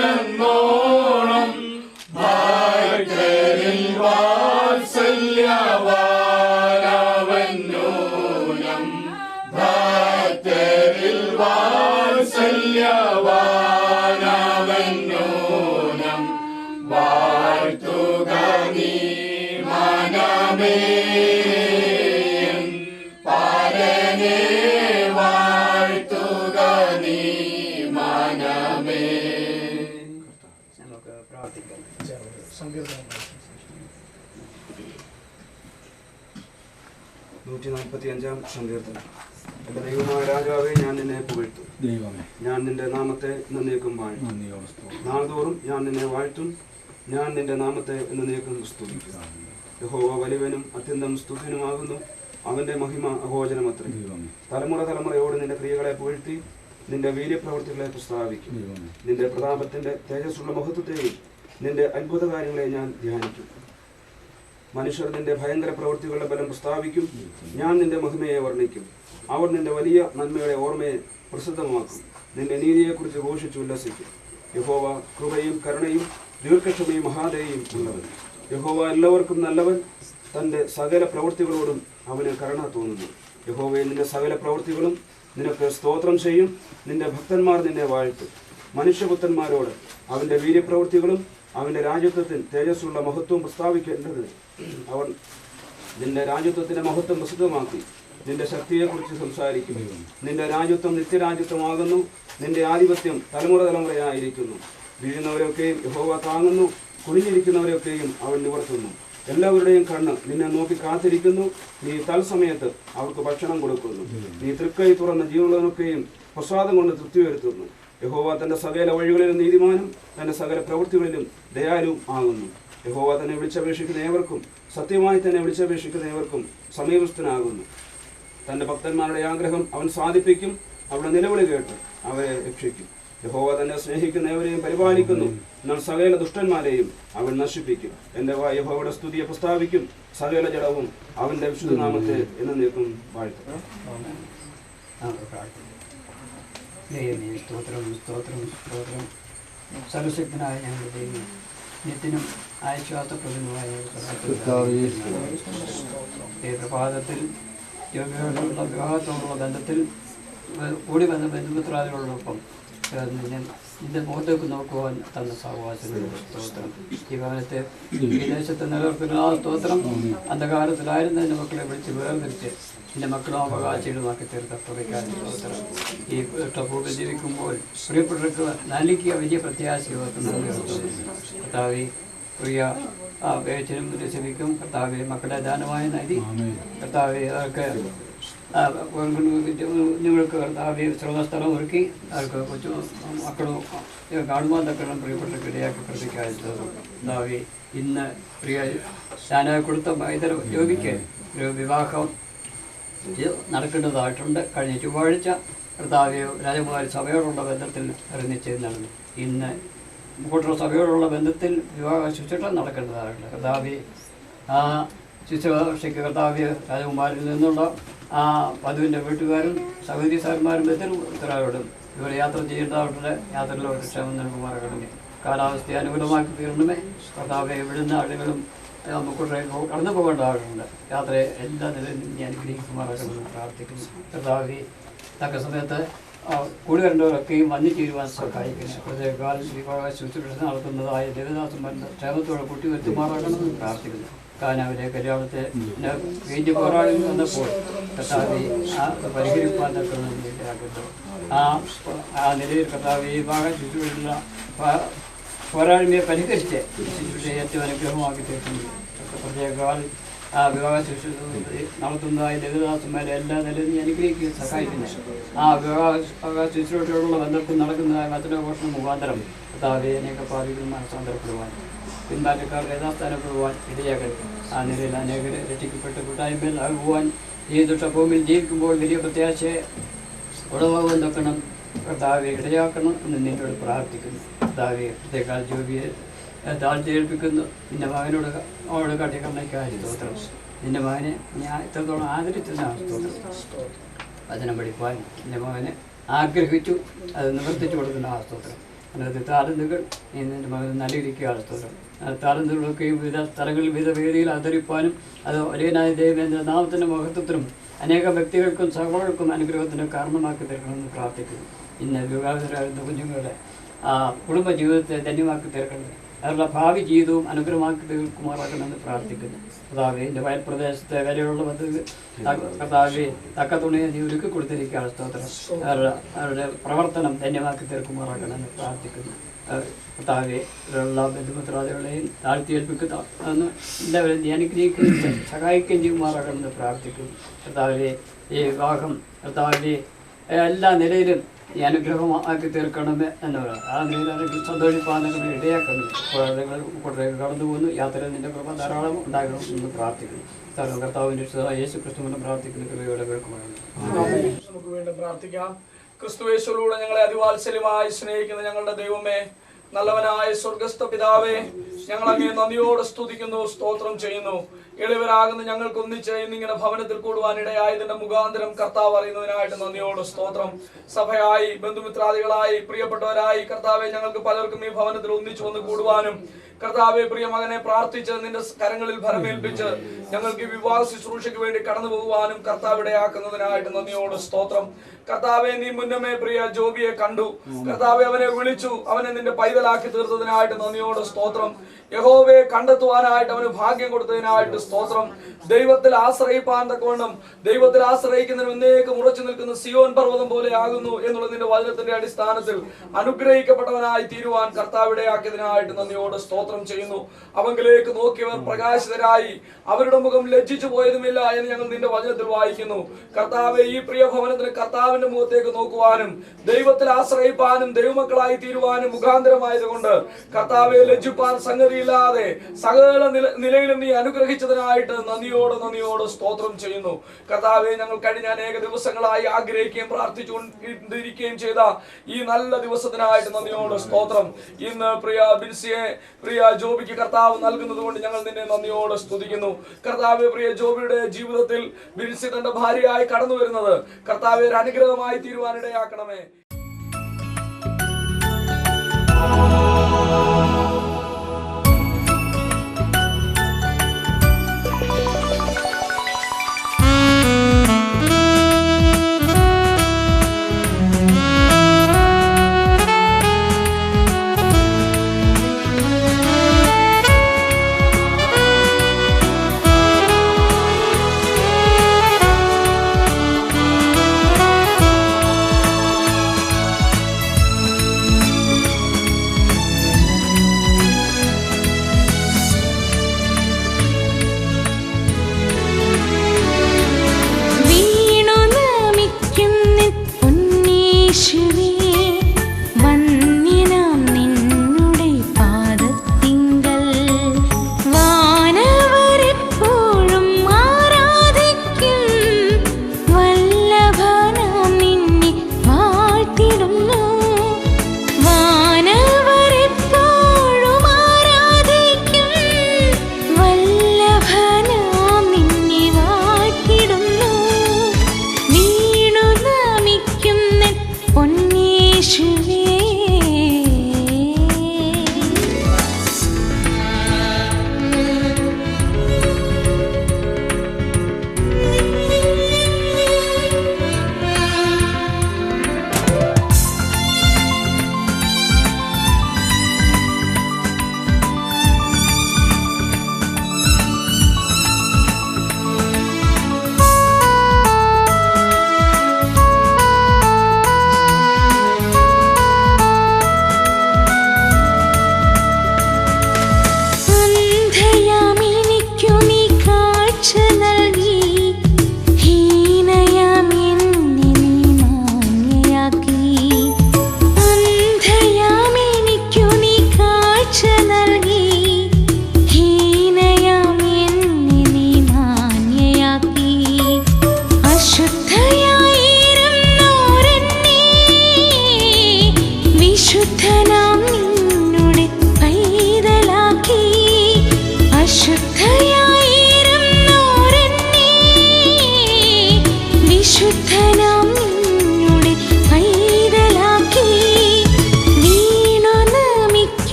വാനന്നോണം ഭക്തരിൽ വാത്സല്യവാനവന്നൂനം ഭക്തരിൽ വാത്സല്യവാനവന്നൂനം വാഴ്ത്തുക നീ മനമേ പരനേ വാഴ്ത്തുക നീ മനമേ. നമുക്ക് പ്രാർത്ഥിക്കാം. സങ്കീർത്തനം 145 സങ്കീർത്തനം. എന്റെ ദൈവമായ രാജാവേ, ഞാൻ നിന്നെ പുകഴ്ത്തും. ദൈവമേ, ഞാൻ നിന്റെ നാമത്തെ എന്നേക്കും വാഴ്ത്തും. നാൾതോറും ഞാൻ നിന്നെ വാഴ്ത്തും. ഞാൻ നിന്റെ നാമത്തെ എന്നേക്കും സ്തുതിക്കും. യഹോവ വലിയവനും അത്യന്തം സ്തുത്യനുമാകുന്നു. അവന്റെ മഹിമ അഗോചരമത്രേ. തലമുറ തലമുറയോട് നിന്റെ ക്രിയകളെ പുകഴ്ത്തി നിന്റെ വീര്യപ്രവൃത്തികളെ പ്രസ്താവിക്കും. നിന്റെ പ്രതാപത്തിന്റെ തേജസ്സുള്ള മഹത്വത്തെയും നിന്റെ അത്ഭുത കാര്യങ്ങളെ ഞാൻ ധ്യാനിക്കും. മനുഷ്യർ നിന്റെ ഭയങ്കര പ്രവൃത്തികളുടെ ബലം പ്രസ്താവിക്കും. ഞാൻ നിന്റെ മഹിമയെ വർണ്ണിക്കും. അവർ നിന്റെ വലിയ നന്മയുടെ ഓർമ്മയെ പ്രസിദ്ധമാക്കും. നിന്റെ നീതിയെക്കുറിച്ച് ഘോഷിച്ച് ഉല്ലസിക്കും. യഹോവ കൃപയും കരുണയും ദീർഘക്ഷമയും മഹാദയയും ഉള്ളവൻ. യഹോവ എല്ലാവർക്കും നല്ലവൻ. തൻ്റെ സകല പ്രവൃത്തികളോടും അവന് കരുണ തോന്നുന്നു. യഹോവയെ നിന്റെ സകല പ്രവൃത്തികളും നിനക്ക് സ്തോത്രം ചെയ്യും. നിന്റെ ഭക്തന്മാർ നിന്നെ വാഴ്ത്തും. മനുഷ്യപുത്രന്മാരോട് അവൻ്റെ വീര്യപ്രവൃത്തികളും അവൻ്റെ രാജ്യത്വത്തിൽ തേജസ്സുള്ള മഹത്വം പ്രസ്താവിക്കേണ്ടത്. അവൻ നിന്റെ രാജ്യത്വത്തിൻ്റെ മഹത്വം പ്രസിദ്ധമാക്കി നിന്റെ ശക്തിയെക്കുറിച്ച് സംസാരിക്കും. നിന്റെ രാജ്യത്വം നിത്യരാജ്യത്വമാകുന്നു. നിന്റെ ആധിപത്യം തലമുറ തലമുറയായിരിക്കുന്നു. വീഴുന്നവരൊക്കെയും യഹോവ താങ്ങുന്നു. കുനിഞ്ഞിരിക്കുന്നവരൊക്കെയും അവൻ നിവർത്തുന്നു. എല്ലാവരുടെയും കണ്ണ് നിന്നെ നോക്കി കാത്തിരിക്കുന്നു. നീ തത്സമയത്ത് അവർക്ക് ഭക്ഷണം കൊടുക്കുന്നു. നീ തൃക്കൈ തുറന്ന ജീവനുള്ളവനൊക്കെയും പ്രസാദം കൊണ്ട് തൃപ്തി വരുത്തുന്നു. യഹോവ തന്റെ സകല വഴികളിലും നീതിമാനും തന്റെ സകല പ്രവൃത്തികളിലും ദയാലുവും ആകുന്നു. യഹോവ തന്നെ വിളിച്ചപേക്ഷിക്കുന്ന ഏവർക്കും സത്യമായി തന്നെ വിളിച്ചപേക്ഷിക്കുന്ന ഏവർക്കും സമീപസ്ഥനാകുന്നു. തന്റെ ഭക്തന്മാരുടെ ആഗ്രഹം അവൻ സാധിപ്പിക്കും. അവരുടെ നിലവിളി കേട്ട് അവരെ രക്ഷിക്കും. യഹോവ തന്നെ സ്നേഹിക്കുന്ന ഏവരെയും പരിപാലിക്കുന്നു. എന്നാൽ സകല ദുഷ്ടന്മാരെയും അവൻ നശിപ്പിക്കും. എന്റെ വായ് യഹോവയുടെ സ്തുതിയെ പ്രസ്താവിക്കും. സകല ജഡവും അവന്റെ വിശുദ്ധനാമത്തെ എന്നേക്കും വാഴ്ത്തും. ദൈവമേ, സ്തോത്രം സ്തോത്രം സ്തോത്രം. സർവശക്തനായ ഞങ്ങളുടെ ദൈവം, നിത്യനും ആശ്വാസപ്രദമായ പ്രഭാതത്തിൽ യോഗ്യതയുള്ള വിവാഹത്തോടുള്ള ബന്ധത്തിൽ കൂടി വന്ന ബന്ധുമിത്രാദികളോടൊപ്പം നിന്റെ മുഖത്തേക്ക് നോക്കുവാൻ തന്ന സാവകാശങ്ങളുടെ സ്തോത്രം. ഈ ഭവനത്തെ വിദേശത്ത് നിലനിർത്തുന്ന ആ സ്തോത്രം. അന്ധകാലത്തിലായിരുന്ന എൻ്റെ മക്കളെ വിളിച്ച് വേർതിരിച്ച് എൻ്റെ മക്കളും അവകാശികളുമാക്കി തീർത്ത തുറയ്ക്കാൻ സ്തോത്രം. ഈ ഭൂമിയിൽ ജീവിക്കുമ്പോൾ പ്രിയപ്പെട്ടവർക്ക് നൽകിയ വലിയ പ്രത്യാശയോർത്ത് കർത്താവേ, പ്രിയ വേച്ചിനും രക്ഷമിക്കും. കർത്താവെ, മക്കളുടെ ദാനമായ നദി കർത്താവെ, അതൊക്കെ നിങ്ങൾക്ക് കർത്താവെ ശ്രമസ്ഥലം ഒരുക്കി അവർക്ക് കൊച്ചു മക്കളും കാണുവാൻ തക്കണം പ്രിയപ്പെട്ടവർക്ക് ഇടയാക്കി പ്രവർത്തിക്കാതെ കർത്താവെ, ഇന്ന് പ്രിയ ഞാൻ കൊടുത്ത ഇതര രോഗിക്ക് ഒരു വിവാഹം നടക്കേണ്ടതായിട്ടുണ്ട്. കഴിഞ്ഞ ചൊവ്വാഴ്ച കർത്താവെ, രാജകുമാരി സഭയോടുള്ള ബന്ധത്തിൽ ഇറങ്ങിച്ചെന്നാണ്. ഇന്ന് കൂട്ടർ സഭയോടുള്ള ബന്ധത്തിൽ വിവാഹ ശുശ്രൂഷ നടക്കേണ്ടതായിട്ടുണ്ട്. കർത്താവെ, ആ ശുശ്രൂഷയ്ക്ക് കർത്താവെ രാജകുമാരിൽ നിന്നുള്ള ആ വധുവിൻ്റെ വീട്ടുകാരും സഹോദരി സാരന്മാരും ഉത്തരവാദിടും. ഇവർ യാത്ര ചെയ്യേണ്ടതായിട്ടുണ്ട്. യാത്രയിലോട്ട് ക്ഷമം നൽകുമാറാകണമേ. കാലാവസ്ഥ അനുകൂലമാക്കി തീരണമേ. കർത്താവെ, ഇവിടുന്ന് ആളുകളും നമുക്ക് കടന്നു പോകേണ്ടതായിട്ടുണ്ട്. യാത്രയെ എല്ലാ നിലയിലും നീ അനുഗ്രഹിക്കുമാറാകണമെന്ന് പ്രാർത്ഥിക്കുന്നു. കർത്താവെ, തക്ക സമയത്ത് കൂടി വരേണ്ടവരൊക്കെയും വന്നു ചേരുവാൻ സഹായിക്കുന്നു. പ്രത്യേക വിവാഹ ശുശ്രൂഷ നടത്തുന്നതായ ദേവദാസന്മാരുടെ ക്ഷേമത്തോടെ കൂട്ടി വരുത്തുമാറാകണമെന്ന് പ്രാർത്ഥിക്കുന്നു. കാനാവിലെ കല്യാണത്തെ കഴിഞ്ഞ് പോരാടി വന്നപ്പോൾ കർത്താവെ പരിഹരിപ്പാൻ തക്കണമെന്ന് ആ നിലയിൽ കർത്താവെ വിവാഹ ശുശ്രൂഷയുള്ള പോരായ്മയെ പരിഹരിച്ച് ശുശ്രൂഷയെ ഏറ്റവും അനുഗ്രഹമാക്കി തീർക്കുന്നു. പ്രത്യേക ആ വിവാഹ ശുശ്രൂഷ നടത്തുന്നതായ ദേവദാസന്മാരെ എല്ലാ നിലയിലും അനുഗ്രഹിക്കുകയും സഹായിക്കുന്നു. ആ വിവാഹ ശുശ്രൂഷയോടുള്ള ബന്ധത്തിൽ നടക്കുന്നതായ വചനഘോഷണം മുഖാന്തരം കർത്താവെ അനേക പാപികൾ മനസ്സാന്തരപ്പെടുവാൻ പിന്മാറ്റക്കാർക്ക് യഥാസ്ഥാനപ്പെടുവാൻ ഇടയാകട്ടെ. ആ നിലയിൽ അനേകർ രക്ഷിക്കപ്പെട്ട കൂട്ടായ്മയിൽ ആകുവാൻ ഈ ദുഷ്ടഭൂമിയിൽ ജീവിക്കുമ്പോൾ വലിയ പ്രത്യാശയെ ഉളവാകുവാൻ നോക്കണം. കർത്താവെ, ഇടയാക്കണം എന്ന് നിന്നോട് പ്രാർത്ഥിക്കുന്നു. കർത്താവെ, പ്രത്യേക ജോബിയെ താഴ്ത്തിയേൽപ്പിക്കുന്നു. നിന്റെ മകനോട് അവളോട് കാട്ടിക്കണ്ണയ്ക്കായി സ്തോത്രം. നിന്റെ മകനെ ഞാൻ ഇത്രത്തോളം ആദരിച്ചതാണ് സ്തോത്രം. വചനം പഠിക്കുവാൻ നിന്റെ മകനെ ആഗ്രഹിച്ചു. അത് നിവർത്തിച്ചു കൊടുക്കുന്ന ആ സ്തോത്രം. അതിനകത്ത് താരന്തുകൾ നിന്റെ മകൻ നൽകിയിരിക്കുകയാണ് സ്തോത്രം. താരന്തുകളൊക്കെയും വിവിധ സ്ഥലങ്ങളിൽ വിവിധ വേദിയിൽ അവതരിപ്പാനും അത് ഒരേനായ ദൈവത്തിൻ്റെ നാമത്തിൻ്റെ മഹത്വത്തിനും അനേകം വ്യക്തികൾക്കും സഭകൾക്കും അനുഗ്രഹത്തിനും കാരണമാക്കി തീർക്കണമെന്ന് പ്രാർത്ഥിക്കുന്നു. ഇന്ന് വിവാഹിതരായിരുന്ന കുഞ്ഞുങ്ങളുടെ കുടുംബ ജീവിതത്തെ ധന്യമാക്കി തീർക്കണം. അവരുടെ ഭാവി ജീവിതവും അനുഗ്രഹമാക്കി തീർക്കുമാറാക്കണമെന്ന് പ്രാർത്ഥിക്കുന്നു. കർത്താവേ, എൻ്റെ വയൽ പ്രദേശത്തെ വിലയുള്ള കർത്താവേ തക്ക തുണിയെ നീ ഒരുക്കി കൊടുത്തിരിക്കുകയാണ് സ്തോത്രം. അവരുടെ പ്രവർത്തനം ധന്യമാക്കി തീർക്കുമാറാക്കണമെന്ന് പ്രാർത്ഥിക്കുന്നു. കർത്താവേ, ഇവരുള്ള ബന്ധുമിത്രാദികളെയും താഴ്ത്തിയേൽപ്പിക്കുന്ന എല്ലാവരും നീ അനുഗ്രഹിക്കുകയും സഹായിക്കുകയും ചെയ്യുമാറാക്കണമെന്ന് പ്രാർത്ഥിക്കുന്നു. കർത്താവേ, ഈ വിവാഹം കർത്താവേ എല്ലാ നിലയിലും ഈ അനുഗ്രഹമാക്കി തീർക്കണമേ എന്ന് പറയാം. ആ നിലയിൽ സന്തോഷിപ്പാൻ നിങ്ങൾ ഇടയാക്കണം. കൂട്ടരേക്ക് കടന്നു പോകുന്നു. യാത്രയിൽ നിന്റെ കൃപ ധാരാളം ഉണ്ടാകണം എന്ന് പ്രാർത്ഥിക്കുന്നു. കർത്താവിൻ്റെ യേശു ക്രിസ്തുവിനെ പ്രാർത്ഥിക്കുന്ന കൃപയോടെ കേൾക്കുമാണ്. നമുക്ക് വീണ്ടും പ്രാർത്ഥിക്കാം. ക്രിസ്തുയേശുവിലൂടെ ഞങ്ങളെ അതിവാത്സല്യമായി സ്നേഹിക്കുന്ന ഞങ്ങളുടെ ദൈവമേ, നല്ലവനായ സ്വർഗസ്ഥ പിതാവേ, ഞങ്ങൾ അങ്ങേ നന്ദിയോടെ സ്തുതിക്കുന്നു, സ്തോത്രം ചെയ്യുന്നു. എളിവരാകുന്ന ഞങ്ങൾക്ക് ഒന്നിച്ച് ഇന്നിങ്ങനെ ഭവനത്തിൽ കൂടുവാനിടയായതിന്റെ മുഖാന്തരം കർത്താവ് അറിയുന്നതിനായിട്ട് നന്ദിയോട് സ്തോത്രം. സഭയായി, ബന്ധുമിത്രാദികളായി, പ്രിയപ്പെട്ടവരായി കർത്താവെ, ഞങ്ങൾക്ക് പലർക്കും ഈ ഭവനത്തിൽ ഒന്നിച്ചു വന്ന് കൂടുവാനും കർത്താവെ, പ്രിയ മകനെ പ്രാർത്ഥിച്ച് നിന്റെ കരങ്ങളിൽ ഭരമേൽപ്പിച്ച് ഞങ്ങൾക്ക് വിവാഹ ശുശ്രൂഷയ്ക്ക് വേണ്ടി കടന്നു പോകുവാനും കർത്താവ് ഇടയാക്കുന്നതിനായിട്ട് നന്ദിയോട് സ്തോത്രം. കർത്താവെ, നീ മുന്നമേ പ്രിയ ജോബിയെ കണ്ടു. കർത്താവെ, അവനെ വിളിച്ചു, അവനെ നിന്റെ പൈതലാക്കി തീർത്തതിനായിട്ട് നന്ദിയോട് സ്തോത്രം. യഹോവയെ കണ്ടെത്തുവാനായിട്ട് അവന് ഭാഗ്യം കൊടുത്തതിനായിട്ട് സ്തോത്രം. ദൈവത്തിൽ ആശ്രയിപ്പാൻ തക്കവണ്ണം, ദൈവത്തിൽ ആശ്രയിക്കുന്നതിന് എന്നേക്കും ഉറച്ചു നിൽക്കുന്ന സിയോൻ പർവ്വതം പോലെ ആകുന്നു എന്നുള്ള നിന്റെ വചനത്തിന്റെ അടിസ്ഥാനത്തിൽ അനുഗ്രഹിക്കപ്പെട്ടവനായി തീരുവാൻ കർത്താവ് ഇടയാക്കിയതിനായിട്ട് നന്ദിയോട് സ്തോത്രം ചെയ്യുന്നു. അവങ്കിലേക്ക് നോക്കിയവർ പ്രകാശിതരായി, അവരുടെ മുഖം ലജ്ജിച്ചു പോയതുമില്ല എന്ന് ഞങ്ങൾ നിന്റെ വചനത്തിൽ വായിക്കുന്നു. കർത്താവെ, ഈ പ്രിയ ഭവനത്തിന് കർത്താവിന്റെ മുഖത്തേക്ക് നോക്കുവാനും ദൈവത്തിൽ ആശ്രയിപ്പാനും ദൈവമക്കളായി തീരുവാനും മുഖാന്തരമായതുകൊണ്ട് കർത്താവെ, ലജ്ജിപ്പാൻ സംഗതിയില്ലാതെ സകല നിലയിലും നീ അനുഗ്രഹിച്ചതിനായിട്ട് നന്ദിയോട് സ്തോത്രം ചെയ്യുന്നു. കർത്താവെ, ഞങ്ങൾ കഴിഞ്ഞ അനേക ദിവസങ്ങളായി ആഗ്രഹിക്കുകയും പ്രാർത്ഥിച്ചുകൊണ്ടിരിക്കുകയും ചെയ്ത ഈ നല്ല ദിവസത്തിനായിട്ട് നന്ദിയോട് സ്തോത്രം. ഇന്ന് പ്രിയ ബിൻസിയെ, പ്രിയ ജോബിക്ക് കർത്താവ് നൽകുന്നത് കൊണ്ട് ഞങ്ങൾ നിന്നെ നന്ദിയോട് സ്തുതിക്കുന്നു. കർത്താവെ, പ്രിയ ജോബിയുടെ ജീവിതത്തിൽ ബിൻസി തന്റെ ഭാര്യയായി കടന്നു വരുന്നത് കർത്താവെ ഒരു അനുഗ്രഹമായി തീരുവാനിടയാക്കണമേ.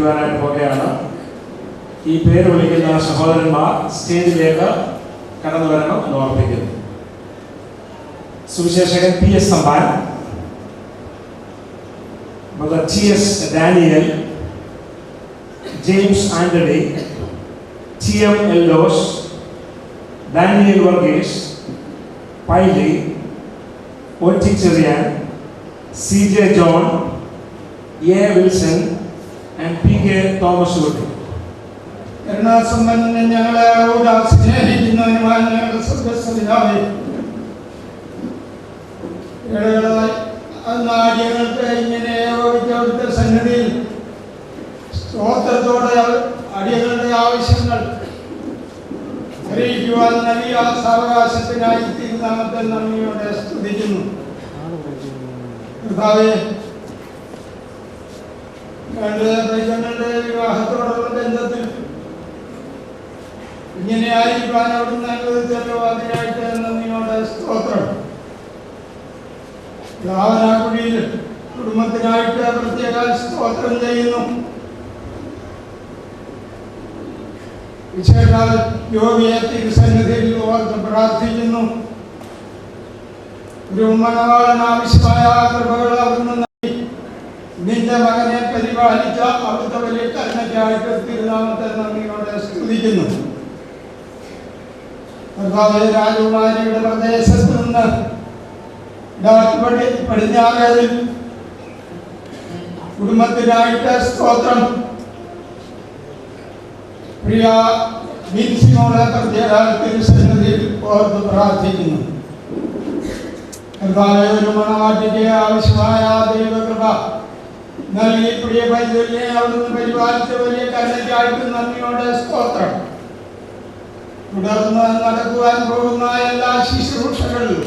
ചെയ്യുവാനായിട്ട് പോകുകയാണ്. ഈ പേര് വിളിക്കുന്ന സഹോദരന്മാർ സ്റ്റേജിലേക്ക് കടന്നു വരണം എന്ന് ഓർമ്മിക്കുന്നു. Suviseshakan PS Thampan, Brother TS Daniel, James Anthony, TM Eldos, Daniel Varghese, Piley, OT Cherian, CJ John, A. Wilson, and PK Thomas Wood. കരുണാസമ്പന്നൻ ഞങ്ങളെ സ്നേഹിക്കുന്നതിനുമായി ഞങ്ങളുടെ സ്വർഗ്ഗസ്ഥപിതാവേ, അടിയങ്ങൾക്ക് ഇങ്ങനെ അവിടുത്തെ സന്നിധിയിൽ സ്തോത്രത്തോടെ അടിയങ്ങളുടെ ആവശ്യങ്ങൾ അറിയിക്കുവാൻ നൽകിയ സാവകാശത്തിനായി തിരുനാമത്തെ നന്ദിയോടെ സ്തുതിക്കുന്നു. കർത്താവേ, ഞങ്ങളുടെ വിവാഹത്തോടുള്ള ബന്ധത്തിൽ ഇങ്ങനെ ആയിരിക്കാൻ അവിടുന്ന് അനുവദിച്ചല്ലോ, അതിനായിട്ട് നന്ദിയോടെ സ്തോത്രം. ലാവനാകുടിയിൽ കുടുംബത്തിനായിട്ട് പ്രത്യേക സ്തോത്രം ചെയ്യുന്നു. വിശേഷാൽ യോഗിയെ തിരുസന്നിധിയിൽ ഓർത്ത് പ്രാർത്ഥിക്കുന്നു. ഒരു മണവാളൻ ആവശ്യമായ കൃപകൾ അവിടുന്ന് നൽകി നിന്റെ മകനെ പരിപാലിച്ച അവിടുത്തെ വലിയ കരുണയ്ക്കായിട്ട് തിരുനാമത്തെ നന്ദിയോടെ സ്തുതിക്കുന്നു. രാജകുമാരിയുടെ പ്രദേശത്ത് നിന്ന് പടിഞ്ഞാറേതിൽ കുടുംബത്തിനായിട്ട് സ്തോത്രം. പ്രിയ ബിൻസിനോട് പ്രത്യേക തിരുസന്നിധിയിൽ ഓർത്ത് പ്രാർത്ഥിക്കുന്നു. ഒരു മണവാട്ടിക്ക് ആവശ്യമായ ദൈവകൃപ നൽകി പ്രിയ പൈതലിനെ അവിടുന്ന് പരിപാലിച്ച വലിയ കരുണയ്ക്കായിട്ട് നന്ദിയോടെ സ്തോത്രം. തുടർന്ന് നടക്കുവാൻ പോകുന്ന എല്ലാ ശുശ്രൂഷകളിലും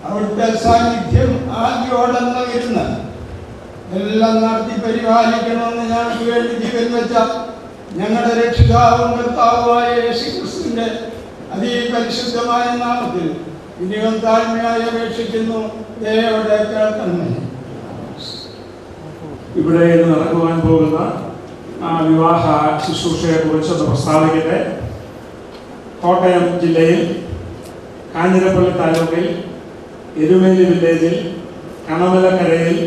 അവിടുത്തെ സാന്നിധ്യം ആദ്യോടെന്ന് ഇരുന്ന് എല്ലാം നടത്തി പരിപാലിക്കണമെന്ന് ഞങ്ങൾക്ക് വേണ്ടി ജീവൻ വെച്ച ഞങ്ങളുടെ രക്ഷിതാവും കർത്താവുമായ യേശുക്രിസ്തുവിന്റെ അതിപരിശുദ്ധമായ നാമത്തിൽ വിനയം താഴ്മയായി അപേക്ഷിക്കുന്നു. ദയയോടെ കേൾക്കണമേ. ഇവിടെ നടക്കുവാൻ പോകുന്ന വിവാഹ ശുശ്രൂഷയെ കുറിച്ചൊന്ന് പ്രസ്താവിക്കട്ടെ. കോട്ടയം ജില്ലയിൽ കാഞ്ഞിരപ്പള്ളി താലൂക്കിൽ എരുമേലി വില്ലേജിൽ കണമലക്കരയിൽ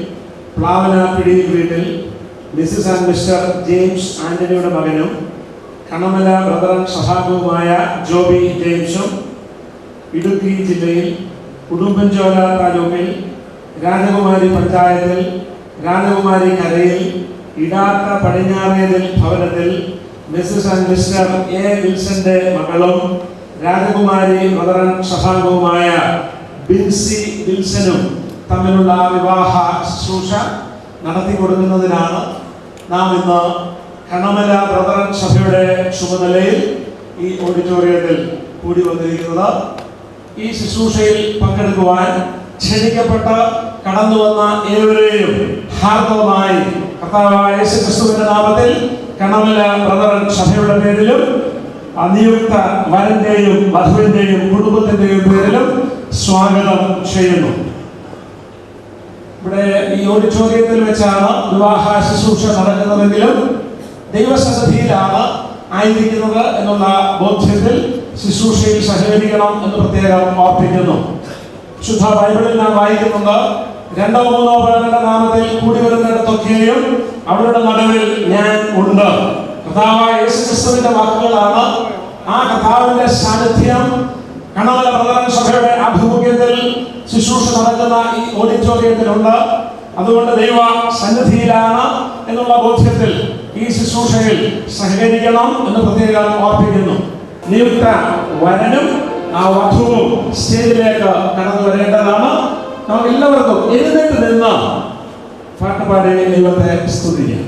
പ്ലാവനാപ്പിടി വീട്ടിൽ മിസ്സിസ് ആൻഡ് മിസ്റ്റർ ജെയിംസ് ആന്റണിയുടെ മകനും കണമല ബ്രദറൻ സഹാബുവുമായ ജോബി ജെയിംസും, ഇടുക്കി ജില്ലയിൽ ഉടുമ്പൻചോല താലൂക്കിൽ രാജകുമാരി പഞ്ചായത്തിൽ രാജകുമാരി കരയിൽ ഇടാത്ത പടിഞ്ഞാറേതിൽ ഭവനത്തിൽ മിസ്സിസ് ആൻഡ് മിസ്റ്റർ A. വിൽസന്റെ മകളും രാജകുമാരി ബ്രദറൻ സഹാബുവുമായ ബിൻസി വിൽസനും തമ്മിലുള്ള വിവാഹ ശുശ്രൂഷ നടത്തി കൊടുക്കുന്നതിനാണ് നാം ഇന്ന് കണമല ബ്രദറൻ സഭയുടെ ചുമതലയിൽ ഈ ഓഡിറ്റോറിയത്തിൽ കൂടി വന്നിരിക്കുന്നത്. ഈ ശുശ്രൂഷയിൽ പങ്കെടുക്കുവാൻ ക്ഷണിക്കപ്പെട്ട് കടന്നു വന്ന ഏവരെയും ഹാർദവമായി കർത്താവായ യേശുക്രിസ്തുവിന്റെ നാമത്തിൽ കണമല ബ്രദറൻ സഭയുടെ പേരിലും നിയുക്ത വരന്റെയും വധുവിന്റെയും കുടുംബത്തിന്റെയും പേരിലും സ്വാഗതം ചെയ്യുന്നു. ഇവിടെ ഈ ഓഡിറ്റോറിയത്തിൽ വെച്ചാണ് വിവാഹ ശുശ്രൂഷ നടക്കുന്നതെങ്കിലും ദൈവസന്നിധിയിലാണ് ആയിരിക്കുന്നത് എന്നുള്ള ബോധ്യത്തിൽ ശുശ്രൂഷയിൽ സഹകരിക്കണം എന്ന് പ്രത്യേകം ഓർപ്പിക്കുന്നു. ശുദ്ധ ബൈബിളിൽ നാം വായിക്കുന്നുണ്ട്, 2 3 പേരുടെ നാമത്തിൽ കൂടി വരുന്നിടത്തൊക്കെയും അവരുടെ നടുവിൽ ഞാൻ ഉണ്ട്. കർത്താവായ യേശുക്രിസ്തുവിന്റെ വാക്കുകളാണ്. ആ കർത്താവിന്റെ സാന്നിധ്യം കണമല ബ്രദറൻ സഭയുടെ ആഭിമുഖ്യത്തിൽ ശുശ്രൂഷ നടക്കുന്ന ഈ ഓഡിറ്റോറിയത്തിലുണ്ട്. അതുകൊണ്ട് ദൈവ സന്നിധിയിലാണ് എന്നുള്ള ബോധ്യത്തിൽ ഈ ശുശ്രൂഷയിൽ സഹകരിക്കണം എന്ന് പ്രത്യേകം ഓർപ്പിക്കുന്നു. നിയുക്ത വരനും ആ വധുവും സ്റ്റേജിലേക്ക് കടന്നു വരേണ്ടതാണ്. നമുക്ക് എല്ലാവർക്കും എഴുന്നേറ്റ് നിന്ന് പാട്ടുപാടി ദൈവത്തെ സ്തുതിക്കാം.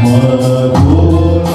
Mother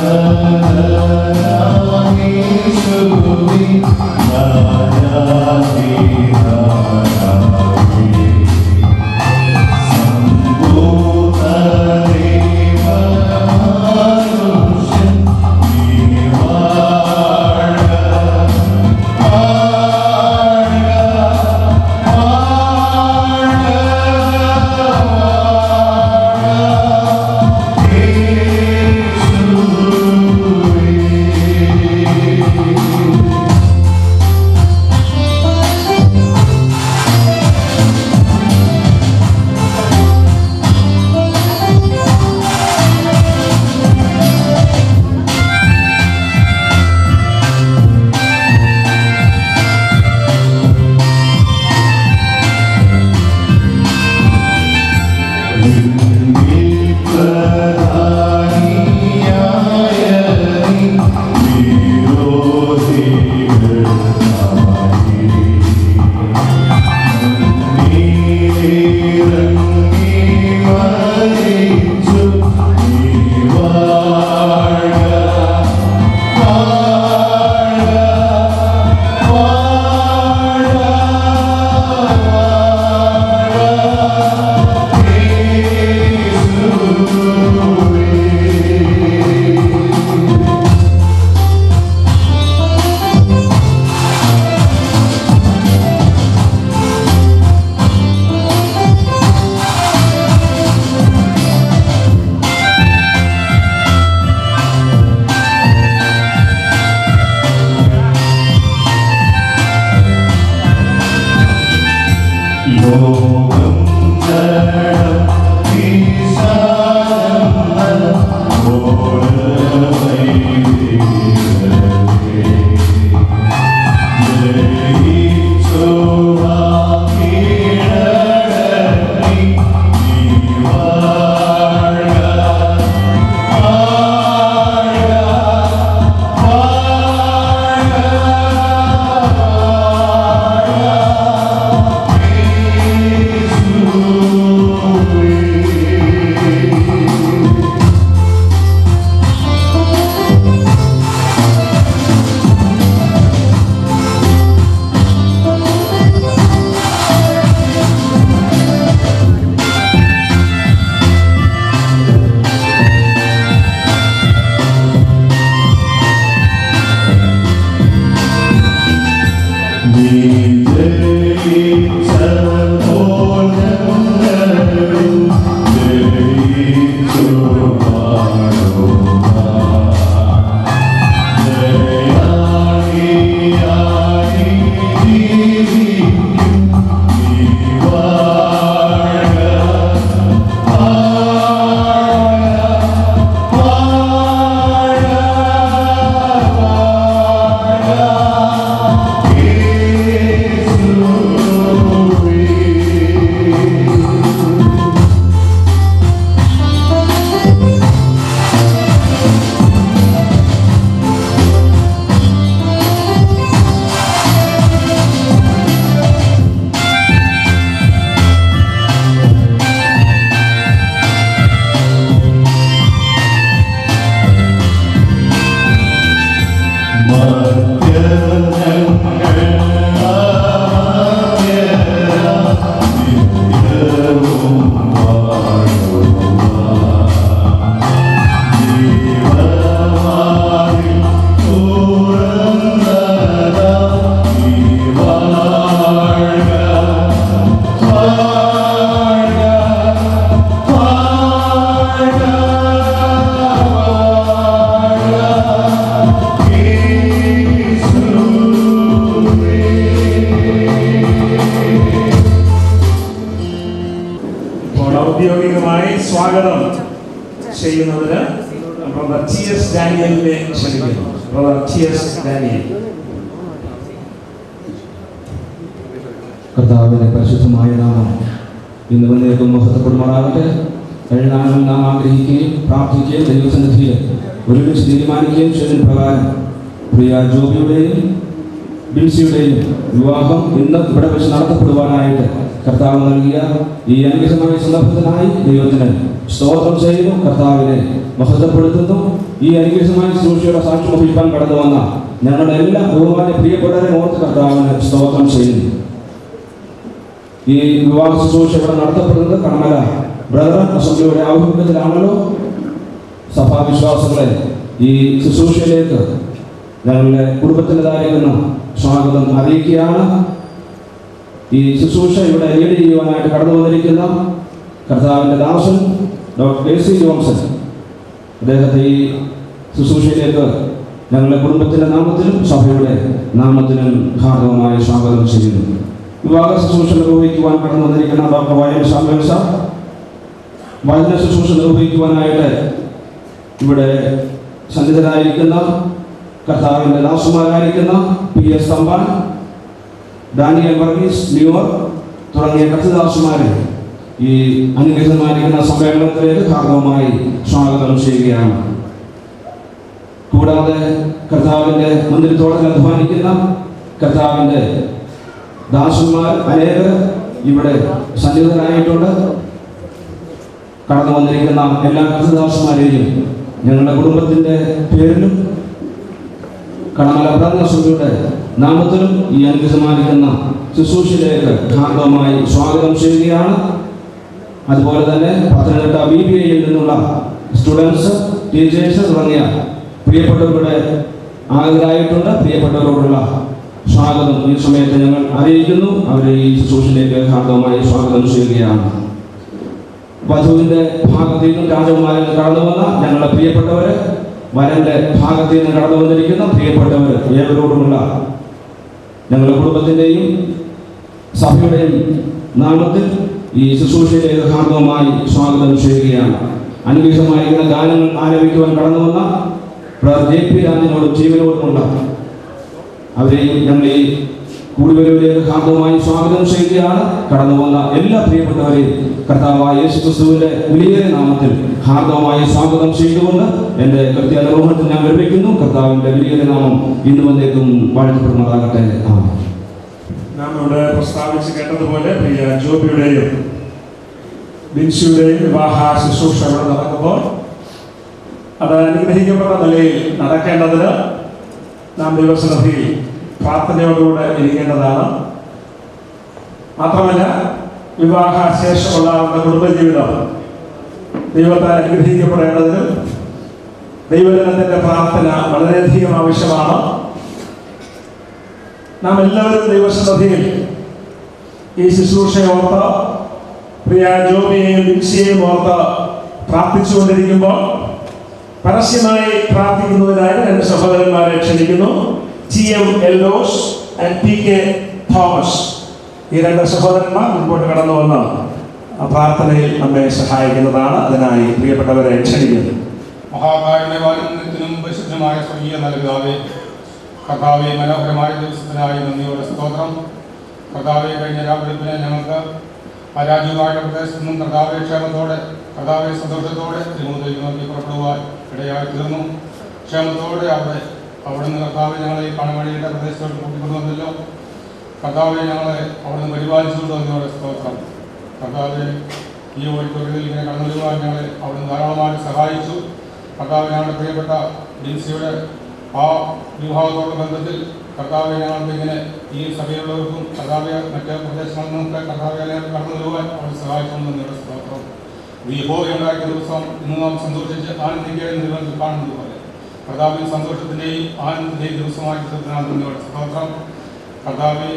ഔദ്യോഗികമായി സ്വാഗതം ചെയ്യുന്നതിന് ബ്രദർ TS ഡാനിയലിനെ ക്ഷണിക്കുന്നു. Brother TS Daniel. കർത്താവിന്റെ പരിശുദ്ധമായ നാമം ഇന്ന് വന്നേക്കും മഹത്വപ്പെടുമാറാകട്ടെ. എഴുതാനും നാം ആഗ്രഹിക്കുകയും പ്രാർത്ഥിക്കുകയും ദൈവസന്നിധിയിൽ ഒരുമിച്ച് തീരുമാനിക്കുകയും ചെയ്തതിന് പ്രകാരം പ്രിയ ജോബിയുടെയും ബിൻസിയുടെയും വിവാഹം ഇന്ന് ഇവിടെ വെച്ച് നടത്തപ്പെടുവാനായിട്ട് കർത്താവ് നൽകിയ ഈ അനുഗ്രഹമായ സന്ദർഭത്തിനായി ദൈവത്തിന് സ്തോത്രം ചെയ്യുന്നു. കർത്താവിനെ മഹത്വപ്പെടുത്തുന്നു. ഈ അനുഗ്രഹമായ ശുശ്രൂഷയുടെ സാക്ഷ്യം വഹിക്കാൻ കടന്നു വന്ന ഞങ്ങളുടെ എല്ലാ ബഹുമാന്യ പ്രിയപ്പെട്ടവരെ ഓർത്ത് കർത്താവിന് സ്തോത്രം ചെയ്യുന്നു. ഈ വിവാഹ ശുശ്രൂഷ ഇവിടെ നടത്തപ്പെടുന്നത് കർമ്മല ബ്രദർ അസംബ്ലിയുടെ ആഭിമുഖ്യത്തിലാണല്ലോ. സഭാവിശ്വാസികളെ ഈ ശുശ്രൂഷയിലേക്ക് ഞങ്ങളുടെ കുടുംബത്തിൻ്റെതായിരിക്കുന്ന സ്വാഗതം അറിയിക്കുകയാണ്. ഈ ശുശ്രൂഷ ഇവിടെ ലീഡ് ചെയ്യുവാനായിട്ട് കടന്നു വന്നിരിക്കുന്ന കർത്താവിൻ്റെ ദാസൻ ഡോക്ടർ AC ജോൺസൺ, അദ്ദേഹത്തെ ഈ ശുശ്രൂഷയിലേക്ക് ഞങ്ങളുടെ കുടുംബത്തിൻ്റെ നാമത്തിലും സഭയുടെ നാമത്തിലും ഹാർദവമായി സ്വാഗതം ചെയ്യുന്നു. വിവാഹ ശുശ്രൂഷ നിർവഹിക്കുവാൻ കടന്നു വന്നിരിക്കുന്ന ഡോക്ടർ YM സാമുവൽ സാർ, വചന ശുശ്രൂഷ നിർവഹിക്കുവാനായിട്ട് ഇവിടെ സന്നിധരായിരിക്കുന്ന കർത്താവിൻ്റെ ദാസന്മാരായിരിക്കുന്ന PS Thampan, Daniel Varghese, New York തുടങ്ങിയ കർത്തദാസന്മാരെ ഈ അനുഗ്രഹമായിരിക്കുന്ന സമ്മേളനത്തിലേക്ക് ഹാർദവമായി സ്വാഗതം ചെയ്യുകയാണ്. കൂടാതെ കർത്താവിൻ്റെ മന്ദിരത്തോടെ അധ്വാനിക്കുന്ന കർത്താവിൻ്റെ ദാസന്മാർ അനേകർ ഇവിടെ സന്നിഹിതരായിട്ടുണ്ട്. കടന്നു വന്നിരിക്കുന്ന എല്ലാ കർത്തദാസന്മാരെയും ഞങ്ങളുടെ കുടുംബത്തിൻ്റെ പേരിലും കടമല പ്രാർത്ഥനാസഭയുടെ നാമത്തിലും ഈ അനുഗ്രഹമായിരിക്കുന്ന ശുശ്രൂഷയിലേക്ക് ഹാർദവമായി സ്വാഗതം ചെയ്യുകയാണ്. അതുപോലെ തന്നെ പത്തനംതിട്ട BBAയിൽ നിന്നുള്ള സ്റ്റുഡൻസ്, ടീച്ചേഴ്സ് തുടങ്ങിയ പ്രിയപ്പെട്ടവരുടെ ആഗതരായിട്ടുണ്ട്. പ്രിയപ്പെട്ടവരോടുള്ള സ്വാഗതം ഈ സമയത്ത് ഞങ്ങൾ അറിയിക്കുന്നു. അവരെ ഈ ശുശ്രൂഷയിലേക്ക് ഹാർദവമായി സ്വാഗതം ചെയ്യുകയാണ്. വധുവിൻ്റെ ഭാഗത്ത് നിന്നും രാജകുമാരൻ കടന്നു വന്ന ഞങ്ങളുടെ പ്രിയപ്പെട്ടവർ, വരന്റെ ഭാഗത്ത് നിന്ന് കടന്നു വന്നിരിക്കുന്ന പ്രിയപ്പെട്ടവർ ഏവരോടുമുള്ള ഞങ്ങളുടെ കുടുംബത്തിൻ്റെയും സഭയുടെയും നാമത്തിൽ ഈ ശുശ്രൂഷയിലേക്ക് ഹാർദവമായി സ്വാഗതം ചെയ്യുകയാണ്. അനുഗ്രഹമായിരിക്കുന്ന ഗാനങ്ങൾ ആലപിക്കുവാൻ കടന്നു വന്ന JP രാജനോടും ജീവനോടുമുള്ള അവരെയും ഞങ്ങൾ ഈ കൂടിവരവിലേക്ക് ഹാർദവമായി സ്വാഗതം ചെയ്യുകയാണ്. കടന്നു വന്ന എല്ലാ പ്രിയപ്പെട്ടവരെയും കർത്താവായ യേശുക്രിസ്തുവിന്റെ വിലയേറിയ നാമത്തിൽ ഹാർദവമായി സ്വാഗതം ചെയ്തുകൊണ്ട് എൻ്റെ കൃത്യാനുഭവത്തിൽ ഞാൻ വിരമിക്കുന്നു. കർത്താവിന്റെ വിലയേറിയ നാമം ഇന്ന് വന്നേക്കും വാഴ്ത്തപ്പെടുന്നതാകട്ടെ. നാം ഇവിടെ പ്രസ്താവിച്ച് കേട്ടതുപോലെ പ്രിയ ജോബിയുടെയും ബിൻസിയുടെയും വിവാഹ ശുശ്രൂഷ ഇവിടെ നടക്കുമ്പോൾ അത് അനുഗ്രഹിക്കപ്പെട്ട നിലയിൽ നടക്കേണ്ടതിന് നാം ദൈവസന്നിധിയിൽ പ്രാർത്ഥനയോടുകൂടെ ഇരിക്കേണ്ടതാണ്. മാത്രമല്ല വിവാഹ ശേഷമുള്ള അവരുടെ കുടുംബജീവിതം ദൈവത്താൽ അനുഗ്രഹിക്കപ്പെടേണ്ടതിനും ദൈവജനത്തിൻ്റെ പ്രാർത്ഥന വളരെയധികം ആവശ്യമാണ്. നാം എല്ലാവരും ദൈവസന്നിധിയിൽ ഈ ശുശ്രൂഷയെ ഓർത്ത് പ്രിയ ജോബിയെയും ബിൻസിയെയും ഓർത്ത് പ്രാർത്ഥിച്ചുകൊണ്ടിരിക്കുമ്പോൾ പരസ്യമായി പ്രാർത്ഥിക്കുന്നതിനായി രണ്ട് സഹോദരന്മാരെ ക്ഷണിക്കുന്നു. TM എല്ലോസ് ആൻഡ് PK തോമസ്. ഈ രണ്ട് സഹോദരന്മാർ മുൻപോട്ട് കടന്നു വന്ന് പ്രാർത്ഥനയിൽ നമ്മെ സഹായിക്കുന്നതാണ്. അതിനായി പ്രിയപ്പെട്ടവരെ ക്ഷണിക്കുന്നു. മഹാകാരുണ്യവാനും പരിശുദ്ധമായ സ്വർഗീയ നൽകാവേ, കർത്താവെ മനോഹരമായ ദിവസത്തിനായി നന്ദിയോടെ സ്തോത്രം. കർത്താവെ കഴിഞ്ഞ രാവിലെ ഞങ്ങൾക്ക് പരാജയമായ പ്രദേശത്തു നിന്നും കർത്താവെ ക്ഷേമത്തോടെ, കർത്താവെ സന്തോഷത്തോടെ തിരുമുഖത്തേക്ക് നോക്കി പുറപ്പെടുവാൻ ഇടയായി തീർന്നു. ക്ഷേമത്തോടെ അവിടുന്ന് കർത്താവെ ഞങ്ങളെ ഈ പണമണിയുടെ പ്രദേശത്തോട് കൂട്ടിക്കൊണ്ടുവന്നല്ലോ. കർത്താവെ ഞങ്ങളെ അവിടുന്ന് പരിപാലിച്ചുകൊണ്ട് വന്നതോടെ സ്തോത്രം. കർത്താവെ ഈ ഓഡിറ്റോറിയത്തിൽ ഇങ്ങനെ കടന്നു വരുവാൻ ഞങ്ങളെ അവിടുന്ന് ധാരാളമായിട്ട് സഹായിച്ചു. കർത്താവ് ഞങ്ങളുടെ പ്രിയപ്പെട്ട ബിൻസിയുടെ ആ വിവാഹത്തോടുള്ള ബന്ധത്തിൽ കർത്താവെ ഞങ്ങൾക്ക് ഇങ്ങനെ ഈ സഭയിലുള്ളവർക്കും കർത്താവെ മറ്റ് പ്രദേശങ്ങളിൽ നിന്നൊക്കെ കർത്താവെ കടന്നു വരുവാൻ അവർ സഹായിച്ചുകൊണ്ട് നിങ്ങളുടെ സ്തോത്രം. വിഭോഗമുണ്ടാക്കിയ ദിവസം ഇന്ന് നാം സന്തോഷിച്ച് ആനന്ദിക്കുകയെന്ന് നിങ്ങൾ കാണുന്നത് പോലെ കർത്താവിൽ സന്തോഷത്തിൻ്റെയും ആനന്ദത്തിൻ്റെയും ദിവസമായി നിങ്ങളുടെ സ്തോത്രം. കർത്താവെ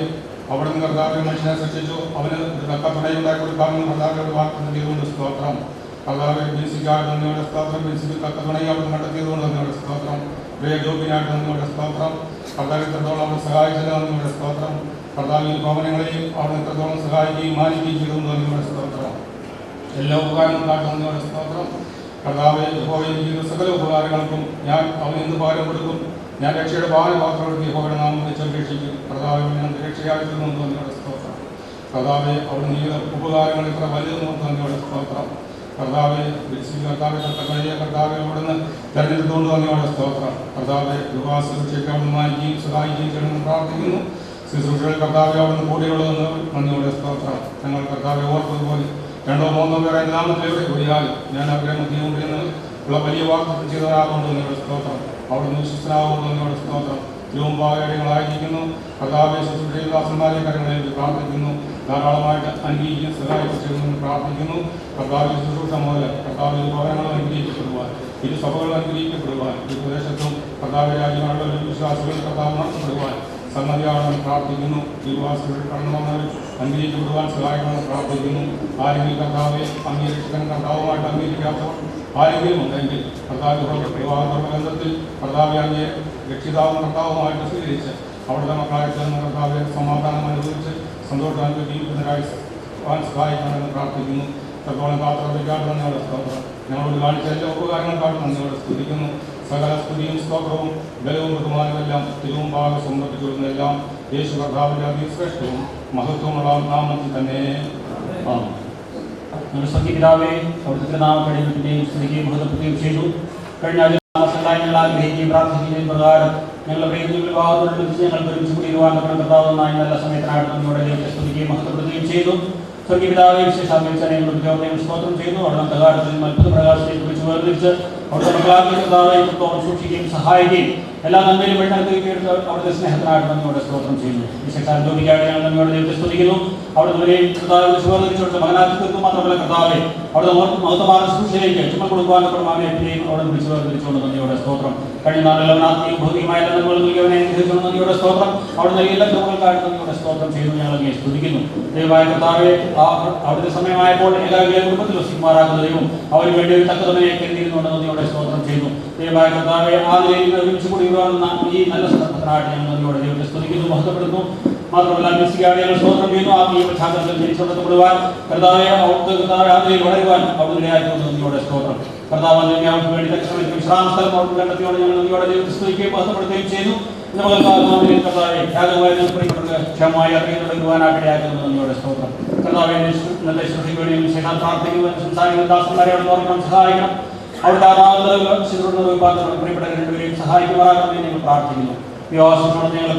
അവിടുന്ന് കർത്താവെ മനുഷ്യനെ സൃഷ്ടിച്ചു, അവന് തക്ക തുണയുണ്ടാക്കി കൊടുക്കാമെന്ന് കർത്താവയോട് വാഗ്ദത്തം ചെയ്തുകൊണ്ട് സ്തോത്രം. കർത്താവെ ബിൻസിക്കായിട്ട് നന്ദിയുടെ സ്തോത്രം. ബിൻസിക്ക് തക്ക തുണയെ അവിടുന്ന് കണ്ടെത്തിയതുകൊണ്ട് നന്ദിയുടെ സ്തോത്രം. പ്രിയ ജോബിനായിട്ട് നന്ദിയുടെ സ്തോത്രം. കർത്താവ് ഇത്രത്തോളം അവിടെ സഹായിച്ചത് നന്ദിയുടെ സ്തോത്രം. കർത്താവിൽ ഭവനങ്ങളെയും അവിടെ ഇത്രത്തോളം സഹായിക്കുകയും മാനിക്കുകയും ചെയ്തുകൊണ്ട് നന്ദിയുടെ സ്തോത്രം. എല്ലാ ഉപകാരങ്ങളും കാട്ടുന്നതിനോട് സ്തോത്രം. കർത്താവെ യഹോവയെ ചെയ്ത സകല ഉപകാരങ്ങൾക്കും ഞാൻ അവന് എന്ത് ഭാരം കൊടുക്കും? ഞാൻ രക്ഷയുടെ ഭാരപാത്രമെടുത്ത് യഹോവയുടെ നാമം വെച്ച് അപേക്ഷിക്കും. കർത്താവെ ഞാൻ രക്ഷയായി തീർന്നു എന്നോട് സ്തോത്രം. കർത്താവെ അവിടുന്ന് ചെയ്ത ഉപകാരങ്ങൾ ഇത്ര വലുതെന്ന് എന്നോട് സ്തോത്രം. കർത്താവെ കർത്താവെ അവിടുന്ന് തെരഞ്ഞെടുത്തുകൊണ്ട് വന്നോടെ സ്തോത്രം. കർത്താവെ വിവാഹശുശ്രൂഷയ്ക്ക് അവിടുന്ന് മാനിക്കുകയും സഹായിക്കുകയും ചെയ്യണമെന്ന് പ്രാർത്ഥിക്കുന്നു. ശുശ്രൂഷകൾ കർത്താവെ അവിടുന്ന് കൂടിയുള്ളതെന്ന് നന്ദിയോടെ സ്തോത്രം. ഞങ്ങൾ കർത്താവെ ഓർത്തതുപോലെ 2 or 3 പേരെ നാമത്തിലൂടെ കൂടിയാലും ഞാൻ അവരെ മധ്യമുണ്ടെന്ന് ഉള്ള വലിയ വാഗ്ദത്തം ചെയ്തവരാകുകൊണ്ട് നിങ്ങളുടെ സ്തോത്രം. അവിടുന്ന് വിശ്വസനാകുകൊണ്ട് നിങ്ങളുടെ സ്തോത്രം. കാര്യങ്ങളായിരിക്കുന്നു. കർത്താവെ ശുശ്രൂഷയിൽ ദാസന്മാരെ കാര്യങ്ങളെ പ്രാർത്ഥിക്കുന്നു. ധാരാളമായിട്ട് അനുഗ്രഹിക്കും സഹായിച്ചു പ്രാർത്ഥിക്കുന്നു. കർത്താവ് ശുശ്രൂഷ മുതൽ കർത്താവ് ഭവനങ്ങൾ അനുഗ്രഹിക്കപ്പെടുവാൻ, ഇരു സഭകൾ അനുഗ്രഹിക്കപ്പെടുവാൻ, ഈ പ്രദേശത്തും കർത്താവ് രാജ്യങ്ങളുടെ വിശ്വാസികൾ കർത്താവ് നടത്തപ്പെടുവാൻ സന്നദ്ധയാണെന്ന് പ്രാർത്ഥിക്കുന്നു. ഈ വിശ്വാസികൾ കടന്നു വന്നവർ അനുഗ്രഹിക്കപ്പെടുവാൻ സഹായിക്കണമെന്ന് പ്രാർത്ഥിക്കുന്നു. ആരെങ്കിലും കർത്താവെ അംഗീകരിക്കാൻ കർത്താവുമായിട്ട് അംഗീകരിക്കാത്തവർ ആരെങ്കിലും ഉണ്ടെങ്കിൽ കർത്താവ് വിവാഹബന്ധത്തിൽ കർത്താവെ അങ്ങേ രക്ഷിതാവും കർത്താവുമായിട്ട് സ്വീകരിച്ച് അവിടുത്തെ മക്കളായിട്ട് കർത്താവെ സമാധാനം അനുഭവിച്ച് സന്തോഷം അനുഭവിക്കുന്നതിനായി സഹായിക്കണമെന്ന് പ്രാർത്ഥിക്കുന്നു. എത്രത്തോളം കാത്തിരിക്കാതെ നന്ദിയോടെ സ്തോത്രം. ഞങ്ങളോട് കാണിച്ച എല്ലാ ഉപകാരങ്ങൾക്കായിട്ട് നന്ദിയോടെ സ്തുതിക്കുന്നു. സകല സ്തുതിയും സ്തോത്രവും ബലവും ബഹുമാനമെല്ലാം തിരുവും ഭാഗ സംരക്ഷിക്കുന്നതെല്ലാം യേശു കർത്താവിന്റെ അതിശ്രേഷ്ഠവും മഹത്വമുള്ള നാമത്തിൽ തന്നെ. പിതാവേ, അവിടുത്തെ നാമക്കടിയും സ്തുതിക്കുകയും മഹത്വപ്പെടുത്തുകയും ചെയ്തു. കഴിഞ്ഞ മാസങ്ങളായി ഞങ്ങൾ ആഗ്രഹിക്കുകയും പ്രാർത്ഥിക്കുകയും പ്രകാരം ഞങ്ങളുടെ വിവാഹത്തോടനുബന്ധിച്ച് ഞങ്ങൾ ഒരുമിച്ച് കൂടിയിരുവാൻ കർത്താവുമായി നല്ല സമയത്തിനായിട്ട് നമ്മുടെ ദൈവത്തെ സ്തുതിക്കുകയും മഹത്വപ്പെടുത്തുകയും ചെയ്തു. സ്വർഗീയപിതാവെ, വിശേഷാപേക്ഷ സ്തോത്രം ചെയ്യുന്നു. അവിടെ അന്ധകാരത്തിൽ അത്ഭുത പ്രകാശത്തെ കുറിച്ച് വേർതിരിച്ച് അവിടുത്തെ മക്കളാക്കി സൂക്ഷിക്കുകയും സഹായിക്കുകയും എല്ലാ നന്മയിലും വഴി നടത്തുകയും അവിടുത്തെ സ്നേഹത്തിനായിട്ട് നമ്മോട് സ്തോത്രം ചെയ്യുന്നു. വിശേഷാൽ ജോലിക്കായിട്ട് ഞങ്ങൾ നമ്മോട് ദൈവത്തെ സ്തുതിക്കുന്നു. അവിടുത്തെ വേർതിരിച്ചുകൊണ്ട് മകനാക്കി തീർക്കും. മാത്രമല്ല കർത്താവെ അവിടെ മഹത്വമായ ശുശ്രൂഷയിലേക്ക് ചുമ കൊടുക്കുവാൻ മാമയെയും അവിടെ വിളിച്ച് വേർതിരിച്ചുകൊണ്ട് നന്ദിയോടെ സ്തോത്രം. കഴിഞ്ഞ നാളെല്ലാം ആത്മീയവും ഭൗതികമായ എല്ലാ നന്മകളും നൽകിയവനെ അനുഗ്രഹിച്ചുകൊണ്ട് നന്ദിയോടെ സ്തോത്രം. അവിടെ നൽകിയ എല്ലാ കൃപകൾക്കായിട്ട് നന്ദിയോടെ സ്തോത്രം ചെയ്യുന്നു. ഞങ്ങൾ അങ്ങേ സ്തുതിക്കുന്നു. ദൈവമായ കർത്താവെ, അവിടുത്തെ സമയമായപ്പോൾ എല്ലാവരെയും കുടുംബത്തിൽ വസിക്കുമാറാക്കുന്ന ദൈവം അവന് വേണ്ടി ഒരു തക്കതമയെ കരുതിയിരുന്നുകൊണ്ട് നന്ദിയോടെ സ്തോത്രം ചെയ്യുന്നു. ദൈവമായ കർത്താവെ, ആ നിലയിൽ ഒരുമിച്ച് കൂടി ഈ നല്ല സന്ദർഭത്തിനായിട്ട് ഞങ്ങൾ നന്ദിയോടെ ദൈവത്തെ സ്തുതിക്കുന്നു, മഹത്വപ്പെടുന്നു. മാത്രമല്ല ഞങ്ങൾ സ്തോത്രം ചെയ്യുന്നു. ആത്മീയ പശ്ചാത്തലത്തിൽ തിരിച്ചുകൊണ്ടെത്തപ്പെടുവാൻ കർത്താവെ ആ നിലയിൽ വളരുവാൻ അവിടെ ഇടയാക്കുന്നു. നന്ദിയോടെ സ്തോത്രം. കർത്താവ് ഞങ്ങൾക്ക് വേണ്ടി തക്ഷണത്തിൽ വിശ്രാമസ്ഥലം അവിടെ കണ്ടെത്തിയോടെ ഞങ്ങൾ നന്ദിയോടെ ദൈവത്തെ സ്തുതിക്കുകയും മഹത്വപ്പെടുത്തുകയും ചെയ്തു. കർത്താവെ യാഗമായി ക്ഷമമായി അറിയുവാനായിട്ട് യാഗം നന്ദിയോടെ സ്തോത്രം. കർത്താവെ ഇന്നത്തെ സൃഷ്ടിക്ക് വേണ്ടി വിശേഷം പ്രാർത്ഥിക്കുവാൻ സംസാരിക്കുന്ന ദാസന്മാരെ അവിടെ ഓർക്കണം, സഹായിക്കണം. അവിടുത്തെ പ്രിയപ്പെട്ട രണ്ടുപേരെയും സഹായിക്കുമാറാകണമെന്ന് ഞങ്ങൾ പ്രാർത്ഥിക്കുന്നു. വിവാഹം ഞങ്ങൾ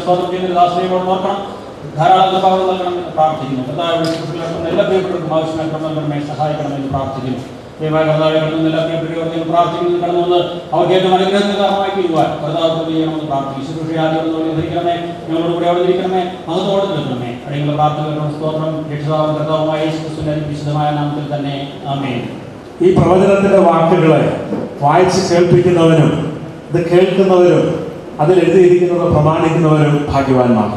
സ്തോത്രം ചെയ്യുന്ന ദാസനെയോട് ഓർക്കണം, ധാരാളം കൃപകൾ നൽകണമെന്ന് പ്രാർത്ഥിക്കുന്നു. കർത്താവ് എല്ലാ പ്രിയപ്പെട്ടവർക്കും ആവശ്യമായി സഹായിക്കണമെന്ന് പ്രാർത്ഥിക്കുന്നു. ദൈവമായ കർത്താവെ എല്ലാ പ്രിയപ്പെട്ടവരും പ്രാർത്ഥിക്കുന്നു. കടന്നു വന്ന് അവർക്ക് ഏറ്റവും അനുഗ്രഹത്തിന് കാരണമായി തീരുവാൻ കർത്താവ് ചെയ്യണമെന്ന് പ്രാർത്ഥിക്കും. ശുശ്രൂഷ ആദ്യം ധരിക്കണമേ, ഞങ്ങളോട് കൂടെ അവിടെ ഇരിക്കണമേ, മഹത്വത്തോടെ നിൽക്കണമേ. അടിയുള്ള പ്രാർത്ഥന സ്തോത്രം രക്ഷിതാവും കർത്താവുമായ യേശുക്രിസ്തുവിന്റെ വിശുദ്ധമായ നാമത്തിൽ തന്നെ ആമേൻ. ഈ പ്രവചനത്തിന്റെ വാക്കുകളെ വായിച്ച് കേൾപ്പിക്കുന്നവനും ഇത് കേൾക്കുന്നവരും അതിൽ എഴുതിയിരിക്കുന്നത് പ്രമാണിക്കുന്നവരും ഭാഗ്യവാന്മാർ.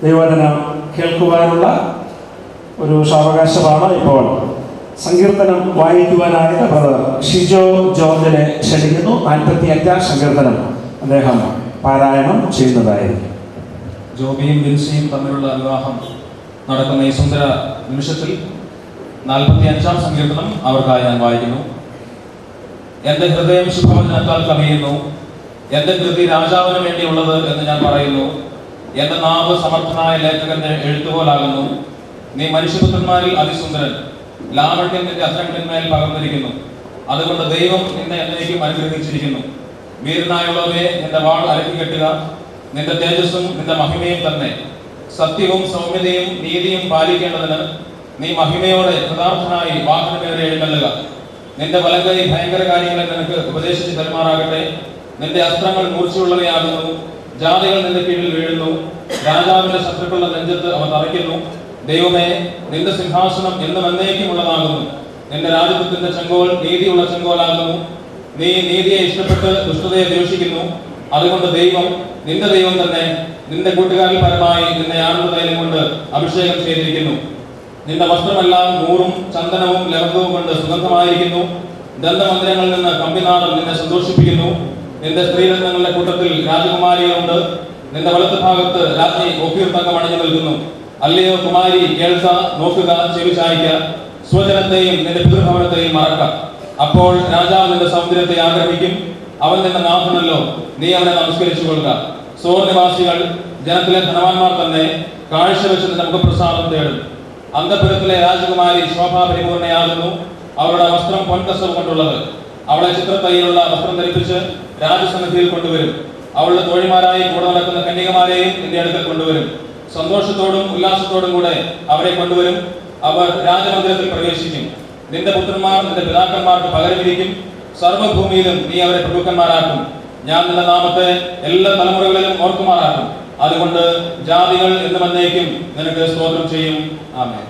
ദൈവവചനം കേൾക്കുവാനുള്ള ഒരു സാവകാശമാണ് ഇപ്പോൾ. സങ്കീർത്തനം വായിക്കുവാനായിട്ട് ബ്രദർ ഷിജോ ജോർജിനെ ക്ഷണിക്കുന്നു. 45-ാം സങ്കീർത്തനം അദ്ദേഹം പാരായണം ചെയ്യുന്നതായിരിക്കും. ജോബിയും ബിൻസിയും തമ്മിലുള്ള വിവാഹം നടക്കുന്ന ഈ സുന്ദര നിമിഷത്തിൽ 45-ാം സങ്കീർത്തനം അവർക്കായി ഞാൻ വായിക്കുന്നു. എന്റെ ഹൃദയം ശുഭവചനത്താൽ കവിയുന്നു, എന്റെ കൃതി രാജാവിന് വേണ്ടിയുള്ളത് എന്ന് ഞാൻ പറയുന്നു. എന്റെ നാവ് സമർത്ഥനായ ലേഖകന്റെ എഴുത്തുപോലാകുന്നു. നീ മനുഷ്യപുത്രന്മാരിൽ അതിസുന്ദരൻ, ലാവണ്യം നിന്റെ അധരങ്ങളിന്മേൽ പകർന്നിരിക്കുന്നു. അതുകൊണ്ട് ദൈവം നിന്നെ എന്നേക്കും അനുഗ്രഹിച്ചിരിക്കുന്നു. വീരനായുള്ളവയെ നിന്റെ വാൾ അരക്കിക്കെട്ടുക, നിന്റെ തേജസ്സും നിന്റെ മഹിമയും തന്നെ. സത്യവും സൗമ്യതയും നീതിയും പാലിക്കേണ്ടതിന് നീ മഹിമയോടെ കൃതാർത്ഥനായി വാഹനമേറെ എഴുന്നള്ളുക. നിന്റെ വലങ്കൈ ഭയങ്കര കാര്യങ്ങളെ നിനക്ക് ഉപദേശിച്ച് പെരുമാറാകട്ടെ. നിന്റെ അസ്ത്രങ്ങൾ മൂർച്ചയുള്ളവയാകുന്നു, ജാതികൾ നിന്റെ കീഴിൽ വീഴുന്നു. രാജാവിന്റെ ശത്രുക്കളുടെ നെഞ്ചത്ത് അവ തറയ്ക്കുന്നു. ദൈവമേ, നിന്റെ സിംഹാസനം എന്നും എന്നേക്കുമുള്ളതാകുന്നു. നിന്റെ രാജ്യത്തിന്റെ ചെങ്കോൽ നീതിയുള്ള ചെങ്കോലാകുന്നു. നീ നീതിയെ ഇഷ്ടപ്പെട്ട് ദുഷ്ടതയെ ദ്വേഷിക്കുന്നു. അതുകൊണ്ട് ദൈവം നിന്റെ ദൈവം തന്നെ നിന്റെ കൂട്ടുകാരിൽ പരമായി നിന്നെ ആനന്ദതൈലം കൊണ്ട് അഭിഷേകം ചെയ്തിരിക്കുന്നു. നിന്റെ വസ്ത്രമെല്ലാം നൂറും ചന്ദനവും ലവംഗവും കൊണ്ട് സുഗന്ധമായിരിക്കുന്നു. ദന്തമന്ദിരങ്ങളിൽ നിന്ന് കമ്പിനാദം നിന്നെ സന്തോഷിപ്പിക്കുന്നു. നിന്റെ സ്ത്രീരത്നങ്ങളുടെ കൂട്ടത്തിൽ രാജകുമാരികളുണ്ട്. നിന്റെ വലത്ത് ഭാഗത്ത് രാജ്ഞി ഒഫീർ തങ്കം അണിഞ്ഞു നിൽക്കുന്നു. അല്ലയോ കുമാരി, കേൾക്ക, നോക്കുക, ചെവി ചായ്ക്ക, സ്വജനത്തെയും നിന്റെ പിതൃഭവനത്തെയും മറക്ക. അപ്പോൾ രാജാവ് നിന്റെ സൗന്ദര്യത്തെ ആഗ്രഹിക്കും. അവൻ നിന്റെ നാഥനല്ലോ, നീ അവനെ നമസ്കരിച്ചു കൊള്ളുക. സോർ നിവാസികൾ, ജനത്തിലെ ധനവാന്മാർ തന്നെ കാഴ്ചവെച്ച് നിന്റെ മുഖപ്രസാദം തേടും. അന്തപുരത്തിലെ രാജകുമാരി ശോഭാപരിപൂർണയാകുന്നു. അവരുടെ വസ്ത്രം പൊൻകസവ് കൊണ്ടുള്ളത്. അവളെ ചിത്രത്തൈയിലുള്ള വസ്ത്രം ധരിപ്പിച്ച് രാജസന്നിധിയിൽ കൊണ്ടുവരും. അവളുടെ തോഴിമാരായി കൂടെ നടക്കുന്ന കന്യകമാരെയും നിന്റെ അടുക്കൽ കൊണ്ടുവരും. സന്തോഷത്തോടും ഉല്ലാസത്തോടും കൂടെ അവരെ കൊണ്ടുവരും. അവർ രാജമന്ദിരത്തിൽ പ്രവേശിക്കും. നിന്റെ പുത്രന്മാർ നിന്റെ പിതാക്കന്മാർക്ക് പകരമിരിക്കും. സർവ്വഭൂമിയിലും നീ അവരെ പ്രഭുക്കന്മാരാക്കും. ഞാൻ നിന്റെ നാമത്തെ എല്ലാ തലമുറകളിലും ഓർക്കുമാറാക്കും. അതുകൊണ്ട് ജാതികൾ എന്നും എന്നേക്കും നിനക്ക് സ്തോത്രം ചെയ്യും. ആമേൻ.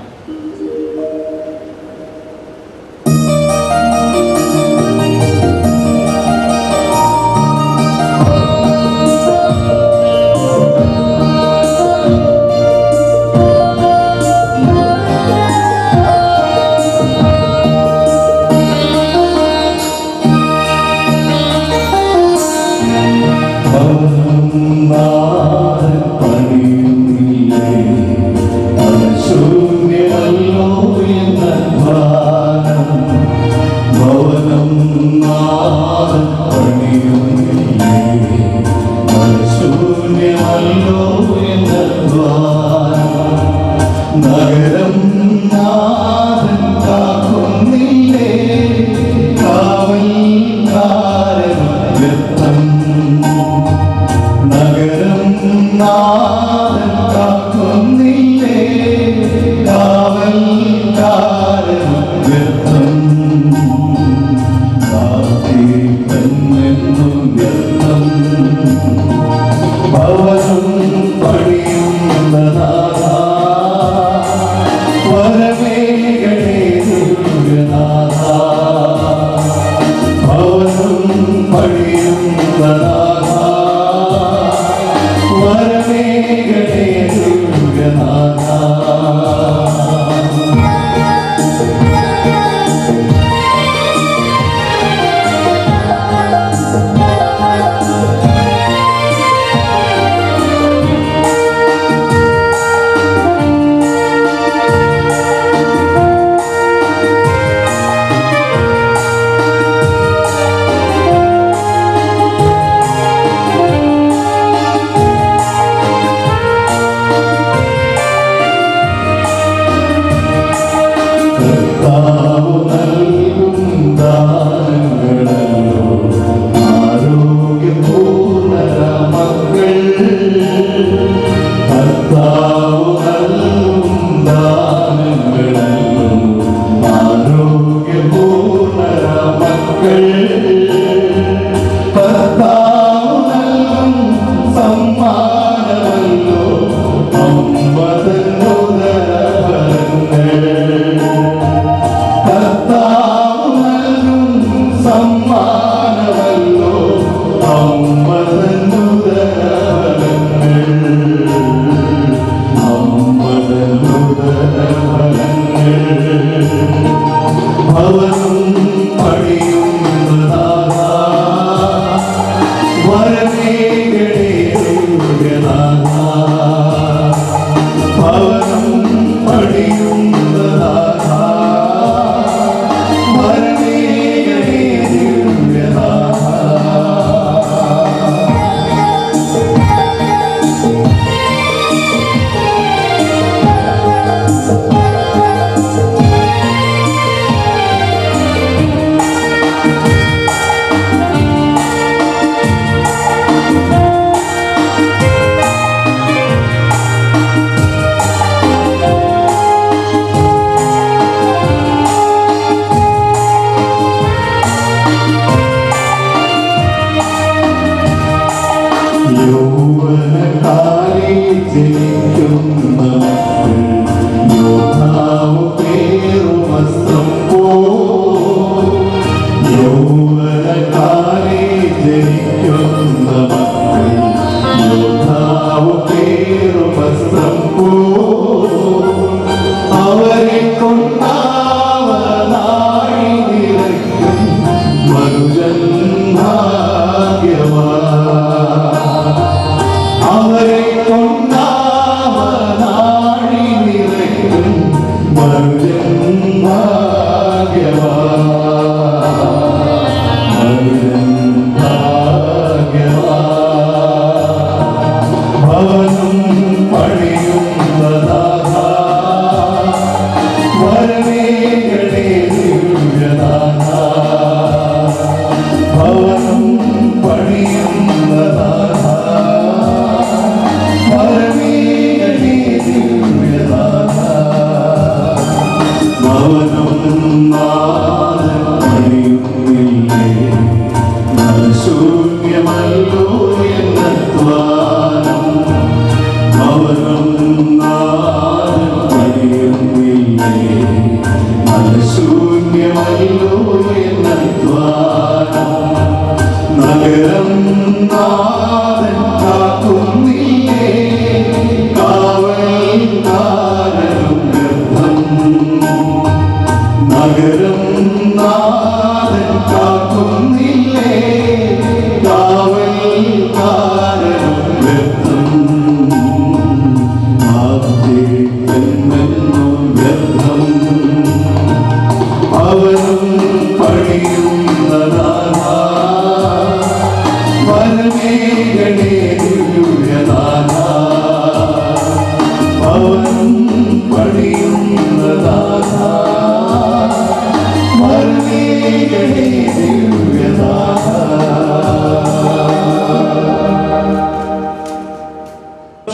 ഭവനം പണിയുന്ന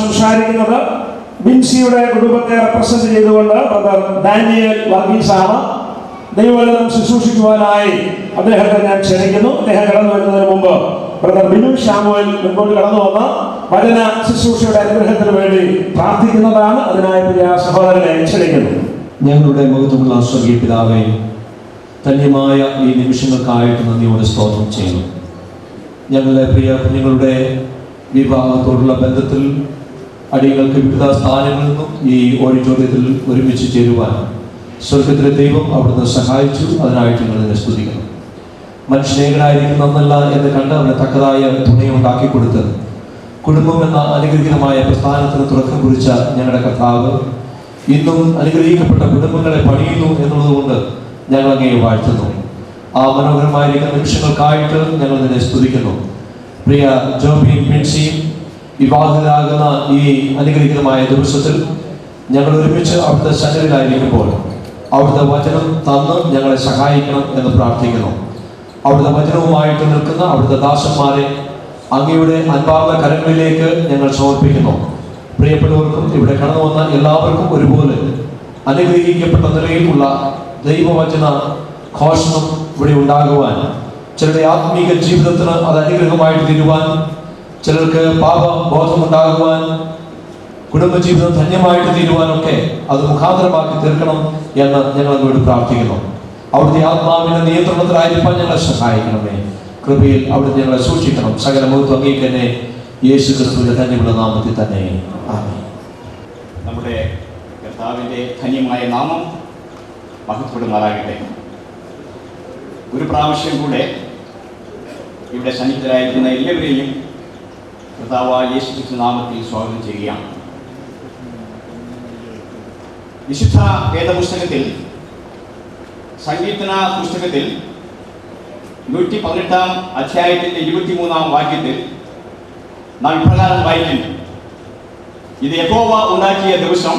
സംസാരിക്കുന്നത് ബിൻസിയുടെ കുടുംബത്തെ റെപ്രസെന്റ് ചെയ്തുകൊണ്ട് ബ്രദർ ഡാനിയൽ വർഗീസാണ്. ദൈവവചനം ശുശ്രൂഷിക്കുവാനായി അദ്ദേഹത്തെ ഞാൻ ക്ഷണിക്കുന്നു. അദ്ദേഹം കടന്നു വരുന്നതിന് മുമ്പ് ബ്രദർ ബിനു ഷാമുവൽ മുൻപോട്ട് കടന്നു വന്ന വചന ശുശ്രൂഷയുടെ അനുഗ്രഹത്തിന് വേണ്ടി പ്രാർത്ഥിക്കുന്നതാണ്. അതിനായി പ്രിയ സഹോദരനെ ക്ഷണിക്കുന്നു. ഞങ്ങളുടെ മഹത്വമുള്ള സ്വർഗീയ പിതാവേ, ധന്യമായ ഈ നിമിഷങ്ങൾക്കായിട്ട് നന്ദിയോടെ സ്തോത്രം ചെയ്യുന്നു. ഞങ്ങളുടെ പ്രിയ കുഞ്ഞുങ്ങളുടെ വിവാഹത്തോടുള്ള ബന്ധത്തിൽ അടിയങ്ങൾക്ക് വിവിധ സ്ഥാനങ്ങളിൽ നിന്നും ഈ ഓഡിറ്റോറിയത്തിൽ ഒരുമിച്ച് ചേരുവാൻ സ്വർഗത്തിലെ ദൈവം അവിടുന്ന് സഹായിച്ചു. അതിനായിട്ട് ഞങ്ങൾ സ്തുതിക്കുന്നു. മനുഷ്യനേകനായിരിക്കുന്നല്ല എന്ന് കണ്ട് അവന് തക്കതായ തുണയുണ്ടാക്കി കൊടുത്ത് കുടുംബം എന്ന അനുഗ്രഹീതമായ പ്രസ്ഥാനത്തിന് തുടക്കം കുറിച്ച ഞങ്ങളുടെ കർത്താവ് ഇന്നും അനുഗ്രഹിക്കപ്പെട്ട കുടുംബങ്ങളെ പണിയുന്നു എന്നുള്ളതുകൊണ്ട് ഞങ്ങൾ അങ്ങേ വാഴ്ത്തുന്നു. ആ മനോഹരമായിരിക്കുന്ന നിമിഷങ്ങൾക്കായിട്ട് ഞങ്ങൾ നിന്നെ സ്തുതിക്കുന്നു. പ്രിയ ജോബിയും ബിൻസിയും വിവാഹിതരാകുന്ന ഈ അനുഗ്രഹീതമായ ദിവസത്തിൽ ഞങ്ങൾ ഒരുമിച്ച് അവിടുത്തെ സന്നിധിയിലായിരിക്കുമ്പോൾ അവിടുത്തെ വചനം തന്ന് ഞങ്ങളെ സഹായിക്കണം എന്ന് പ്രാർത്ഥിക്കുന്നു. അവിടുത്തെ വചനവുമായിട്ട് നിൽക്കുന്ന അവിടുത്തെ ദാസന്മാരെ അങ്ങയുടെ അൻപാർന്ന കരങ്ങളിലേക്ക് ഞങ്ങൾ സമർപ്പിക്കുന്നു. പ്രിയപ്പെട്ടവർക്കും ഇവിടെ കടന്നു വന്ന എല്ലാവർക്കും ഒരുപോലെ അനുഗ്രഹിക്കപ്പെട്ട നിലയിലുള്ള ദൈവവചന ഘോഷണം ഇവിടെ ഉണ്ടാകുവാൻ, ചിലരുടെ ആത്മീക ജീവിതത്തിന് അത് അനുഗ്രഹമായിട്ട് തീരുവാൻ, ചിലർക്ക് പാപബോധമുണ്ടാകുവാൻ, കുടുംബജീവിതം ധന്യമായിട്ട് തീരുവാനൊക്കെ അത് മുഖാന്തരമാക്കി തീർക്കണം എന്ന് ഞങ്ങൾ അങ്ങോട്ട് പ്രാർത്ഥിക്കുന്നു. അവിടുത്തെ ആത്മാവിന്റെ നിയന്ത്രണത്തിലായിരിക്കാൻ ഞങ്ങളെ സഹായിക്കണമേ. കൃപയിൽ അവിടുത്തെ ഞങ്ങളെ സൂക്ഷിക്കണം. സകല മഹത്വം അങ്ങേക്ക് തന്നെ യേശു ക്രിസ്തുവിന്റെ ധന്യമുള്ള നാമത്തിൽ തന്നെ ആമേൻ. നമ്മുടെ കർത്താവിൻ്റെ ധന്യമായ നാമം മഹത്വപ്പെടുമാറാകട്ടെ. ഒരു പ്രാവശ്യം കൂടെ ഇവിടെ സന്നിഹിതരായിരിക്കുന്ന എല്ലാവരെയും കർത്താവായ യേശു ക്രിസ്തു നാമത്തിൽ സ്വാഗതം ചെയ്യുകയാണ്. വിശുദ്ധ വേദപുസ്തകത്തിൽ സങ്കീർത്തന പുസ്തകത്തിൽ 118 അധ്യായത്തിൻ്റെ 23 വാക്യത്തിൽ നാം ഇപ്രകാരം വായിക്കുന്നു: ഇത് യഹോവ ഉണ്ടാക്കിയ ദിവസം,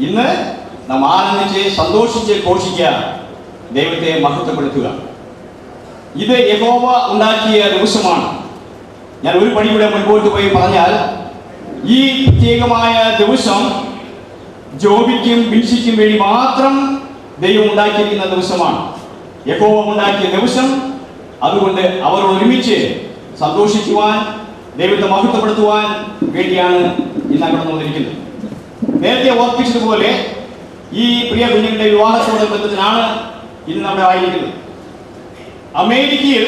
ഇന്ന് നാം ആനന്ദിച്ച് സന്തോഷിച്ച് ഘോഷിക്കുക, ദൈവത്തെ മഹത്വപ്പെടുത്തുക. ഇത് യഹോവ ഉണ്ടാക്കിയ ദിവസമാണ്. ഞാൻ ഒരു പടി കൂടെ മുൻപോട്ട് പോയി പറഞ്ഞാൽ, ഈ പ്രത്യേകമായ ദിവസം ജോബിക്കും ബിൻസിക്കും വേണ്ടി മാത്രം ദൈവം ഉണ്ടാക്കിയിരിക്കുന്ന ദിവസമാണ്. യഹോവ ഉണ്ടാക്കിയ ദിവസം. അതുകൊണ്ട് അവർ ഒരുമിച്ച് സന്തോഷിക്കുവാൻ, ദൈവത്തെ മഹത്വപ്പെടുത്തുവാൻ വേണ്ടിയാണ് ഇന്ന് കടന്നു വന്നിരിക്കുന്നത്. നേരത്തെ ഓർപ്പിച്ചതുപോലെ ഈ പ്രിയ കുഞ്ഞുങ്ങളുടെ വിവാഹത്തോടെ ബന്ധത്തിനാണ് ഇന്ന് നമ്മുടെ ആയിരിക്കുന്നത്. അമേരിക്കയിൽ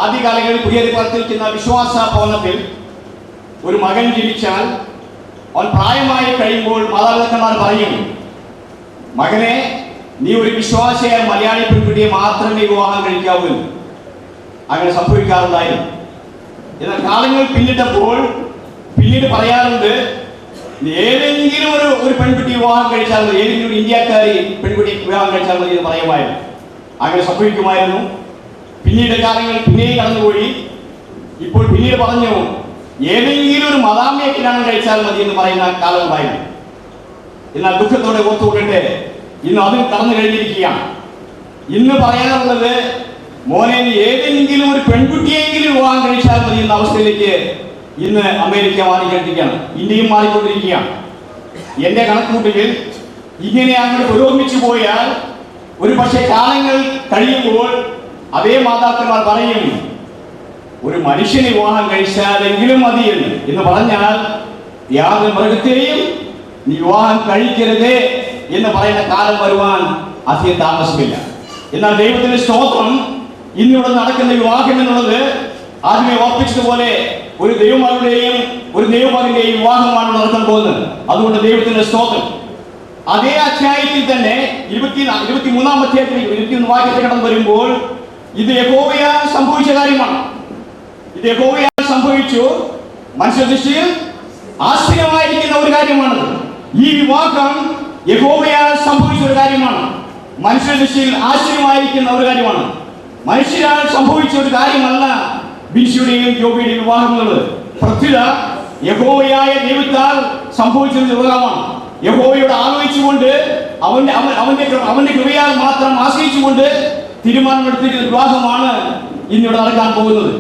ആദ്യകാലങ്ങളിൽ കുടിയേറിപ്പാർത്തിരിക്കുന്ന വിശ്വാസ ഭവനത്തിൽ ഒരു മകൻ ജനിച്ചാൽ അവൻ പ്രായമായി കഴിയുമ്പോൾ മാതാപിതാക്കന്മാർ പറയും, മകനെ, നീ ഒരു വിശ്വാസിയായ മലയാളി പെൺകുട്ടിയെ മാത്രമേ വിവാഹം കഴിക്കാവൂ എന്ന്. അങ്ങനെ സംഭവിക്കാറുണ്ടായിരുന്നു. എന്നാൽ കാലങ്ങൾ പിന്നിട്ടപ്പോൾ പിന്നീട് പറയാറുണ്ട്, ഏതെങ്കിലും ഒരു പെൺകുട്ടി വിവാഹം കഴിച്ചാൽ മതി, ഏതെങ്കിലും ഇന്ത്യക്കാരി പെൺകുട്ടി വിവാഹം കഴിച്ചാൽ മതി എന്ന് പറയുമായിരുന്നു. അങ്ങനെ സംഭവിക്കുമായിരുന്നു. പിന്നീട് കാര്യങ്ങൾ പിന്നെയും കടന്നുപോയി. ഇപ്പോൾ പിന്നീട് പറഞ്ഞു ഏതെങ്കിലും ഒരു മദാമ്മയെ കല്യാണം കഴിച്ചാൽ മതി എന്ന് പറയുന്ന കാലം ഉണ്ടായിരുന്നു. എന്നാൽ ദുഃഖത്തോടെ ഓർത്തുകൊണ്ടിട്ട് ഇന്ന് അതും കടന്നു കഴിഞ്ഞിരിക്കുകയാണ്. ഇന്ന് പറയാനുള്ളത് മോനെ ഏതെങ്കിലും ഒരു പെൺകുട്ടിയെങ്കിലും വിവാഹം കഴിച്ചാൽ മതി എന്ന അവസ്ഥയിലേക്ക് ഇന്ന് അമേരിക്ക മാറിക്കൊണ്ടിരിക്കുകയാണ്, ഇന്ത്യയും മാറിക്കൊണ്ടിരിക്കുകയാണ്. എന്റെ കണക്കുകൂട്ടലിൽ ഇങ്ങനെ അങ്ങോട്ട് പുരോഗമിച്ചു പോയാൽ ഒരു പക്ഷേ കാലങ്ങൾ കഴിയുമ്പോൾ അതേ മാതാപിതാക്കൾ പറയും ഒരു മനുഷ്യനെ വിവാഹം കഴിച്ചാലെങ്കിലും മതി എന്ന് പറഞ്ഞാൽ യാതൊരു മൃഗത്തെയും നീ വിവാഹം കഴിക്കരുത് എന്ന് പറയുന്ന കാലം വരുവാൻ അധികം താമസമില്ല. എന്നാൽ ദൈവത്തിന്റെ സ്തോത്രം, ഇന്നിവിടെ നടക്കുന്ന വിവാഹം എന്നുള്ളത് ആദ്യമേ ഓർപ്പിച്ചതുപോലെ ഒരു ദൈവമകളുടെയും ഒരു ദൈവമകന്റെയും വിവാഹമാണ് നടക്കാൻ പോകുന്നത്. അതുകൊണ്ട് ദൈവത്തിന്റെ സ്തോത്രം. അതേ അധ്യായത്തിൽ തന്നെ 23-ാം അധ്യായത്തിൽ 21 വാക്യത്തിൽ കടന്നു വരുമ്പോൾ ഇത് യഹോവയാൽ സംഭവിച്ച കാര്യമാണ്. ഇത് യഹോവയാൽ സംഭവിച്ചു, മനുഷ്യദൃഷ്ടിയിൽ ആശ്ചര്യമായിരിക്കുന്ന ഒരു കാര്യമാണ്. ഈ വിവാഹം യഹോവയാൽ സംഭവിച്ച ഒരു കാര്യമാണ്, മനുഷ്യദൃഷ്ടിയിൽ ആശ്ചര്യമായിരിക്കുന്ന ഒരു കാര്യമാണ്. മനുഷ്യരാൽ സംഭവിച്ച ഒരു കാര്യമല്ല ബിൻസിയുടെയും ജോബിയുടെയും വിവാഹം എന്നുള്ളത്. പ്രത്യുത യഹോവയായ ദൈവത്താൽ സംഭവിച്ച ഒരു വിവാഹമാണ്. യഹോവയോട് ആലോചിച്ചുകൊണ്ട് അവന്റെ കൃപയാൽ മാത്രം ആശ്രയിച്ചുകൊണ്ട് തീരുമാനമെടുത്തിരിക്കുന്ന വിവാഹമാണ് ഇന്നിവിടെ നടക്കാൻ പോകുന്നത്.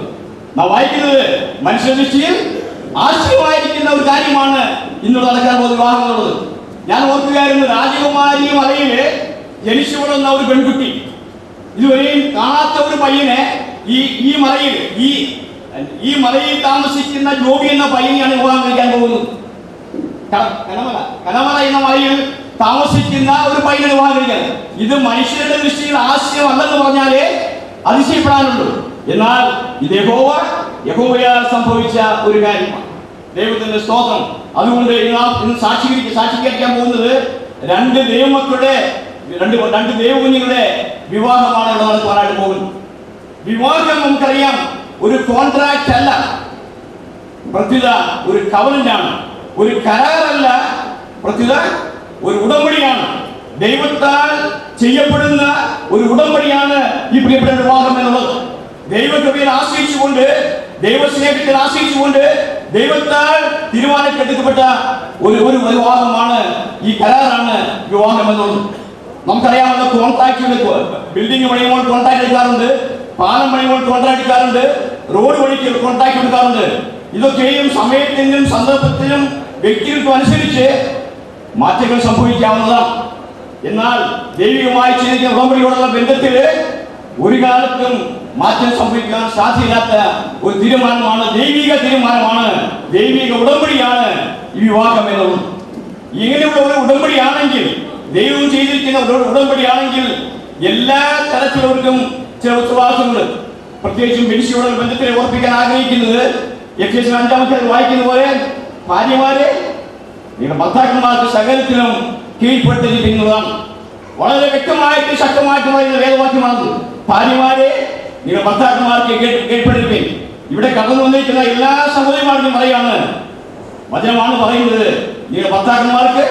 നാം വായിക്കുന്നത് മനുഷ്യദൃഷ്ടിയിൽ ആശ്ചര്യമായിരിക്കുന്ന ഒരു കാര്യമാണ് ഇന്നിവിടെ നടക്കാൻ പോകുന്ന വിവാഹം എന്നുള്ളത്. ഞാൻ ഓർക്കുകയായിരുന്നു, രാജകുമാരി മലയില് ജനിച്ചു വളർന്ന ഒരു പെൺകുട്ടി, ഇതുവരെയും കാണാത്ത ഒരു പയ്യനെ ഈ മലയിൽ താമസിക്കുന്ന ജോബി എന്ന പയ്യനെയാണ് വിവാഹം കഴിക്കാൻ പോകുന്നത്. കനമല എന്ന മലയിൽ താമസിക്കുന്ന ഒരു പയ്യനെ വിവാഹം കഴിക്കാൻ. ഇത് മനുഷ്യരുടെ ദൃഷ്ടിയിൽ ആശ്ചര്യമല്ലെന്ന് പറഞ്ഞാലേ അതിശയപ്പെടാനുള്ളൂ. എന്നാൽ ഇത് യഹോവയാൽ സംഭവിച്ച ഒരു കാര്യമാണ്. ദൈവത്തിന്റെ സ്തോത്രം. അതുകൊണ്ട് ഇന്ന് സാക്ഷീകരിക്കാൻ പോകുന്നത് രണ്ട് ദൈവകുഞ്ഞുങ്ങളുടെ വിവാഹമാണ് ഇവിടെ നടക്കുവാനായിട്ട് പോകുന്നത്. വിവാഹം നമുക്കറിയാം ഒരു കോൺട്രാക്ട് അല്ല, പ്രത്യുത ഒരു കവനന്റ് ആണ്, ഒരു കരാറല്ല, പ്രത്യുത ഒരു ഉടമ്പടിയാണ്. ദൈവത്താൽ ചെയ്യപ്പെടുന്ന ഒരു ഉടമ്പടിയാണ് ഈ പ്രിയപ്പെട്ട വിവാഹം എന്നുള്ളത്. ദൈവകൃപയിൽ ആശ്രയിച്ചുകൊണ്ട്, ദൈവസ്നേഹത്തിൽ ആശ്രയിച്ചുകൊണ്ട് ദൈവത്താൽ തീരുമാനമെടുക്കപ്പെട്ട ഒരു വിവാഹമാണ്, ഈ കരാറാണ് വിവാഹം എന്നുള്ളത്. നമുക്കറിയാവുന്ന കോൺട്രാക്ട്, ബിൽഡിംഗ് പണിയുമ്പോൾ കോൺട്രാക്ട് എടുക്കാറുണ്ട്, പാലം പണിയുമ്പോൾ കോൺട്രാക്ട് എടുക്കാറുണ്ട്, റോഡ് പണിക്ക് കോൺട്രാക്ട് എടുക്കാറുണ്ട്. ഇതൊക്കെയും സമയത്തിനും സന്ദർഭത്തിനും വ്യക്തികൾക്കും അനുസരിച്ച് മാറ്റങ്ങൾ സംഭവിക്കാവുന്നതാണ്. എന്നാൽ ദൈവികമായി ചെയ്തിരിക്കുന്ന ഉടമ്പടിയോടുള്ള ബന്ധത്തിൽ ഒരു കാലത്തും മാറ്റം സംഭവിക്കാൻ സാധ്യമില്ലാത്ത ഒരു തീരുമാനമാണ്, ദൈവിക തീരുമാനമാണ്, ദൈവിക ഉടമ്പടിയാണ് ഈ വിവാഹം എന്നുള്ളത്. ഇങ്ങനെയുള്ള ഒരു ഉടമ്പടിയാണെങ്കിൽ, ദൈവം ചെയ്തിരിക്കുന്ന ഉടമ്പടിയാണെങ്കിൽ എല്ലാ തരത്തിലുള്ളവർക്കും ചില ഉത്തരവാദിത്തമുണ്ട്. പ്രത്യേകിച്ചും ബിൻസിയോടുള്ള ബന്ധത്തിൽ ഓർപ്പിക്കാൻ ആഗ്രഹിക്കുന്നത് എഫേസ്യർ 5-ാം അധ്യായത്തിൽ വായിക്കുന്ന പോലെ ഭാര്യമാരെ നിങ്ങളുടെ ഭർത്താക്കന്മാർക്ക് സകലത്തിലും കീഴ്പ്പെട്ടിരിക്കുന്നതാണ്. വളരെ വ്യക്തമായിട്ട് ശക്തമായിട്ട് പറയുന്ന വേദവാക്യമാണ്. ഭാര്യമാരെ നിങ്ങളുടെ ഭർത്താക്കന്മാർക്ക് കീഴ്പ്പെടുത്തി. ഇവിടെ കടന്നു വന്നിരിക്കുന്ന എല്ലാ സഹോദരിമാർക്കും പറയാണ്, വചനമാണ് പറയുന്നത്, നിങ്ങളുടെ ഭർത്താക്കന്മാർക്ക്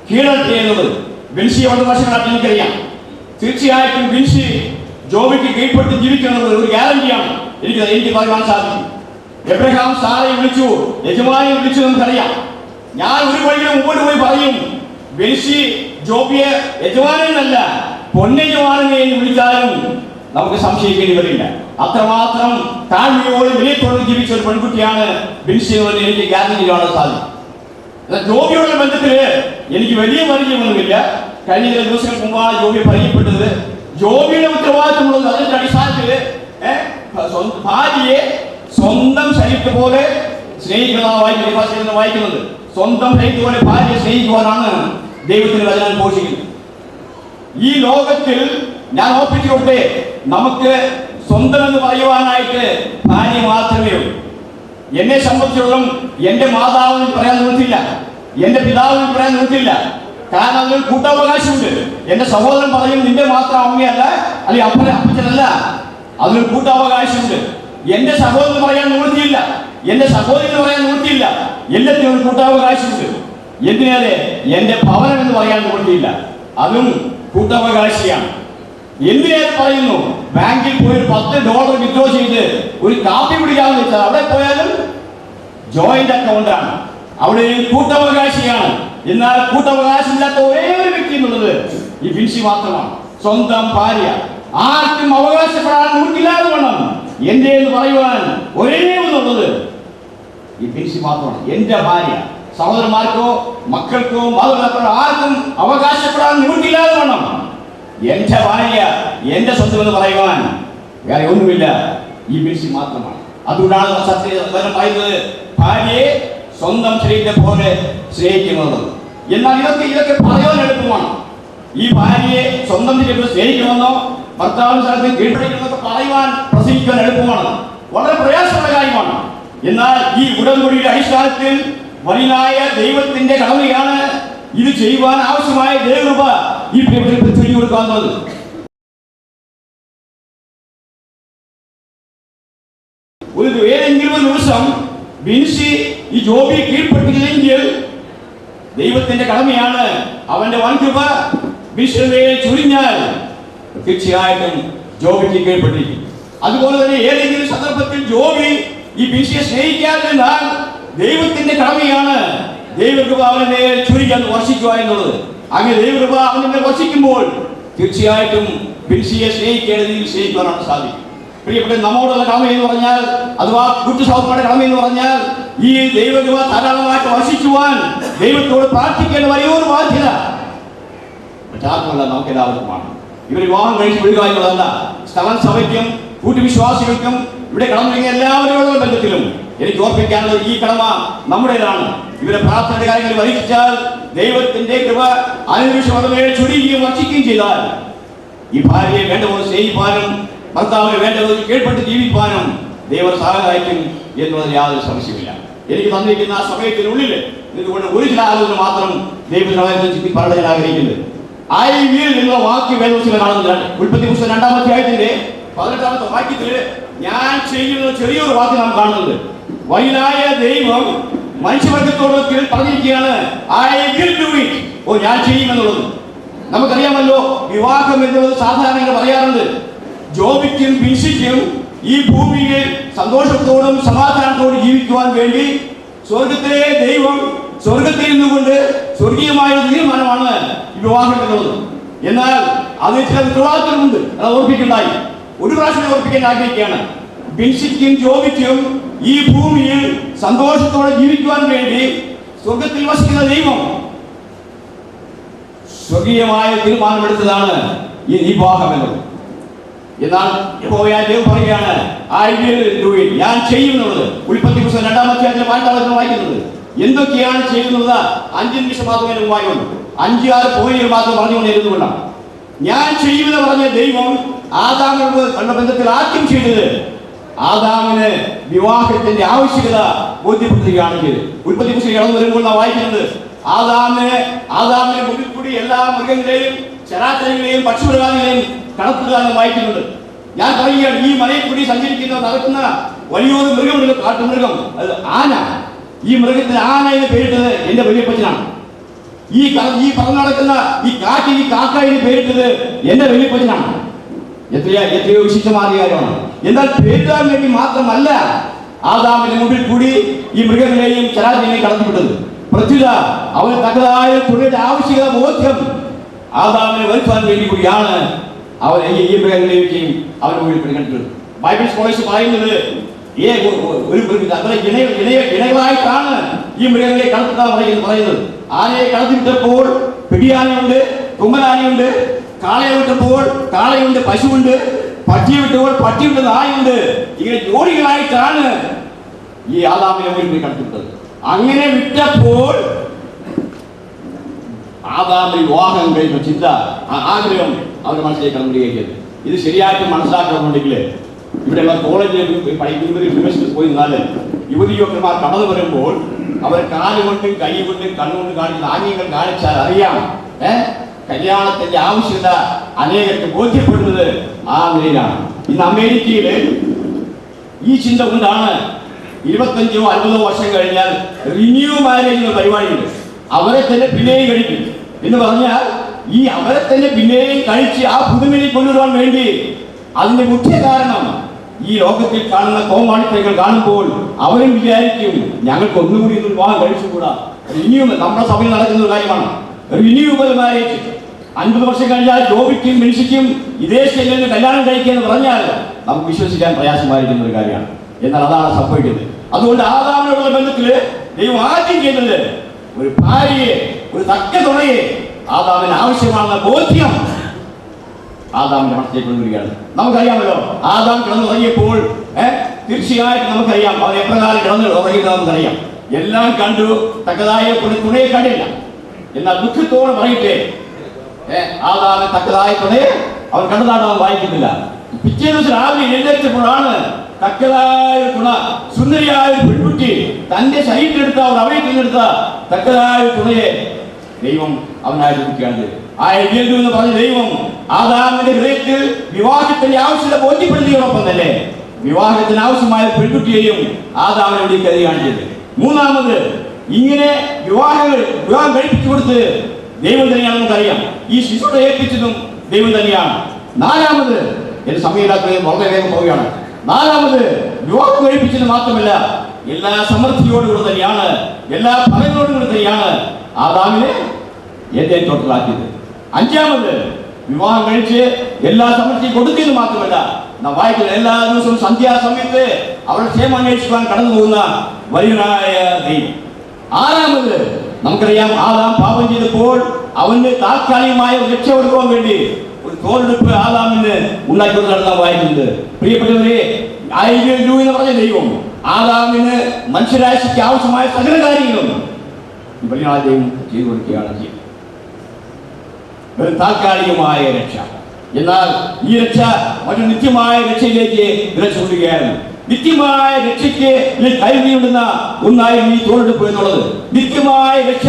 കീഴടക്കി എന്നുള്ളത്. ബിൻസി വളരെ വർഷങ്ങളായിട്ട് എനിക്കറിയാം. തീർച്ചയായിട്ടും ബിൻസി ജോബിക്ക് കീഴ്പ്പെട്ട് ജീവിക്കുന്നത് ഒരു ഗ്യാരണ്ടിയാണ് എനിക്ക് പറയാൻ സാധിക്കും. എബ്രഹാം സാറയെ വിളിച്ചു, യജമാനിയെ വിളിച്ചു, നമുക്കറിയാം. ഞാൻ ഒരു വഴിയിൽ മുമ്പോട്ട് പോയി പറയും, ബിൻസി ജോബിയെ യജമാനല്ല പൊന്നയജമാനെ വിളിച്ചാലും നമുക്ക് സംശയിക്കേണ്ടി വരില്ല. അത്രമാത്രം താഴ്മയോട് വിലയത്തോട് ജീവിച്ച ഒരു പെൺകുട്ടിയാണ് ബിൻസി എന്ന് എനിക്ക് ഗ്യാരണ്ടി കാണാൻ സാധിക്കും. ജോബിയോടുള്ള ബന്ധത്തില് എനിക്ക് വലിയ പരിചയമൊന്നുമില്ല. കഴിഞ്ഞ ചില ദിവസങ്ങൾക്ക് മുമ്പാണ് ജോബിയെ പരിചയപ്പെട്ടത്. ജോബിയുടെ ഉത്തരവാദിത്തമുള്ളത് അതിന്റെ അടിസ്ഥാനത്തില് ഭാര്യയെ സ്വന്തം ശരീരത്തെ പോലെ സ്നേഹിക്കുന്നതാണ് വായിക്കുന്നത്. സ്വന്തം ശരീരത്തെ പോലെ ഭാര്യയെ സ്നേഹിക്കുവാനാണ് ദൈവത്തിന് വചനം പോഷിക്കുന്നത്. ഈ ലോകത്തിൽ ഞാൻ ഓർപ്പിച്ചോട്ടെ, നമുക്ക് സ്വന്തം എന്ന് പറയുവാനായിട്ട് ഭാര്യ മാത്രമേ ഉള്ളൂ. എന്നെ സംബന്ധിച്ചോളം എന്റെ മാതാവിന് പറയാൻ നിവൃത്തില്ല, എന്റെ പിതാവിന് പറയാൻ നിവൃത്തില്ല. കാരണം അതിന് കൂട്ടാവകാശമുണ്ട്. എന്റെ സഹോദരൻ പറയും നിന്റെ മാത്രം അമ്മയല്ല, അല്ലെങ്കിൽ അപ്പച്ചനല്ല, അതിനൊരു കൂട്ടാവകാശമുണ്ട്. എന്റെ സഹോദരൻ പറയാൻ നിവൃത്തിയില്ല, എന്റെ സഹോദരന് പറയാൻ നിവൃത്തിയില്ല. എല്ലാത്തിനും ഒരു കൂട്ടാവകാശമുണ്ട്. എന്തിനേറെ എന്റെ ഭവനം എന്ന് പറയാൻ നിവൃത്തിയില്ല, അതും കൂട്ടവകാശിയാണ്. എന്തിനേറെ പറയുന്നു, ബാങ്കിൽ പോയി $10 വിത്ഡ്രോ ചെയ്ത് ഒരു കാപ്പി പിടിക്കാമെന്ന് വെച്ചാൽ അവിടെ പോയാലും ജോയിന്റ് അക്കൗണ്ടാണ്, അവിടെയും കൂട്ടവകാശിയാണ്. എന്നാൽ കൂട്ടവകാശമില്ലാത്ത ഒരേ ഒരു വ്യക്തി എന്നുള്ളത് ഈ ബിൻസി മാത്രമാണ്. സ്വന്തം ഭാര്യ, ആർക്കും അവകാശപ്പെടാൻ നിവൃത്തിയില്ലാതെ വേണം എന്റെ എന്ന് പറയുവാൻ ഒരേ ഒന്നുള്ളത് ഈ ബിൻസി മാത്രമാണ്. എന്റെ ഭാര്യ, സഹോദരന്മാർക്കോ മക്കൾക്കോ മാതാപിതാക്കളോ ആർക്കും അവകാശപ്പെടാൻ നിവൃത്തിയില്ലാതെ വേണം എന്റെ ഭാര്യ, എന്റെ സ്വന്തം എന്ന് പറയുവാൻ വേറെ ഒന്നുമില്ല, ഈ ബിൻസി മാത്രമാണ്. അതുകൊണ്ടാണ് സത്യം പറയുന്നത്, ഭാര്യയെ സ്വന്തം ശരീരത്തെ പോലെ സ്നേഹിക്കുന്നത്. എന്നാൽ ഇതൊക്കെ പറയാൻ എളുപ്പമാണ്. ഈ ഭാര്യയെ സ്വന്തം ശരീരത്തെ സ്നേഹിക്കണമെന്നോ ഭർത്താവിന് സ്ഥലത്ത് കീഴ്പ്പെടുത്തണമെന്നൊക്കെ പറയുവാൻ പ്രസംഗിക്കാൻ എളുപ്പമാണ്, വളരെ പ്രയാസമുള്ള കാര്യമാണ്. എന്നാൽ ഈ ഉടമ്പടിയുടെ അടിസ്ഥാനത്തിൽ വലുതായ ദൈവത്തിന്റെ കടമയാണ് ഇത് ചെയ്യുവാൻ ആവശ്യമായ ദൈവകൃപ ഈ പ്രിയപ്പെട്ടവർക്ക് ചൊല്ലി കൊടുക്കാവുന്നത്. ഏതെങ്കിലും ഒരു ദിവസം ബിൻസി ഈ ജോബി കീഴ്പ്പെട്ടില്ലെങ്കിൽ ദൈവത്തിന്റെ കടമയാണ് അവന്റെ വൻകൃപ ബിൻസിയുടെ ചുരുങ്ങിയാൽ തീർച്ചയായിട്ടും ജോബിക്ക് കീഴ്പ്പെട്ടിരിക്കും. അതുപോലെ തന്നെ ഏതെങ്കിലും സന്ദർഭത്തിൽ ജോബി ഈ ബിൻസിയെ സ്നേഹിക്കാതിരുന്നാൽ ദൈവത്തിന്റെ കടമയാണ് ദൈവകൃപ അവനെ ചുരുക്കാൻ വർഷിക്കുക എന്നുള്ളത്. അങ്ങനെ ദൈവകൃപ അവനെ വർഷിക്കുമ്പോൾ തീർച്ചയായിട്ടും ബിൻസിയെ സ്നേഹിക്കേണ്ട രീതിയിൽ സ്നേഹിക്കുവാനാണ് സാധിക്കും. പ്രിയപ്പെട്ട നമ്മോടുള്ള കടമ എന്ന് പറഞ്ഞാൽ, അഥവാ കൂട്ടുസഹോദരങ്ങളുടെ കടമ എന്ന് പറഞ്ഞാൽ, ഈ ദൈവകൃപ ധാരാളമായിട്ട് വർഷിക്കുവാൻ ദൈവത്തോട് പ്രാർത്ഥിക്കേണ്ട വലിയൊരു ബാധ്യത മറ്റാർക്കുമല്ല, നമുക്ക് എല്ലാവർക്കുമാണ്. ഇവർ വിവാഹം കഴിച്ച് വിടുക എന്നുള്ളതല്ല, സ്ഥലം സഭയ്ക്കും കൂട്ടുവിശ്വാസികൾക്കും ഇവിടെ കടന്നു വരുന്ന എല്ലാവരോടുള്ള ബന്ധത്തിലും എനിക്ക് ഓർപ്പിക്കാനുള്ളത് ഈ കടമ നമ്മുടേതാണ്. ഇവരെ പ്രാർത്ഥനയുടെ കാര്യങ്ങൾ വഹിച്ചാൽ ദൈവത്തിന്റെ കൃപ അനുനിമിഷം അവരെ ചൊരിയുകയും വർഷിക്കുകയും ചെയ്താൽ ഈ ഭാര്യയെ വേണ്ടപോലെ സ്നേഹിപ്പാനും ഭർത്താവിനെ വേണ്ടപോലെ കീഴ്പ്പെട്ട് ജീവിപ്പാനും ദൈവം സഹായിക്കും എന്നുള്ളത് യാതൊരു സംശയമില്ല. എനിക്ക് തന്നിരിക്കുന്ന ആ സമയത്തിനുള്ളിൽ ഇതുകൊണ്ട് ഒരു ചില ആലോചന മാത്രം ദൈവത്തിന് ചുറ്റി പറയാൻ ഞാൻ ആഗ്രഹിക്കുന്നത്. ഐ വിൽ എന്നുള്ള വാക്യ വേദപുസ്തകം കാണുന്നതാണ്. ഉൽപ്പത്തി പുസ്തകം 2-ാം അധ്യായത്തിന്റെ 18-ാമത്തെ വാക്യത്തിൽ ഞാൻ ചെയ്യുന്ന ചെറിയൊരു വാക്ക് നാം കാണുന്നത്, വലുതായ ദൈവം മനുഷ്യവർഗത്തോട് പറഞ്ഞിരിക്കുകയാണ്, ഐ വിൽ ഡു ഇറ്റ്, ഞാൻ ചെയ്യുമെന്നുള്ളത്. നമുക്കറിയാമല്ലോ, വിവാഹം എന്നുള്ളത് സാധാരണ പറയാറുണ്ട്, ജോബിക്കും ബിൻസിക്കും ഈ ഭൂമിയിൽ സന്തോഷത്തോടും സമാധാനത്തോടും ജീവിക്കുവാൻ വേണ്ടി സ്വർഗത്തിലെ ദൈവം സ്വർഗത്തിൽ നിന്നുകൊണ്ട് സ്വർഗീയമായ തീരുമാനമാണ് ഈ വിവാഹം എന്നുള്ളത്. എന്നാൽ അതിന് ചില ഉത്തരവാദിത്തമുണ്ട്, അത് ഓർപ്പിക്കുണ്ടായി. ഒരു പ്രാവശ്യം ഓർപ്പിക്കാൻ ആഗ്രഹിക്കുകയാണ്, ബിൻസിക്കും ജോബിക്കും ഈ ഭൂമിയിൽ സന്തോഷത്തോടെ ജീവിക്കുവാൻ വേണ്ടി സ്വർഗത്തിൽ വസിക്കുന്ന ദൈവം സ്വർഗീയമായ തീരുമാനമെടുത്തതാണ് ഈ വിവാഹം എന്നുള്ളത്. എന്നാൽ യഹോവയായ ദൈവം പറയുകയാണ്, ഐ വിൽ ഡു ഇറ്റ്, ഞാൻ ചെയ്യുന്നുള്ളത്. ഉൽപ്പത്തി പുസ്തകം 2-ാം അധ്യായത്തിൽ 18-ാമത്തെ വായിക്കുന്നത് എന്തൊക്കെയാണ് ചെയ്യുന്നത് 5 നിമിഷം മാത്രമേ വായിക്കുള്ളൂ. 5-6 പോയിന്റുകൾ മാത്രം പറഞ്ഞുകൊണ്ടിരുന്നുകൊണ്ടാണ്. ഞാൻ ചെയ്യുമെന്ന് പറഞ്ഞ ദൈവം ആദാമിനോട് കണ്ട ബന്ധത്തിൽ ആദ്യം ചെയ്തത് ആദാമിന് വിവാഹത്തിന്റെ ആവശ്യകത ബോധ്യപ്പെടുത്തുകയാണെങ്കിൽ ഉൽപ്പത്തി പുസ്തകം കടന്നു വരുമ്പോൾ നാം വായിക്കുന്നത്, ആദാമിന് മുന്നിൽ കൂടി എല്ലാ മൃഗങ്ങളെയും ചരാചരങ്ങളെയും പക്ഷിമൃഗാദികളെയും കടത്തുക എന്ന് വായിക്കുന്നുണ്ട്. ഞാൻ പറയുകയാണ്, ഈ മലയിൽ കൂടി സഞ്ചരിക്കുന്ന നടക്കുന്ന വലിയൊരു മൃഗമുണ്ട്, കാട്ടുമൃഗം, അത് ആന. ഈ മൃഗത്തിന് ആന എന്ന് പേരിട്ടത് എന്റെ വലിയപ്പച്ചനാണ്. ഈ പറന്നു നടക്കുന്ന ഈ കാറ്റിന് കാക്കായിന് പേരിട്ടത് എന്റെ വലിയപ്പച്ചനാണ്. എത്രയോ വിശിഷ്ടമായ കാര്യമാണ്. എന്നാൽ പേരിടാൻ വേണ്ടി മാത്രമല്ല ആദാമിന്റെ മുമ്പിൽ കൂടി ഈ മൃഗങ്ങളെയും ചരാചരങ്ങളെയും കടത്തിവിട്ടത്. പ്രത്യുത അവന് തക്കതായ തൊഴിലിന്റെ ആവശ്യകത ബോധ്യം ആദാമിനെ വരുത്താൻ വേണ്ടി കൂടിയാണ് അവൻ ഈ മൃഗങ്ങളെയും അവന്റെ മുമ്പിൽ പരിഗണിക്കുന്നത്. ബൈബിൾ സ്കോളേഴ്സ് പറയുന്നത് ഇണകളായിട്ടാണ് ഈ മൃഗങ്ങളെ കടത്തുക പറയുന്നത്. ആനയെ കടത്തിവിട്ടപ്പോൾ പിടിയാനയുണ്ട്, തുമ്മലാനയുണ്ട്. കാളയെ വിട്ടപ്പോൾ കാളയുണ്ട്, പശുവുണ്ട്. പട്ടിയെ വിട്ടപ്പോൾ പട്ടിയുണ്ട്, നായുണ്ട്. ഇങ്ങനെ ജോഡികളായിട്ടാണ് ഈ ആദാമിനെ മുമ്പിൽ കടത്തിവിട്ടത്. അങ്ങനെ വിട്ടപ്പോൾ ആദാമിന് വിവാഹം കഴിയുന്ന ചിന്ത, ആഗ്രഹം അവരുടെ മനസ്സിലേക്ക് കടന്നുകഴിഞ്ഞത്. ഇത് ശരിയായിട്ട് മനസ്സിലാക്കണമെന്നുണ്ടെങ്കിൽ ഇവിടെ കോളേജിൽ യൂണിവേഴ്സിറ്റി പോയി നിന്നാല് യുവതിയോക്കന്മാർ കടന്നു വരുമ്പോൾ അവർ കാലുകൊണ്ടും കൈ കൊണ്ടും കണ്ണുകൊണ്ടും കാണിക്കുന്ന ആംഗ്യങ്ങൾ കാണിച്ചാൽ അറിയാം കല്യാണത്തിന്റെ ആവശ്യകത അനേകർക്ക് ബോധ്യപ്പെടുന്നത് ആ നിലയിലാണ്. ഇന്ന് അമേരിക്കയില് ഈ ചിന്ത കൊണ്ടാണ് 25-50 വർഷം കഴിഞ്ഞാൽ റിന്യൂ മാരേജ് എന്ന പരിപാടിയുണ്ട്. അവരെ തന്നെ പിന്നെയും കഴിക്കും എന്ന് പറഞ്ഞാൽ ഈ അവരെ തന്നെ പിന്നെയും കഴിച്ച് ആ പുതുമയിൽ കൊണ്ടുവരാൻ വേണ്ടി അതിന്റെ മുഖ്യ കാരണം ഈ ലോകത്തിൽ കാണുന്ന കോമാളിത്തങ്ങൾ കാണുമ്പോൾ അവരും വിചാരിക്കും ഞങ്ങൾക്ക് ഒന്നുകൂടി ഇത് വിവാഹം കഴിച്ചുകൂടാ. ഇനിയും നമ്മുടെ സഭയിൽ നടക്കുന്ന ഒരു കാര്യമാണ് റിന്യൂവൽ മാരേജ്. 50 വർഷം കഴിഞ്ഞാൽ ജോബിക്കും മെൻസിക്കും ഇതേ ശൈലിയിൽ കല്യാണം കഴിക്കുക എന്ന് പറഞ്ഞാൽ നമുക്ക് വിശ്വസിക്കാൻ പ്രയാസമായിരിക്കുന്ന ഒരു കാര്യമാണ്. എന്നാൽ അതാണ് സംഭവിക്കുന്നത്. അതുകൊണ്ട് ആദാമിനോടുള്ള ബന്ധത്തിൽ ദൈവം ആദ്യം ചെയ്തത് ഒരു ഭാര്യയെ, ഒരു തക്ക തുണയെ ആദാമിന് ആവശ്യമാണെന്ന ബോധ്യം ആദാമിന്റെ മനസ്സിലേക്ക് കൊണ്ടുവരികയാണ്. നമുക്കറിയാമല്ലോ, ആദാം കിടന്നുറങ്ങിയപ്പോൾ തീർച്ചയായിട്ടും നമുക്കറിയാം അവൻ എപ്രകാരം കിടന്നുറങ്ങിയത് നമുക്കറിയാം. എല്ലാം കണ്ടു, തക്കതായ തുണയെ കണ്ടില്ല. എന്നാൽ ദുഃഖത്തോടെ പറയട്ടെ, ആദാമിന് തക്കതായ തുണയെ അവൻ കണ്ടതാണ് അവൻ വായിക്കുന്നില്ല. പിറ്റേ ദിവസം രാവിലെ എഴുന്നേറ്റപ്പോഴാണ് തക്കതായ തുണ, സുന്ദരിയായ ഒരു പെൺകുട്ടി തന്റെ ശരീരത്തിലെടുത്ത അവർ അവയത്തിലെടുത്ത തക്കതായ തുണയെ ദൈവം അവനായി ലഭിക്കുകയാണ്. ആ എഴുതിയതു എന്ന് പറഞ്ഞ ദൈവം ആദാമിന്റെ ഹൃദയത്തിൽ വിവാഹത്തിന്റെ ആവശ്യത ബോധ്യപ്പെടുത്തിയോടൊപ്പം തന്നെ വിവാഹത്തിന് ആവശ്യമായ പെൺകുട്ടിയെയും ആദാമിനോട് കരുതുകയാണ് ചെയ്തത്. മൂന്നാമത് ഇങ്ങനെ വിവാഹം കഴിപ്പിച്ചു കൊടുത്ത് ദൈവം തന്നെയാണ് നമുക്കറിയാം. ഈ ശിശുവിടെ ഏൽപ്പിച്ചതും ദൈവം തന്നെയാണ്. നാലാമത് എന്റെ സമയമില്ലാത്ത വളരെ വേഗം പോവുകയാണ്. നാലാമത് വിവാഹം കഴിപ്പിച്ചത് മാത്രമല്ല, എല്ലാ സമൃദ്ധിയോടുകൂടി തന്നെയാണ്, എല്ലാ ഫലങ്ങളോടുകൂടി തന്നെയാണ് ആദാമിനെ ഏദൻ തോട്ടത്തിലാക്കിയത്. അഞ്ചാമത് വിവാഹം കഴിച്ച് എല്ലാ സമൃദ്ധിയും കൊടുക്കുന്നത് മാത്രമല്ല, നാം വായിക്കുന്ന എല്ലാ ദിവസവും സന്ധ്യാസമയത്ത് അവരുടെ ക്ഷേമം അന്വേഷിക്കാൻ കടന്നു പോകുന്ന വലിയനായ ദൈവം. ആറാമത് നമുക്കറിയാം, ആദാം പാപം ചെയ്തപ്പോൾ അവന് താൽക്കാലികമായ രക്ഷ കൊടുക്കുവാൻ വേണ്ടി ഒരു തോലെടുപ്പ് ആദാമിന് ഉണ്ടാക്കിക്കൊണ്ടാണ് നാം വായിക്കുന്നത്. പ്രിയപ്പെട്ടവരെ, എന്ന് പറഞ്ഞ ദൈവം ആദാമിന് മനുഷ്യരാശിക്ക് ആവശ്യമായ സകല കാര്യങ്ങളും വലിയ ദൈവം ചെയ്തു കൊടുക്കുകയാണ് ചെയ്യുന്നത്. ഒരു താൽക്കാലികമായ രക്ഷ, എന്നാൽ ഈ രക്ഷ മറ്റൊരു നിത്യമായ രക്ഷയിലേക്ക് വിളിച്ചുകൊള്ളുകയാണ്. നിത്യമായ രക്ഷയ്ക്ക് കരുതിയിടുന്ന ഒന്നായിരുന്നു ഈ തോലെടുപ്പ് എന്നുള്ളത്. നിത്യമായ രക്ഷ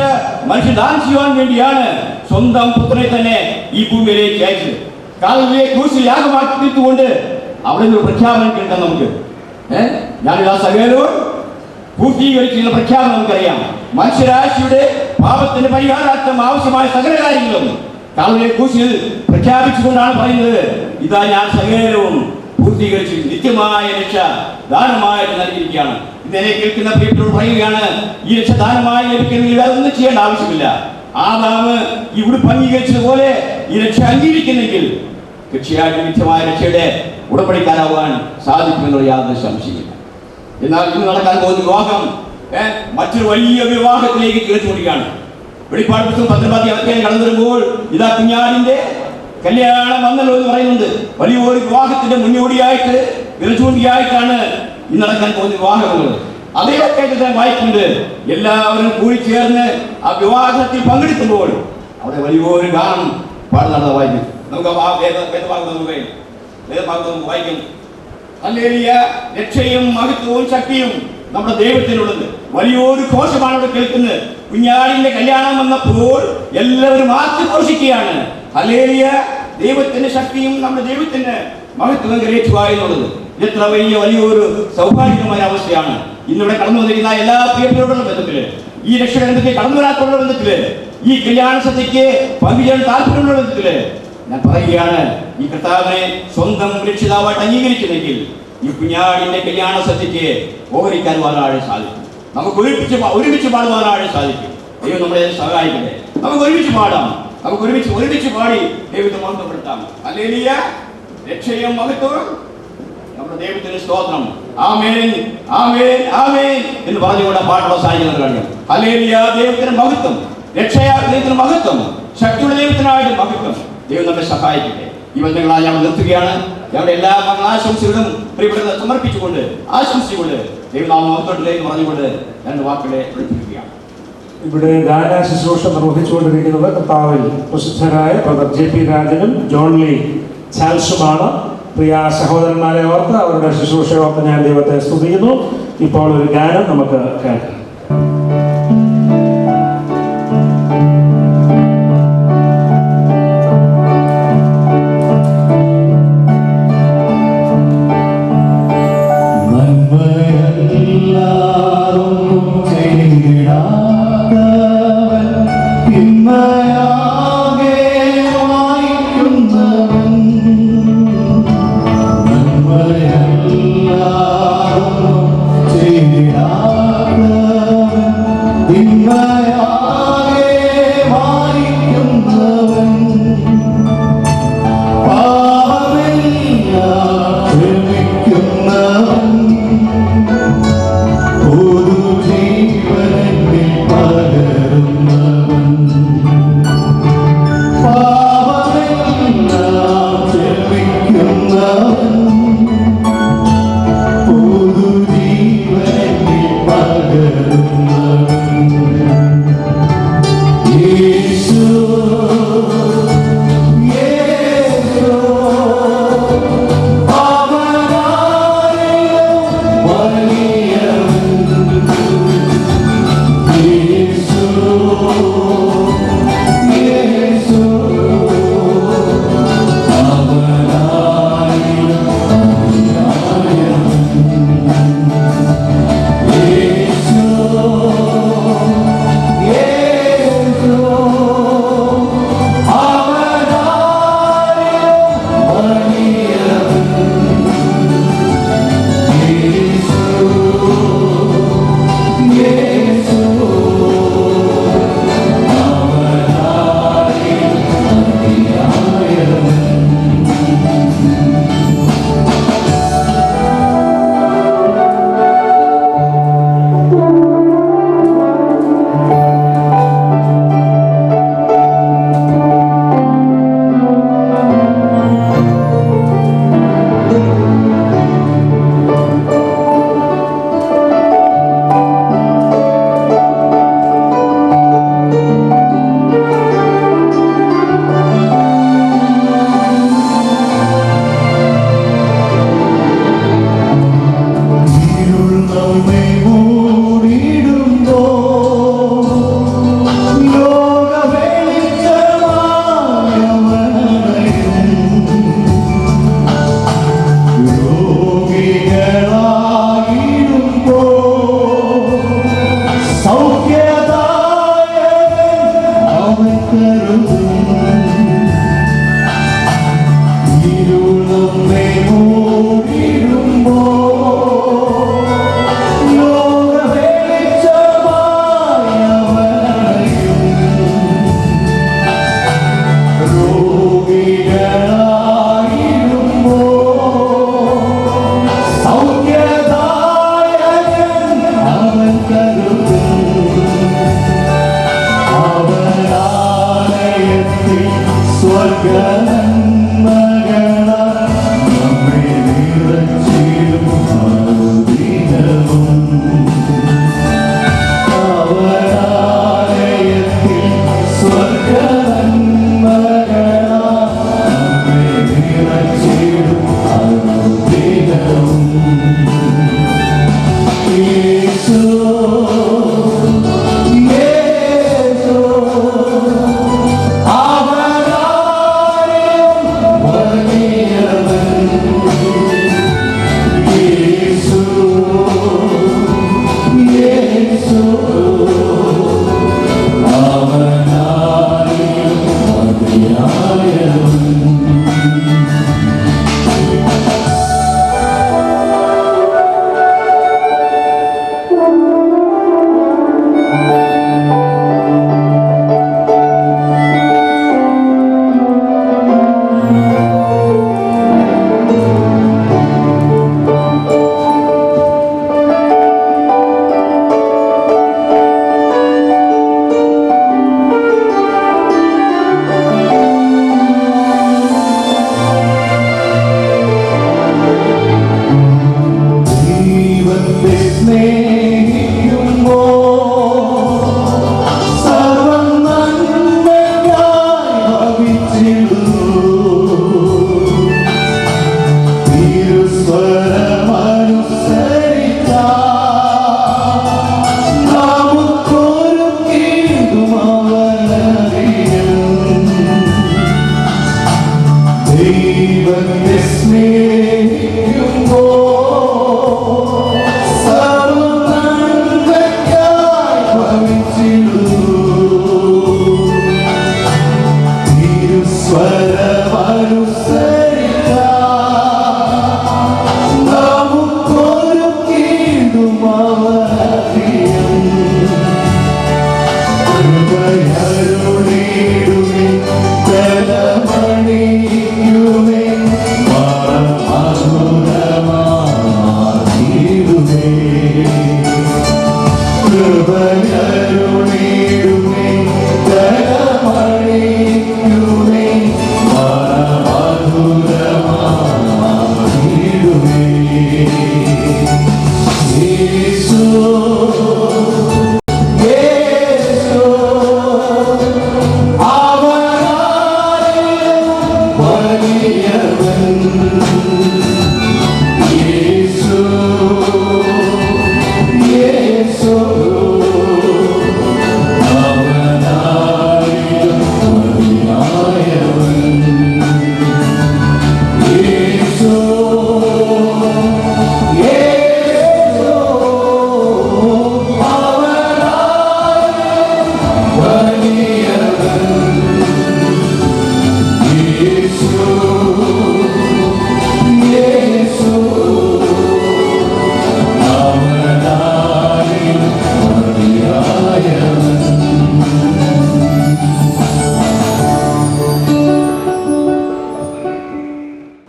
മനുഷ്യൻ ദാനം ചെയ്യുവാൻ വേണ്ടിയാണ് സ്വന്തം പുത്രനെ തന്നെ ഈ ഭൂമിയിലേക്ക് അയച്ചത്. കാലിലെ ക്രൂശിൽ യാഗമാക്കി തീർത്തുകൊണ്ട് അവിടെ നിന്ന് പ്രഖ്യാപനം കേൾക്കാം നമുക്ക്. ഞാനിതാ സകലവും പൂർത്തീകരിക്കുന്ന പ്രഖ്യാപനം നമുക്കറിയാം. മനുഷ്യരാശിയുടെ പാപത്തിന്റെ പരിഹാരാർത്ഥം ആവശ്യമായ സകല കാര്യങ്ങളും കാലിലെ ക്രൂശിൽ പ്രഖ്യാപിച്ചുകൊണ്ടാണ് പറയുന്നത്, ഇതാ ഞാൻ സകലവും പൂർത്തീകരിച്ചു, നിത്യമായ രക്ഷ ദാനമായിട്ട് നൽകിയിരിക്കുകയാണ്. ഇതിനെ കേൾക്കുന്ന പ്രിയപ്പെട്ടവർ പറയുകയാണ്, ഈ രക്ഷ ദാനമായി ലഭിക്കുന്നെങ്കിൽ അതൊന്നും ചെയ്യേണ്ട ആവശ്യമില്ല. ആദാമ് ഈ ഉടുപ്പ് അംഗീകരിച്ചതുപോലെ ഈ രക്ഷ അംഗീകരിക്കുന്നെങ്കിൽ തീർച്ചയായിട്ടും നിത്യമായ രക്ഷയുടെ ഉടമ്പടിക്കാരാവാൻ സാധിക്കുമെന്നുള്ള യാതൊരു സംശയമില്ല. എന്നാൽ ഇന്ന് നടക്കാൻ പോകുന്ന വിവാഹം മറ്റൊരു വലിയ വിവാഹത്തിലേക്ക് തീർച്ചുകൊണ്ടിരിക്കുകയാണ്. വെളിപ്പാട് പുസ്തകം 19 അധ്യായം കടന്നു വരുമ്പോൾ ഇതാ കുഞ്ഞാടിന്റെ കല്യാണം വന്നല്ലോ എന്ന് പറയുന്നുണ്ട്. വലിയൊരു വിവാഹത്തിന്റെ മുന്നോടിയായിട്ട് വിരചൂണ്ടിയായിട്ടാണ് ഇന്ന് നടക്കാൻ പോകുന്ന വിവാഹങ്ങൾ. അതേ ഞാൻ വായിക്കുന്നത്, എല്ലാവരും കൂടിച്ചേർന്ന് ആ വിവാഹത്തിൽ പങ്കെടുക്കുമ്പോൾ അവിടെ വലിയൊരു ഗാനം പാടുന്നതാണ് വായിക്കും. നമുക്ക് വേദഭാഗം വായിക്കും. ഹല്ലേലൂയ, രക്ഷയും മഹത്വവും ശക്തിയും നമ്മുടെ ദൈവത്തിനുള്ളത്. വലിയൊരു ഘോഷമാണ് അവിടെ കേൾക്കുന്നത്. കുഞ്ഞാടിന്റെ കല്യാണം വന്നപ്പോൾ എല്ലാവരും ആഘോഷിക്കുകയാണ്. ഹല്ലേലൂയ, ദൈവത്തിന്റെ ശക്തിയും നമ്മുടെ ദൈവത്തിന്റെ മഹത്വം കരയേറ്റുക എന്നുള്ളത് എത്ര വലിയൊരു സൗഭാഗ്യമായ അവസ്ഥയാണ്. ഇന്നിവിടെ കടന്നു വന്നിരിക്കുന്ന എല്ലാ പ്രിയപ്പെട്ടവരുടെ ബന്ധത്തില്, ഈ രക്ഷകബന്ധത്തിൽ കടന്നു വരാത്തുള്ള ബന്ധത്തില്, ഈ കല്യാണ സദ്യക്ക് പങ്കുചേരാൻ താല്പര്യമുള്ള ബന്ധത്തില് ഞാൻ പറയുകയാണ്, ഈ കർത്താവിനെ സ്വന്തം രക്ഷിതാവായിട്ട് അംഗീകരിക്കുന്നെങ്കിൽ ഈ കുഞ്ഞാടിന്റെ കല്യാണ സദ്യക്ക് ഓഹരിക്കാൻ വളരെ സാധിക്കും. നമുക്ക് ഒരുമിച്ച് പാടുവാനാണ് സാധിക്കും. ദൈവം നമ്മളെ സഹായിക്കട്ടെ. നമുക്ക് ഒരുമിച്ച് പാടാം. നമുക്ക് ഒരുമിച്ച് പാടി ദൈവത്തെ മഹത്വപ്പെടുത്താം. ഹല്ലേലൂയ, രക്ഷയും മഹത്വവും നമ്മുടെ ദൈവത്തിന്റെ സ്തോത്രം. ആമേൻ ആമേൻ ആമേൻ എന്ന് പറഞ്ഞുകൊണ്ട് പാട്ട് അവസാനിക്കുന്നത് കഴിഞ്ഞു. ഹല്ലേലൂയ, ദൈവത്തിന്റെ മഹത്വം, രക്ഷയാ ദൈവത്തിന്റെ മഹത്വം, ശക്തിയുടെ ദൈവത്തിനായിട്ട് മഹത്വം. ദൈവം നമ്മെ സഹായിക്കട്ടെ. ഈ ബന്ധങ്ങളാൽ ഞങ്ങൾ നിർത്തുകയാണ്. ഞങ്ങളുടെ എല്ലാ മംഗളാശംസകളും പ്രിയപ്പെട്ട സമർപ്പിച്ചുകൊണ്ട് ആശംസിച്ചുകൊണ്ട് ദൈവനാമത്തോട്ടിലേക്ക് പറഞ്ഞുകൊണ്ട് രണ്ട് വാക്കുകളെ പ്രകടിപ്പിക്കുകയാണ്. ഇവിടെ ഗാന ശുശ്രൂഷ നിർവഹിച്ചുകൊണ്ടിരിക്കുന്നത് കർത്താവിൽ പ്രസിദ്ധരായ ബ്രദർ JP രാജനും ജോൺ ലീ ചാൾസുമാണ്. പ്രിയ സഹോദരന്മാരെ ഓർത്ത് അവരുടെ ശുശ്രൂഷയോർത്ത് ഞാൻ ദൈവത്തെ സ്തുതിക്കുന്നു. ഇപ്പോൾ ഒരു ഗാനം നമുക്ക് കേൾക്കാം. നന്മയെല്ലാം ചെയ്തിടാത്തവൻ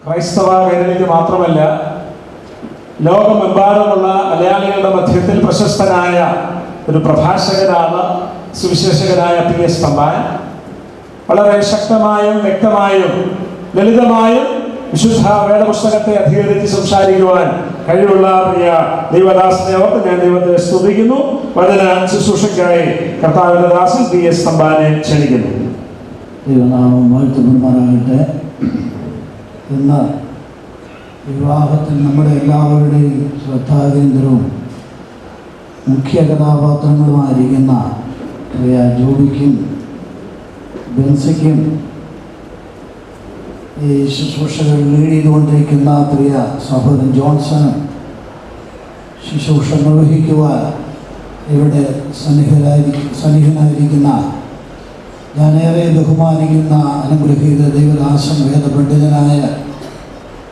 ക്രൈസ്തവ വേദനയ്ക്ക് മാത്രമല്ല ലോകമെമ്പാടുമുള്ള മലയാളികളുടെ മധ്യത്തിൽ പ്രശസ്തനായ ഒരു പ്രഭാഷകനാണ് സുവിശേഷകനായ PS തമ്പാൻ. വളരെ ശക്തമായും വ്യക്തമായും ലളിതമായും വിശുദ്ധ വേദപുസ്തകത്തെ അധികരിച്ച് സംസാരിക്കുവാൻ കഴിവുള്ള പ്രിയ ദൈവദാസനെ ഓർത്ത് ഞാൻ ദൈവത്തെ സ്തുതിക്കുന്നു. വചന ശുശ്രൂഷയ്ക്കായി കർത്താവിന്റെ ദാസൻ PS തമ്പാനെ ക്ഷണിക്കുന്നു. ദൈവനാമം വാഴ്ത്തപ്പെടുമാറാകട്ടെ. ഇന്ന് വിവാഹത്തിൽ നമ്മുടെ എല്ലാവരുടെയും ശ്രദ്ധാകേന്ദ്രവും മുഖ്യ കഥാപാത്രങ്ങളുമായിരിക്കുന്ന പ്രിയ ജോബിക്കും ബെൻസിക്കും ഈ ശുശ്രൂഷകൾ ലീഡ് ചെയ്തുകൊണ്ടിരിക്കുന്ന പ്രിയ സഹോദരൻ ജോൺസണും ശുശ്രൂഷ നിർവഹിക്കുവാൻ ഇവിടെ സന്നിഹിതനായിരിക്കുന്ന ഞാനേറെ ബഹുമാനിക്കുന്ന അനുഗ്രഹീത ദൈവദാസൻ വേദപണ്ഡിതനായ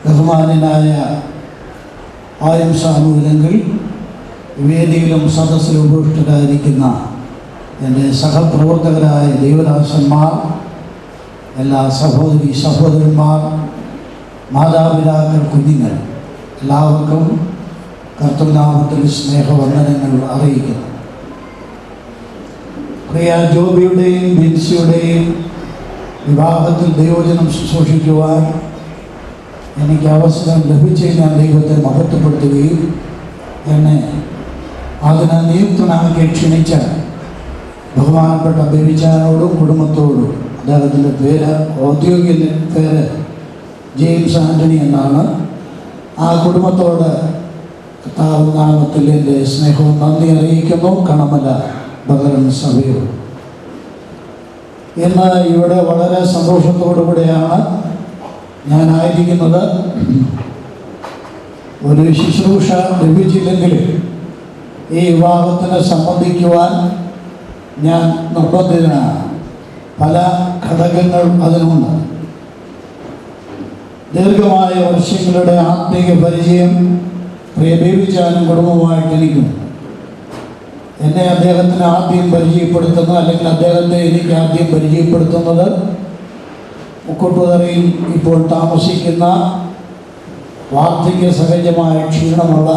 ബഹുമാനനായ ആയം സാമൂലങ്കിൽ വേദിയിലും സദസ്സിലും ഉപവിഷ്ടരായിരിക്കുന്ന എൻ്റെ സഹപ്രവർത്തകരായ ദൈവദാസന്മാർ, എല്ലാ സഹോദരി സഹോദരന്മാർ, മാതാപിതാക്കൾ, കുഞ്ഞുങ്ങൾ, എല്ലാവർക്കും കർത്തൃനാമത്തിൽ സ്നേഹവന്ദനങ്ങൾ അറിയിക്കുന്നു. പ്രിയ ജോബിയുടെയും ബിൻസിയുടെയും വിവാഹത്തിൽ ദൈവജനം ശുശ്രൂഷിക്കുവാൻ എനിക്ക് അവസരം ലഭിച്ച് ഞാൻ ദൈവത്തെ മഹത്വപ്പെടുത്തുകയും എന്നെ അതിനെ നിയുക്തനാക്കി ക്ഷണിച്ച ബഹുമാനപ്പെട്ട ബേബിച്ചാനോടും കുടുംബത്തോടും, അദ്ദേഹത്തിൻ്റെ പേര് ഔദ്യോഗിക പേര് ജെയിംസ് ആൻ്റണി എന്നാണ്, ആ കുടുംബത്തോട് കർത്താവ് നാമത്തിൽ എൻ്റെ സ്നേഹവും നന്ദി അറിയിക്കുന്നു. കണമല ബഹ്റൻ സഭയോട് ഇന്ന് ഇവിടെ വളരെ സന്തോഷത്തോടു കൂടെയാണ് ഞാനായിരിക്കുന്നത്. ഒരു ശുശ്രൂഷ ലഭിച്ചില്ലെങ്കിൽ ഈ വിവാഹത്തിന് സംബന്ധിക്കുവാൻ ഞാൻ നിർബന്ധിതനാണ്. പല ഘടകങ്ങൾ അതിനുണ്ട്. ദീർഘമായ വർഷങ്ങളുടെ ആത്മീയ പരിചയം പ്രിയ ബേബിച്ചാനും കുടുംബമായിട്ട് എനിക്കുണ്ട്. എന്നെ അദ്ദേഹത്തിന് ആദ്യം പരിചയപ്പെടുത്തുന്നത്, അല്ലെങ്കിൽ അദ്ദേഹത്തെ എനിക്ക് ആദ്യം പരിചയപ്പെടുത്തുന്നത് മുക്കോട്ടുതറയിൽ ഇപ്പോൾ താമസിക്കുന്ന വാർദ്ധക്യ സഹജമായ ക്ഷീണമുള്ള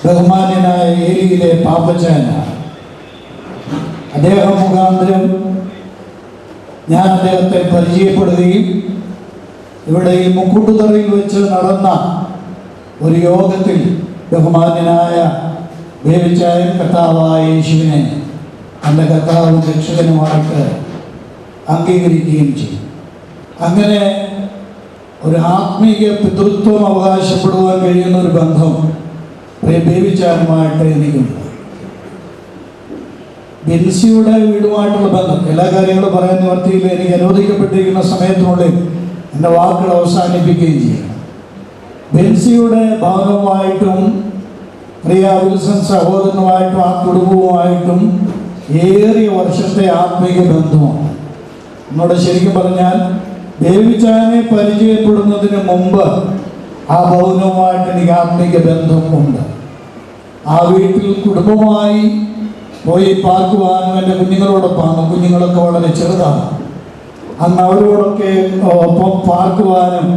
ബഹുമാന്യനായ ഏരിയയിലെ പാപ്പച്ചാനാണ്. അദ്ദേഹം മുഖാന്തരം ഞാൻ അദ്ദേഹത്തെ പരിചയപ്പെടുകയും ഇവിടെ ഈ മുക്കൂട്ടുതറയിൽ വെച്ച് നടന്ന ഒരു യോഗത്തിൽ ബഹുമാന്യനായ ബേബിച്ചായൻ കർത്താവായ യേശുവിനെ തൻ്റെ കർത്താവും രക്ഷകനുമായിട്ട് അംഗീകരിക്കുകയും ചെയ്തു. അങ്ങനെ ഒരു ആത്മീയ പിതൃത്വം അവകാശപ്പെടുവാൻ കഴിയുന്ന ഒരു ബന്ധം പ്രിയ ബേബിച്ചാനുമായിട്ട് എനിക്കുണ്ട്. ബെൻസിയുടെ വീടുമായിട്ടുള്ള ബന്ധം, എല്ലാ കാര്യങ്ങളും പറയാൻ നിവർത്തിയില്ല. എനിക്ക് അനുവദിക്കപ്പെട്ടിരിക്കുന്ന സമയത്തിനുള്ളിൽ എൻ്റെ വാക്കുകൾ അവസാനിപ്പിക്കുകയും ചെയ്യണം. ബെൻസിയുടെ ഭാഗമായിട്ടും പ്രിയ വിൽസൺ സഹോദരനുമായിട്ടും ആ കുടുംബവുമായിട്ടും ഏറിയ വർഷത്തെ ആത്മീയ ബന്ധമാണ്. എന്നോട് ശരിക്കും പറഞ്ഞാൽ ബേബിച്ചാനെ പരിചയപ്പെടുന്നതിന് മുമ്പ് ആ ഭവനവുമായിട്ട് എനിക്ക് ആത്മീയ ബന്ധമുണ്ട്. ആ വീട്ടിൽ കുടുംബമായി പോയി പാർക്കുവാനും എൻ്റെ കുഞ്ഞുങ്ങളോടൊപ്പമാണ്. കുഞ്ഞുങ്ങളൊക്കെ വളരെ ചെറുതാണ്. അന്ന് അവരോടൊക്കെ ഒപ്പം പാർക്കുവാനും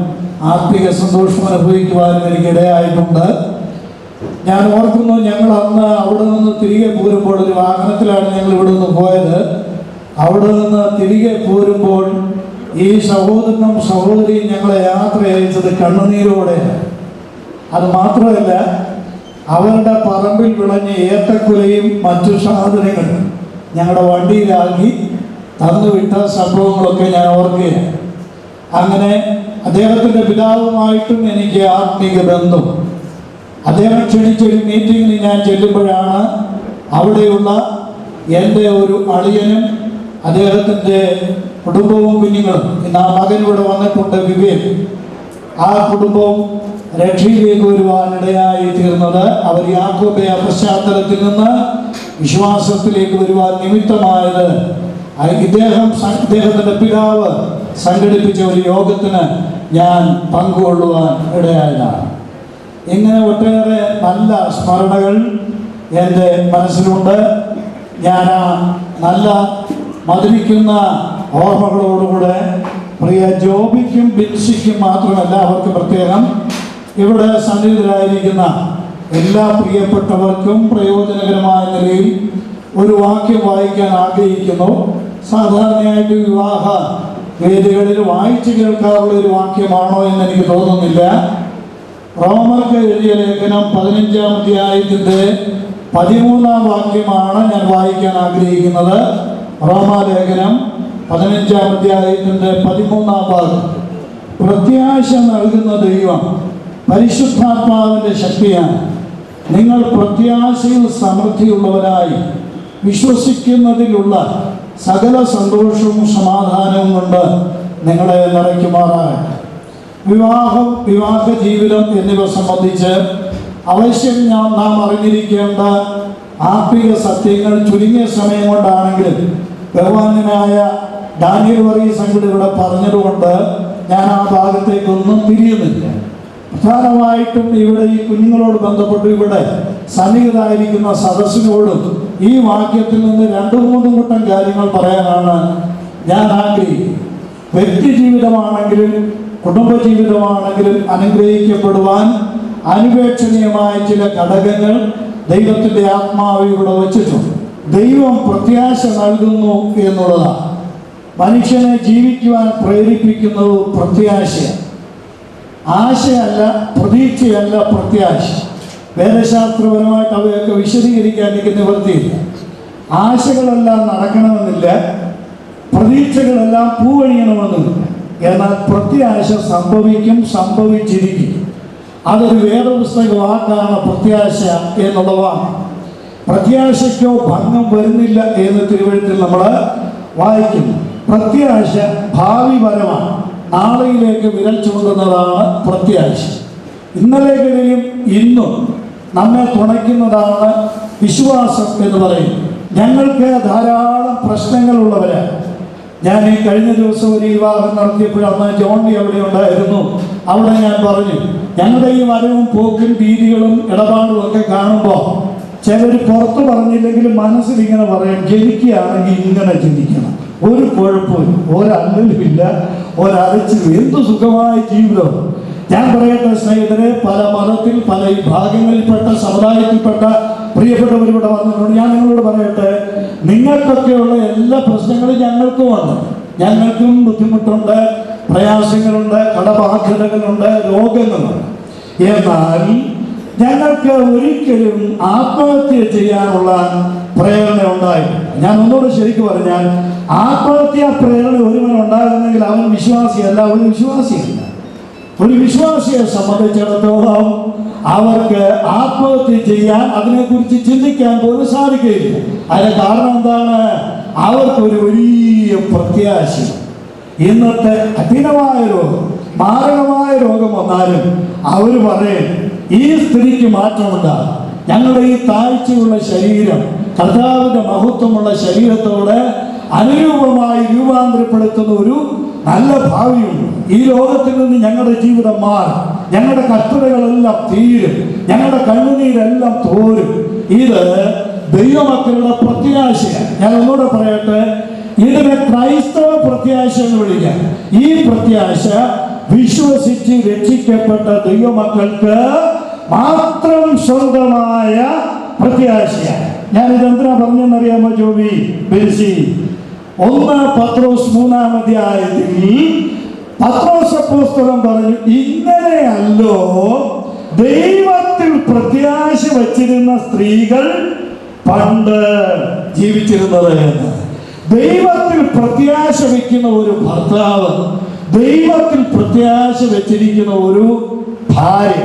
ആത്മീയ സന്തോഷം അനുഭവിക്കുവാനും എനിക്കിടയായിട്ടുണ്ട്. ഞാൻ ഓർക്കുന്നു, ഞങ്ങൾ അന്ന് അവിടെ നിന്ന് തിരികെ പോരുമ്പോൾ, ഒരു വാഹനത്തിലാണ് ഞങ്ങൾ ഇവിടെ നിന്ന് പോയത്. അവിടെ നിന്ന് തിരികെ പോരുമ്പോൾ ഈ സഹോദരനും സഹോദരിയും ഞങ്ങളെ യാത്ര അയച്ചത് കണ്ണുനീരോടെ. അത് മാത്രമല്ല, അവരുടെ പറമ്പിൽ വിളഞ്ഞ ഏത്തക്കുലയും മറ്റു സാധനങ്ങളും ഞങ്ങളുടെ വണ്ടിയിലാക്കി തന്നുവിട്ട സംഭവങ്ങളൊക്കെ ഞാൻ ഓർക്കുകയാണ്. അങ്ങനെ അദ്ദേഹത്തിൻ്റെ പിതാവുമായിട്ടും എനിക്ക് ആത്മീയ ബന്ധം. അദ്ദേഹം ക്ഷണിച്ചൊരു മീറ്റിങ്ങിന് ഞാൻ ചെല്ലുമ്പോഴാണ് അവിടെയുള്ള എൻ്റെ ഒരു അളിയനും അദ്ദേഹത്തിൻ്റെ കുടുംബവും കുഞ്ഞുങ്ങളും, ഇന്ന് ആ മകൻ ഇവിടെ വന്നിട്ടുണ്ട്, വിവേക്, ആ കുടുംബവും രക്ഷയിലേക്ക് വരുവാനിടയായി തീർന്നത്. അവർ യാക്കോബയ പശ്ചാത്തലത്തിൽ നിന്ന് വിശ്വാസത്തിലേക്ക് വരുവാൻ നിമിത്തമായത് ഇദ്ദേഹത്തിൻ്റെ പിതാവ് സംഘടിപ്പിച്ച ഒരു യോഗത്തിന് ഞാൻ പങ്കുകൊള്ളുവാൻ ഇടയായതാണ്. ഇങ്ങനെ ഒട്ടേറെ നല്ല സ്മരണകൾ എൻ്റെ മനസ്സിലുണ്ട്. ഞാൻ ആ നല്ല മധുരിക്കുന്ന ഓർമ്മകളോടുകൂടെ പ്രിയ ജോബിക്കും ബിൻസിക്കും മാത്രമല്ല, അവർക്ക് പ്രത്യേകം ഇവിടെ സന്നിഹിതരായിരിക്കുന്ന എല്ലാ പ്രിയപ്പെട്ടവർക്കും പ്രയോജനകരമായ നിലയിൽ ഒരു വാക്യം വായിക്കാൻ ആഗ്രഹിക്കുന്നു. സാധാരണയായിട്ട് വിവാഹ വേദികളിൽ വായിച്ചു കേൾക്കാറുള്ള ഒരു വാക്യമാണോ എന്ന് എനിക്ക് തോന്നുന്നില്ല. റോമർക്ക് എഴുതിയ ലേഖനം 15-ാം അധ്യായത്തിൻ്റെ 13-ാം വാക്യമാണ് ഞാൻ വായിക്കാൻ ആഗ്രഹിക്കുന്നത്. റോമാലേഖനം 15-ാം അധ്യായത്തിൻ്റെ 13-ാം ഭാഗം. പ്രത്യാശ നൽകുന്ന ദൈവം പരിശുദ്ധാത്മാവിൻ്റെ ശക്തിയാണ്. നിങ്ങൾ പ്രത്യാശയിൽ സമൃദ്ധിയുള്ളവരായി വിശ്വസിക്കുന്നതിലുള്ള സകല സന്തോഷവും സമാധാനവും കൊണ്ട് നിങ്ങളെ നിറയ്ക്കുമാറാകട്ടെ. വിവാഹ ജീവിതം എന്നിവ സംബന്ധിച്ച് അവശ്യം നാം അറിഞ്ഞിരിക്കേണ്ട ആത്മീയ സത്യങ്ങൾ ചുരുങ്ങിയ സമയം കൊണ്ടാണെങ്കിലും ബഹുമാന്യനായ ഡാനിയൽ വർഗീസ് ഇവിടെ പറഞ്ഞതുകൊണ്ട് ഞാൻ ആ ഭാഗത്തേക്കൊന്നും തിരിയുന്നില്ല. പ്രധാനമായിട്ടും ഇവിടെ ഈ കുഞ്ഞുങ്ങളോട് ബന്ധപ്പെട്ട് ഇവിടെ സന്നിഹിതരായിരിക്കുന്ന സദസ്സിനോടും ഈ വാക്യത്തിൽ നിന്ന് 2-3 കൂട്ടം കാര്യങ്ങൾ പറയാനാണ് ഞാൻ ആഗ്രഹിക്കുന്നത്. വ്യക്തി ജീവിതമാണെങ്കിലും കുടുംബജീവിതമാണെങ്കിലും അനുഗ്രഹിക്കപ്പെടുവാൻ അനുപേക്ഷണീയമായ ചില ഘടകങ്ങൾ ദൈവത്തിൻ്റെ ആത്മാവ് ഇവിടെ വച്ചിട്ടുണ്ട്. ദൈവം പ്രത്യാശ നൽകുന്നു എന്നുള്ളതാണ്. മനുഷ്യനെ ജീവിക്കുവാൻ പ്രേരിപ്പിക്കുന്നത് പ്രത്യാശയാണ്. ആശയല്ല, പ്രതീക്ഷയല്ല, പ്രത്യാശ. വേദശാസ്ത്രപരമായിട്ട് അവയൊക്കെ വിശദീകരിക്കാൻ എനിക്ക് നിവൃത്തിയില്ല. ആശകളെല്ലാം നടക്കണമെന്നില്ല, പ്രതീക്ഷകളെല്ലാം പൂവണിയണമെന്നില്ല. എന്നാൽ പ്രത്യാശ സംഭവിക്കും, സംഭവിച്ചിരിക്കും. അതൊരു വേദപുസ്തക വാക്കാണ് പ്രത്യാശ എന്നുള്ളതാണ്. പ്രത്യാശയ്ക്കോ ഭംഗം വരുന്നില്ല എന്ന് തിരുവഴുത്തിൽ നമ്മൾ വായിക്കുന്നു. പ്രത്യാശ ഭാവിപരമാണ്, നാളെയിലേക്ക് വിരൽ ചൂണ്ടുന്നതാണ് പ്രത്യാശ. ഇന്നലെകളിലും ഇന്നും നമ്മെ തുണയ്ക്കുന്നതാണ് വിശ്വാസം എന്ന് പറയുന്നത്. ഞങ്ങൾക്ക് ധാരാളം പ്രശ്നങ്ങളുള്ളവരാണ്. ഞാൻ ഈ കഴിഞ്ഞ ദിവസം ഒരു വിവാഹം നടത്തിയപ്പോഴാണ് ജോണ്ടി അവിടെ ഉണ്ടായിരുന്നു. അവിടെ ഞാൻ പറഞ്ഞു, ഞങ്ങളുടെ ഈ വരവും പോക്കും രീതികളും ഇടപാടും ഒക്കെ കാണുമ്പോൾ ചിലർ പുറത്ത് പറഞ്ഞില്ലെങ്കിലും മനസ്സിലിങ്ങനെ പറയും, ജനിക്കുകയാണെങ്കിൽ ഇങ്ങനെ ജനിക്കണം, ഒരു കുഴപ്പമില്ല, ഒരല്ലില്ല, ഒരരച്ചില്ല, എന്ത് സുഖമായ ജീവിതം. ഞാൻ പറയട്ടെ സ്നേഹിതരെ, പല മതത്തിൽ, പല വിഭാഗങ്ങളിൽപ്പെട്ട സമുദായത്തിൽപ്പെട്ട പ്രിയപ്പെട്ടവരിവിടെ വന്നിട്ടുണ്ട്. ഞാൻ നിങ്ങളോട് പറയട്ടെ, നിങ്ങൾക്കൊക്കെയുള്ള എല്ലാ പ്രശ്നങ്ങളും ഞങ്ങൾക്കുമുണ്ട്. ഞങ്ങൾക്കും ബുദ്ധിമുട്ടുണ്ട്, പ്രയാസങ്ങളുണ്ട്, കടബാധ്യതകളുണ്ട്, രോഗങ്ങളുണ്ട്. എന്നാൽ ഞങ്ങൾക്ക് ഒരിക്കലും ആത്മഹത്യ ചെയ്യാനുള്ള പ്രേരണ ഉണ്ടായില്ല. ഞാൻ ഒന്നുകൂടെ ശരിക്കും പറഞ്ഞാൽ, ആത്മഹത്യാ പ്രേരണ ഒരുവനുണ്ടാകുന്നെങ്കിൽ അവൻ വിശ്വാസിയല്ല, ഒരു വിശ്വാസിയല്ല. ഒരു വിശ്വാസിയെ സംബന്ധിച്ചിടത്തോളം അവർക്ക് ആത്മഹത്യ ചെയ്യാൻ, അതിനെക്കുറിച്ച് ചിന്തിക്കാൻ പോലും സാധിക്കുകയില്ല. അതിന് കാരണം എന്താണ്? അവർക്കൊരു വലിയ പ്രത്യാശ. ഇന്നത്തെ കഠിനമായ രോഗം, മാരകമായ രോഗം വന്നാലും അവർ പറയും, ഈ സ്ഥിതിക്ക് മാറ്റമുണ്ടാകും. ഞങ്ങളുടെ ഈ താഴ്ചയുള്ള ശരീരം കർത്താവിന്റെ മഹത്വമുള്ള ശരീരത്തോട് അനുരൂപമായി രൂപാന്തരപ്പെടുത്തുന്ന ഒരു നല്ല ഭാവിയുണ്ട്. ഈ ലോകത്തിൽ നിന്ന് ഞങ്ങളുടെ ജീവിതം മാറും, ഞങ്ങളുടെ കഷ്ടതകളെല്ലാം തീരും, ഞങ്ങളുടെ കണ്ണുനീരെല്ലാം തോരും. ഇത് ദൈവമക്കളുടെ പ്രത്യാശയാണ്. ഞാൻ ഒന്നുകൂടെ പറയട്ടെ, ഇതിനെ ക്രൈസ്തവ പ്രത്യാശ എന്ന് വിളിക്കാം. ഈ പ്രത്യാശ വിശ്വസിച്ച് രക്ഷിക്കപ്പെട്ട ദൈവമക്കൾക്ക് മാത്രം സ്വന്തമായ പ്രത്യാശയാണ്. ഞാൻ ഇതെന്തിനാ പറഞ്ഞെന്നറിയാമോ ജോബി ബെൻസി? 1 പത്രോസ് 3-ാം അധ്യായത്തിൽ പത്രോസ് അപ്പോസ്തലൻ പറഞ്ഞു, ഇങ്ങനെയല്ലോ ദൈവത്തിൽ പ്രത്യാശ വച്ചിരുന്ന സ്ത്രീകൾ പണ്ട് ജീവിച്ചിരുന്നത് എന്ന്. ദൈവത്തിൽ പ്രത്യാശ വയ്ക്കുന്ന ഒരു ഭർത്താവ്, ദൈവത്തിൽ പ്രത്യാശ വെച്ചിരിക്കുന്ന ഒരു ഭാര്യ,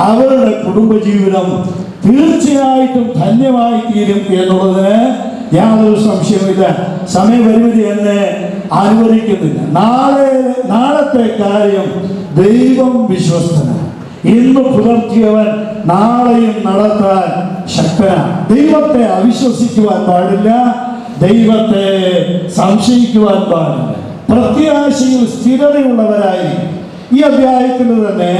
അവരുടെ കുടുംബജീവിതം തീർച്ചയായിട്ടും ധന്യമായി തീരും എന്നുള്ളതിന് യാതൊരു സംശയമില്ല. സമയപരിമിതി എന്നെ അനുവദിക്കുന്നില്ല. നാളത്തെ കാര്യം ദൈവം വിശ്വസ്തനാണ്. ഇന്ന് പുലർത്തിയവൻ നാളെയും നടത്താൻ ശക്തനാണ്. ദൈവത്തെ അവിശ്വസിക്കുവാൻ പാടില്ല, ദൈവത്തെ സംശയിക്കുവാൻ പാടില്ല. പ്രത്യാശയിൽ സ്ഥിരതയുള്ളവരായി. ഈ അധ്യായത്തിൽ തന്നെ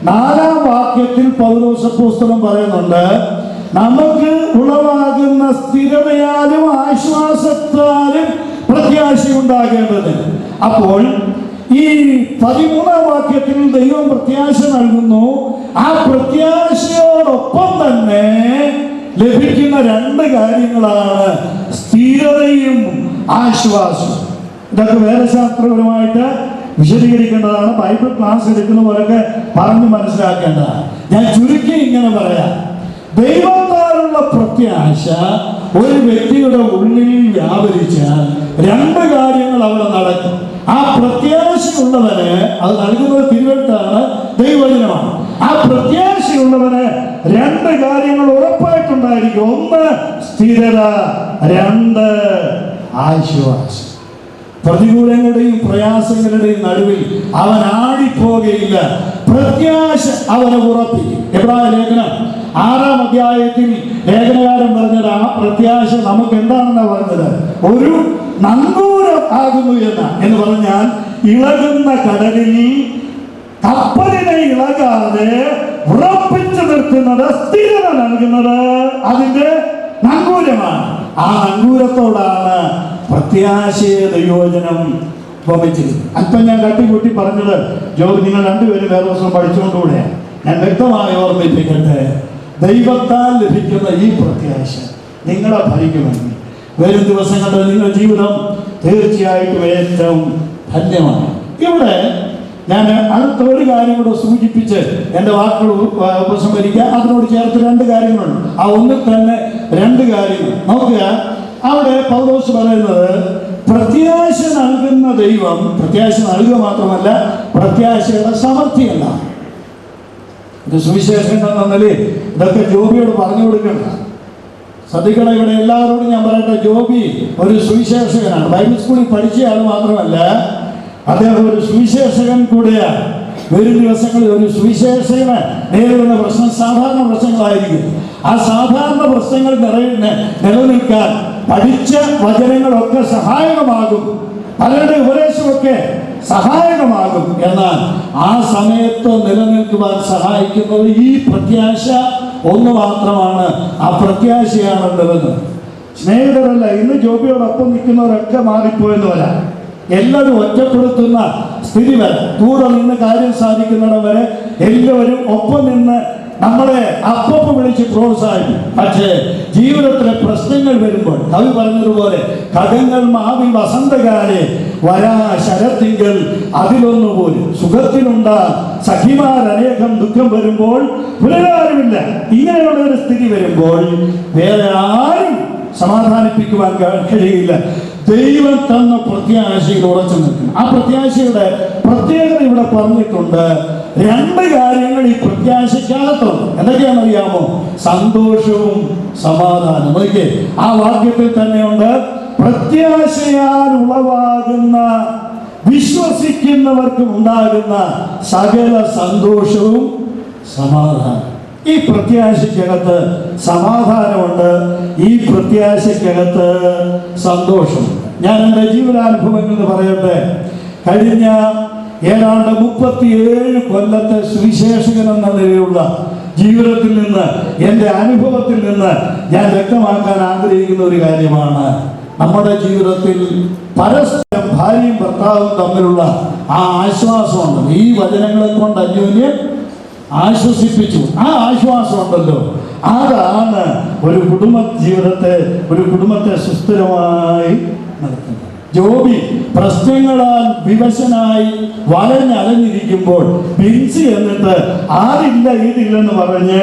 4-ാം വാക്യത്തിൽ പൗലോസ് അപ്പോസ്തലൻ പറയുന്നുണ്ട്, നമുക്ക് ഉളവാകുന്ന സ്ഥിരതയാലും ആശ്വാസത്താലും പ്രത്യാശ ഉണ്ടാകേണ്ടത്. അപ്പോൾ ഈ 13-ാം വാക്യത്തിൽ ദൈവം പ്രത്യാശ നൽകുന്നു. ആ പ്രത്യാശയോടൊപ്പം തന്നെ ലഭിക്കുന്ന 2 കാര്യങ്ങളാണ് സ്ഥിരതയും ആശ്വാസവും. ഇതൊക്കെ വേദശാസ്ത്രപരമായിട്ട് വിശദീകരിക്കേണ്ടതാണ്. ബൈബിൾ ക്ലാസ് എടുക്കുന്നവരൊക്കെ പറഞ്ഞ് മനസ്സിലാക്കേണ്ടതാണ്. ഞാൻ ചുരുക്കി ഇങ്ങനെ പറയാം, ദൈവത്താലുള്ള പ്രത്യാശ ഒരു വ്യക്തിയുടെ ഉള്ളിൽ വ്യാപരിച്ചാൽ 2 കാര്യങ്ങൾ അവിടെ നടക്കും. ആ പ്രത്യാശയുള്ളവന്, അത് നൽകുന്നത് തിരുവെഴുത്താണ്, ദൈവവചനമാണ്. ആ പ്രത്യാശയുള്ളവന് 2 കാര്യങ്ങൾ ഉറപ്പായിട്ടുണ്ടായിരിക്കും. 1 സ്ഥിരത, 2 ആശ്വാസം. പ്രതികൂലങ്ങളുടെയും പ്രയാസങ്ങളുടെയും നടുവിൽ അവൻ ആടിപ്പോകയില്ല. പ്രത്യാശ അവനെ ഉറപ്പിക്കും. എബ്രായ ലേഖനം 6-ാം അധ്യായത്തിൽ ലേഖനകാരൻ പറഞ്ഞത്, ആ പ്രത്യാശ നമുക്ക് എന്താണെന്നാ പറഞ്ഞത്? ഒരു നങ്കൂരം ആകുന്നു എന്ന് പറഞ്ഞാൽ, ഇളകുന്ന കടലിൽ കപ്പലിനെ ഇളകാതെ ഉറപ്പിച്ചു നിർത്തുന്നത്, സ്ഥിരത നൽകുന്നത് അതിന്റെ നങ്കൂരമാണ്. ആ നങ്കൂരത്തോടാണ് പ്രത്യാശയെ ദൈവവചനം ഉപമിച്ചിരുന്നത്. അല്പം ഞാൻ തട്ടിക്കൂട്ടി പറഞ്ഞത് ജോബ്, നിങ്ങൾ 2 പേരും വേറെ ദിവസം പഠിച്ചുകൊണ്ടുകൂടെ ഞാൻ വ്യക്തമായി ഓർമ്മിപ്പിക്കട്ടെ. ദൈവത്താൽ ലഭിക്കുന്ന ഈ പ്രത്യാശ നിങ്ങളെ ഭരിക്കുമെങ്കിൽ വരും ദിവസങ്ങളിൽ നിങ്ങളുടെ ജീവിതം തീർച്ചയായിട്ടും ഏറ്റവും ധന്യമാണ്. ഇവിടെ ഞാൻ അടുത്ത ഒരു കാര്യം കൂടെ സൂചിപ്പിച്ച് എൻ്റെ വാക്കുകൾ ഉപസംഹരിക്കുക. അതിനോട് ചേർത്ത് രണ്ട് കാര്യങ്ങളുണ്ട്. ആ ഒന്നിൽ തന്നെ രണ്ട് കാര്യങ്ങൾ നോക്കുക. അവിടെ പൗലോസ് പറയുന്നത് പ്രത്യാശ നൽകുന്ന ദൈവം, പ്രത്യാശ നൽകുക മാത്രമല്ല പ്രത്യാശയുടെ സമൃദ്ധിയല്ല. ഇത് സുവിശേഷം എന്ന നിലയിൽ ഇതൊക്കെ ജോബിയോട് പറഞ്ഞു കൊടുക്കണ്ട. ശ്രദ്ധിക്കണം, ഇവിടെ എല്ലാവരോടും ഞാൻ പറയട്ടെ, ജോബി ഒരു സുവിശേഷകനാണ്. ബൈബിൾ സ്കൂളിൽ പഠിച്ച ആൾ മാത്രമല്ല, അദ്ദേഹം ഒരു സുവിശേഷകൻ കൂടെയാണ്. വരും ദിവസങ്ങളിൽ ഒരു സുവിശേഷകന് നേരിടുന്ന പ്രശ്നം സാധാരണ പ്രശ്നങ്ങളായിരിക്കും. ആ സാധാരണ പ്രശ്നങ്ങൾ നിലനിൽക്കാൻ പഠിച്ച വചനങ്ങളൊക്കെ സഹായകമാകും, പലരുടെ ഉപദേശമൊക്കെ സഹായകമാകും. എന്നാൽ ആ സമയത്ത് നിലനിൽക്കുവാൻ സഹായിക്കുന്നത് ഈ പ്രത്യാശ ഒന്ന് മാത്രമാണ്. ആ പ്രത്യാശയാണ് നിലനിൽക്കുന്നത്. സ്നേഹിതരല്ല, ഇന്ന് ജോബിയോടൊപ്പം നിൽക്കുന്നവരൊക്കെ മാറിപ്പോയെന്ന് വരാം. എല്ലാവരും ഒറ്റപ്പെടുത്തുന്ന സ്ഥിതി വരെ, കൂടെ നിന്ന് കാര്യം സാധിക്കുന്നിടം വരെ എല്ലാവരും ഒപ്പം നിന്ന് നമ്മളെ അപ്പം വിളിച്ച് പ്രോത്സാഹിക്കും. പക്ഷേ ജീവിതത്തിലെ പ്രശ്നങ്ങൾ വരുമ്പോൾ കവി പറഞ്ഞതുപോലെ കടങ്ങൾ മാവി വസന്തകാലെ വരാ ശരത്തിങ്കൽ അതിലൊന്നുപോലും സുഖത്തിനുണ്ടാ സഖിമാരനേകം ദുഃഖം വരുമ്പോൾ പുനരാരുമില്ല. ഇങ്ങനെയുള്ള ഒരു സ്ഥിതി വരുമ്പോൾ വേറെ ആരും സമാധാനിപ്പിക്കുവാൻ കഴിയില്ല. ദൈവം തന്ന പ്രത്യാശയിൽ ഉറച്ചു നിൽക്കണം. ആ പ്രത്യാശയുടെ പ്രത്യേകത ഇവിടെ പറഞ്ഞിട്ടുണ്ട്. രണ്ട് കാര്യങ്ങൾ ഈ പ്രത്യാശയ്ക്കകത്തുണ്ട്. എന്തൊക്കെയാണെന്നറിയാമോ? സന്തോഷവും സമാധാനവും. നോക്കിയേ, ആ വാക്യത്തിൽ തന്നെയുണ്ട്, പ്രത്യാശയാൽ ഉളവാകുന്ന വിശ്വസിക്കുന്നവർക്കും ഉണ്ടാകുന്ന സകല സന്തോഷവും സമാധാനം. ഈ പ്രത്യാശയ്ക്കകത്ത് സമാധാനമുണ്ട്, ഈ പ്രത്യാശയ്ക്കകത്ത് സന്തോഷമുണ്ട്. ഞാൻ എൻ്റെ ജീവിതാനുഭവങ്ങൾ എന്ന് പറയട്ടെ. കഴിഞ്ഞ ഏതാണ്ട് 37 കൊല്ലത്തെ സുവിശേഷകൻ എന്ന നിലയിലുള്ള ജീവിതത്തിൽ നിന്ന്, എൻ്റെ അനുഭവത്തിൽ നിന്ന് ഞാൻ വ്യക്തമാക്കാൻ ആഗ്രഹിക്കുന്ന ഒരു കാര്യമാണ്, നമ്മുടെ ജീവിതത്തിൽ പരസ്പരം ഭാര്യയും ഭർത്താവും തമ്മിലുള്ള ആ ആശ്വാസമുണ്ട്. ഈ വചനങ്ങളെ കൊണ്ട് അന്യോന്യം ആശ്വസിപ്പിച്ചു. ആ ആശ്വാസം ഉണ്ടല്ലോ, അതാണ് ഒരു കുടുംബത്തെ സുസ്ഥിരമായി നടത്തുന്നത്. ജോബി പ്രശ്നങ്ങളാൽ വിവശനായി വലഞ്ഞലഞ്ഞിരിക്കുമ്പോൾ ബിൻസി എന്നിട്ട് ആരില്ല ഇതില്ലെന്ന് പറഞ്ഞ്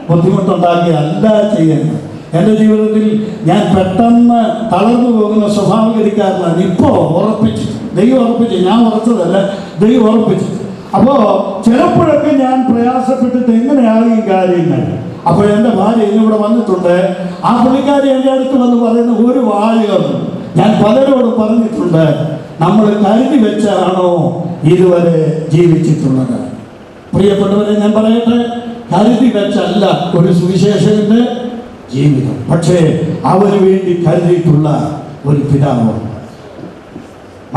ബുദ്ധിമുട്ടുണ്ടാക്കിയല്ല ചെയ്യുന്നത്. എൻ്റെ ജീവിതത്തിൽ ഞാൻ പെട്ടെന്ന് തളർന്നു പോകുന്ന സ്വഭാവഗതിക്കാരനാണ്. ഇപ്പോൾ ഉറപ്പിച്ചു, ദൈവം ഉറപ്പിച്ചു, ഞാൻ ഉറച്ചതല്ല, ദൈവം ഉറപ്പിച്ചു. അപ്പോൾ ചിലപ്പോഴൊക്കെ ഞാൻ പ്രയാസപ്പെട്ടിട്ട് എങ്ങനെയാകും കാര്യങ്ങൾ. അപ്പോൾ എൻ്റെ ഭാര്യ എന്നിവിടെ വന്നിട്ടുണ്ട്. ആ പുള്ളിക്കാരി എൻ്റെ അടുത്ത് വന്ന് പറയുന്ന ഒരു വാചകം ഞാൻ പലരോട് പറഞ്ഞിട്ടുണ്ട്, നമ്മൾ കരുതി വെച്ചാണോ ഇതുവരെ ജീവിച്ചിട്ടുള്ളത്? പ്രിയപ്പെട്ടവരെ, ഞാൻ പറയട്ടെ, കരുതി വെച്ചല്ല ഒരു സുവിശേഷകന്റെ ജീവിതം. പക്ഷേ അവന് വേണ്ടി കരുതിയിട്ടുള്ള ഒരു പിതാവുണ്ട്.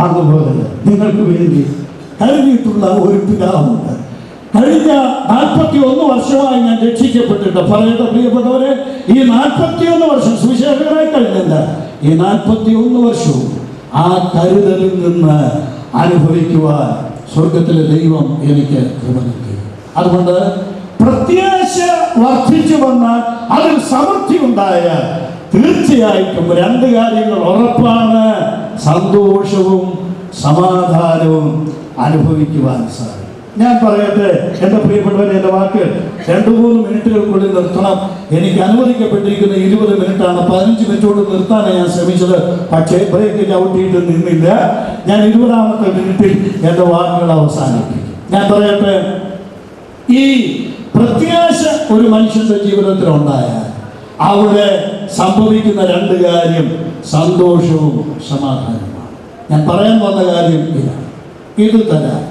അതുപോലെ നിങ്ങൾക്ക് വേണ്ടി കരുതിയിട്ടുള്ള ഒരു പിതാവുണ്ട്. കഴിഞ്ഞ 41 വർഷമായി ഞാൻ രക്ഷിക്കപ്പെട്ടിട്ട് പറയട്ടെ പ്രിയപ്പെട്ടവരെ, ഈ 41 വർഷം സുവിശേഷകനായി കഴിഞ്ഞല്ല, ഈ 41 വർഷവും ആ കരുതലിൽ നിന്ന് അനുഭവിക്കുവാൻ സ്വർഗത്തിലെ ദൈവം എനിക്ക് കൃപ നൽകി. അതുകൊണ്ട് പ്രത്യാശ വർദ്ധിച്ചു വന്നാൽ അതിൽ സമൃദ്ധി ഉണ്ടായാൽ തീർച്ചയായിട്ടും രണ്ട് കാര്യങ്ങൾ ഉറപ്പാണ്: സന്തോഷവും സമാധാനവും അനുഭവിക്കുവാൻ സാധിക്കും. ഞാൻ പറയട്ടെ എൻ്റെ പ്രിയപ്പെട്ടവരെ, എൻ്റെ വാക്ക് 2-3 മിനിറ്റുകൾക്കുള്ളിൽ നിർത്തണം. എനിക്ക് അനുവദിക്കപ്പെട്ടിരിക്കുന്ന 20 മിനിറ്റാണ്. 15 മിനിറ്റോട് നിർത്താനാണ് ഞാൻ ശ്രമിച്ചത്. പക്ഷേ ബ്രേക്ക് ചവിട്ടിയിട്ട് നിന്നില്ല. ഞാൻ 20ാമത്തെ മിനിറ്റിൽ എൻ്റെ വാക്കുകൾ അവസാനിപ്പിക്കും. ഞാൻ പറയട്ടെ, ഈ പ്രത്യാശ ഒരു മനുഷ്യന്റെ ജീവിതത്തിൽ ഉണ്ടായാൽ അവിടെ സംഭവിക്കുന്ന രണ്ട് കാര്യം സന്തോഷവും സമാധാനവുമാണ്. ഞാൻ പറയാൻ വന്ന കാര്യം ഇതാണ്. ഇത് തരാം.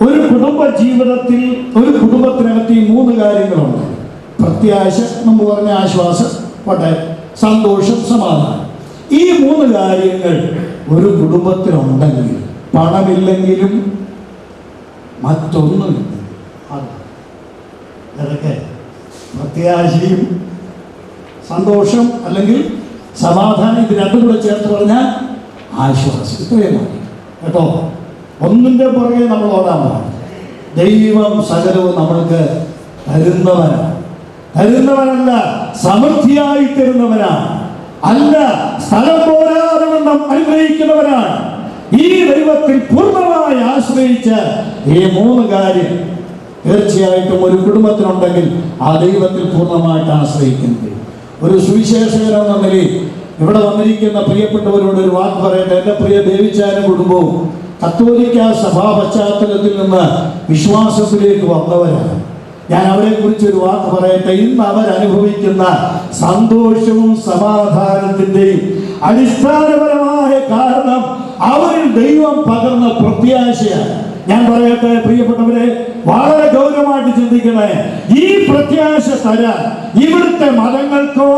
ഒരു കുടുംബ ജീവിതത്തിൽ, ഒരു കുടുംബത്തിനകത്ത് ഈ 3 കാര്യങ്ങളുണ്ട്. പ്രത്യാശ, മുമ്പ് പറഞ്ഞ ആശ്വാസം, സന്തോഷം, സമാധാനം. ഈ 3 കാര്യങ്ങൾ ഒരു കുടുംബത്തിനുണ്ടെങ്കിൽ പണമില്ലെങ്കിലും മറ്റൊന്നുമില്ല. അതൊക്കെ പ്രത്യാശയും സന്തോഷം അല്ലെങ്കിൽ സമാധാനം, ഇത് രണ്ടും കൂടെ ചേർത്ത് പറഞ്ഞാൽ ആശ്വാസം. ഇത്രയുമാണ് കേട്ടോ. ഒന്നിൻ്റെ പുറകെ നമ്മൾ ഓടാൻ പാടില്ല. ദൈവം സകലവും നമ്മൾക്ക് തരുന്നവനാണ്. തരുന്നവനല്ല, സമൃദ്ധിയായി തരുന്നവനാണ്. അല്ല, സ്ഥലം പോരാതെ വണ്ണം അനുഗ്രഹിക്കുന്നവരാണ്. ഈ ദൈവത്തിൽ പൂർണ്ണമായി ആശ്രയിച്ച ഈ 3 കാര്യം തീർച്ചയായിട്ടും ഒരു കുടുംബത്തിനുണ്ടെങ്കിൽ ആ ദൈവത്തിൽ പൂർണ്ണമായിട്ട് ആശ്രയിക്കുന്നത്. ഒരു സുവിശേഷകൻ എന്ന നിലയിൽ ഇവിടെ വന്നിരിക്കുന്ന പ്രിയപ്പെട്ടവരോട് ഒരു വാക്ക് പറയട്ടെ. എൻ്റെ പ്രിയ ദേവിച്ചാനും കുടുംബവും കത്തോലിക്ക സഭാ പശ്ചാത്തലത്തിൽ നിന്ന് വിശ്വാസത്തിലേക്ക് വന്നവരാണ്. ഞാൻ അവരെ കുറിച്ച് ഒരു വാക്ക് പറയട്ടെ. ഇന്ന് അവരനുഭവിക്കുന്ന സന്തോഷവും സമാധാനത്തിന്റെയും അടിസ്ഥാനപരമായ കാരണം അവരിൽ ദൈവം പകർന്ന പ്രത്യാശയാണ്. ഞാൻ പറയട്ടെ പ്രിയപ്പെട്ടവരെ, വളരെ ഗൗരവമായിട്ട് ചിന്തിക്കണേ. ഈ പ്രത്യാശ തരാൻ ഇവിടുത്തെ മതങ്ങൾക്കോ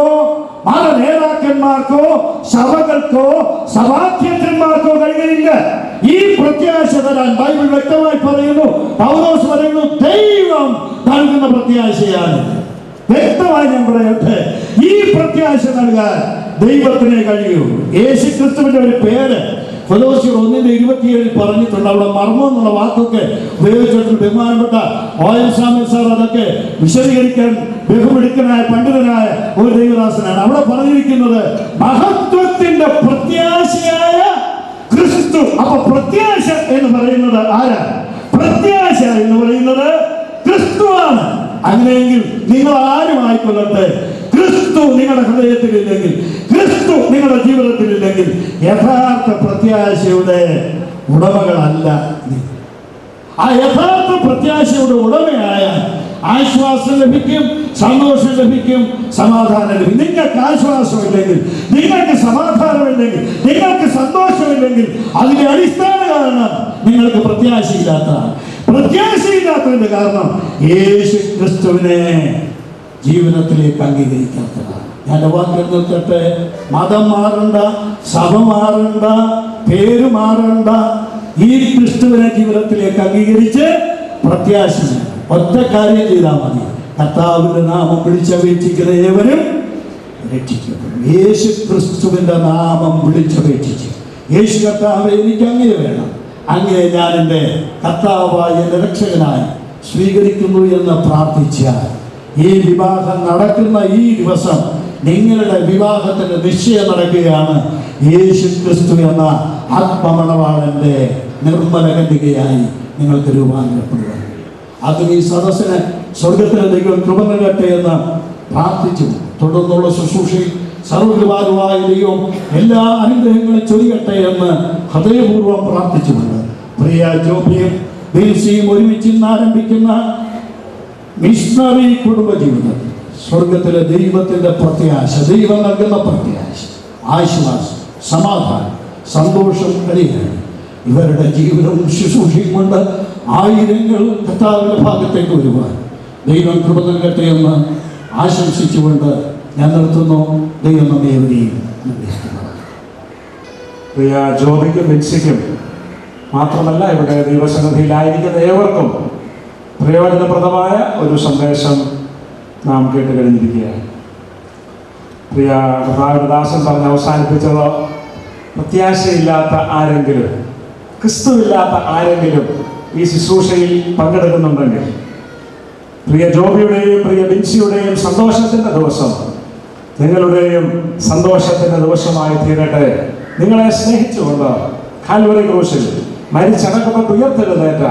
മത നേതാക്കന്മാർക്കോ സഭകൾക്കോ സഭാധ്യക്ഷന്മാർക്കോ കഴിയില്ല. ഈ പ്രത്യാശ തരാൻ ബൈബിൾ വ്യക്തമായി പറയുന്നു, പൗലോസ് പറയുന്നു, ദൈവം നൽകുന്ന പ്രത്യാശയാണ്. വ്യക്തമായി ഞാൻ പറയട്ടെ, ഈ പ്രത്യാശ നൽകാൻ ദൈവത്തിനെ കഴിയൂ. യേശു ക്രിസ്തുവിന്റെ ഒരു പേര് കൊലോസ്യർ 1:27 പറഞ്ഞിട്ടുണ്ട്. അവിടെ മർമ്മം എന്നുള്ള വാക്കൊക്കെ ഉപയോഗിച്ചിട്ടുണ്ട്. ബഹുമാനപ്പെട്ട ഓയൽ സാമുൽ സാർ അതൊക്കെ വിശദീകരിക്കാൻ ബഹുമിടുക്കനായ പണ്ഡിതനായ ഒരു ദൈവദാസനാണ്. അവിടെ പറഞ്ഞിരിക്കുന്നത് മഹത്വത്തിന്റെ പ്രത്യാശയായ ക്രിസ്തു. അപ്പൊ പ്രത്യാശ എന്ന് പറയുന്നത് ആരാ? പ്രത്യാശ എന്ന് പറയുന്നത് ക്രിസ്തുവാണ്. അങ്ങനെയെങ്കിൽ നിങ്ങൾ ആരുമായിക്കൊള്ളട്ടെ, ക്രിസ്തു നിങ്ങളുടെ ഹൃദയത്തിലില്ലെങ്കിൽ, ക്രിസ്തു നിങ്ങളുടെ ജീവിതത്തിലില്ലെങ്കിൽ യഥാർത്ഥ പ്രത്യാശയുടെ ഉടമകളല്ല. ആ യഥാർത്ഥ പ്രത്യാശയുടെ ഉടമയായ ആശ്വാസം ലഭിക്കും, സന്തോഷം ലഭിക്കും, സമാധാനം ലഭിക്കും. നിങ്ങൾക്ക് ആശ്വാസമില്ലെങ്കിൽ, നിങ്ങൾക്ക് സമാധാനമില്ലെങ്കിൽ, നിങ്ങൾക്ക് സന്തോഷമില്ലെങ്കിൽ അതിന്റെ അടിസ്ഥാന കാരണം നിങ്ങൾക്ക് പ്രത്യാശയില്ലാത്തതാണ്. പ്രത്യാശയില്ലാത്തതിന്റെ കാരണം യേശു ക്രിസ്തുവിനെ ജീവിതത്തിലേക്ക് അംഗീകരിക്കാത്തതാണ്. ഞാൻ വാക്കിൽ നിർത്തട്ടെ. മതം മാറണ്ട, സഭ മാറണ്ട, പേര് മാറണ്ട. ഈ ക്രിസ്തുവിനെ ജീവിതത്തിലേക്ക് അംഗീകരിച്ച് പ്രത്യാശ ഒറ്റ കാര്യം ചെയ്താൽ മതി. കർത്താവിന്റെ നാമം വിളിച്ചപേക്ഷിക്കുന്ന ഏവരും രക്ഷിക്കപ്പെടും. യേശു ക്രിസ്തുവിന്റെ നാമം വിളിച്ചപേക്ഷിച്ച്, യേശു കർത്താവെ എനിക്ക് അങ്ങേ വേണം, അങ്ങേ ഞാൻ എൻ്റെ കർത്താവായി എൻ്റെ രക്ഷകനായി സ്വീകരിക്കുന്നു എന്ന് പ്രാർത്ഥിച്ചാൽ ഈ വിവാഹം നടക്കുന്ന ഈ ദിവസം നിങ്ങളുടെ വിവാഹത്തിന്റെ നിശ്ചയം നടക്കുകയാണ്. യേശു ക്രിസ്തു എന്ന ആത്മമണവാളന്റെ നിർമ്മല കന്യകയായി നിങ്ങൾക്ക് രൂപാന്തരപ്പെടുക. അത് ഈ സദസ്സിന് സ്വർഗത്തിലെ ദൈവം കൃപ നൽകട്ടെ എന്ന് പ്രാർത്ഥിച്ചു. തുടർന്നുള്ള ശുശ്രൂഷയിൽ സർവകൃപാലുവായ ദൈവം എല്ലാ അനുഗ്രഹങ്ങളും ചൊരിയട്ടെ എന്ന് ഹൃദയപൂർവ്വം പ്രാർത്ഥിച്ചുകൊണ്ട് പ്രിയ ജോബിയും ബിൽസിയും ഒരുമിച്ച് ഇന്ന് ആരംഭിക്കുന്ന മിഷണറി കുടുംബജീവിതത്തിൽ സ്വർഗത്തിലെ ദൈവത്തിന്റെ പ്രത്യാശ, ദൈവം നൽകുന്ന പ്രത്യാശ, ആശ്വാസം, സമാധാനം, സന്തോഷം കഴിയാണ്. ഇവരുടെ ജീവിതവും ശുശ്രൂഷയും കൊണ്ട് ആയിരങ്ങൾ കർത്താവിന്റെ ഭാഗത്തേക്ക് വരുവാൻ ദൈവം കൃപ നൽകട്ടെ എന്ന് ആശംസിച്ചുകൊണ്ട് ഞാൻ നിർത്തുന്നു. ദൈവം നമ്മേവരെയും പ്രിയ ജോബിക്കും ബിൻസിക്കും മാത്രമല്ല ഇവിടെ ദൈവസന്നിധിയിലായിരിക്കുന്ന ഏവർക്കും പ്രയോജനപ്രദമായ ഒരു സന്ദേശം നാം കേട്ട് കഴിഞ്ഞിരിക്കുകയാണ്. പ്രിയ കർത്താവിദാസൻ പറഞ്ഞ് അവസാനിപ്പിച്ചത്, പ്രത്യാശയില്ലാത്ത ആരെങ്കിലും, ക്രിസ്തുവില്ലാത്ത ആരെങ്കിലും ഈ ശുശ്രൂഷയിൽ പങ്കെടുക്കുന്നുണ്ടെങ്കിൽ പ്രിയ ജോബിയുടെയും പ്രിയ ബിൻസിയുടെയും സന്തോഷത്തിൻ്റെ ദിവസം നിങ്ങളുടെയും സന്തോഷത്തിൻ്റെ ദിവസമായി തീരട്ടെ. നിങ്ങളെ സ്നേഹിച്ചുകൊണ്ട് കാൽവരി ക്രൂശിൽ മരിച്ചടക്കപ്പെട്ട് ഉയർത്തെഴുന്നേറ്റ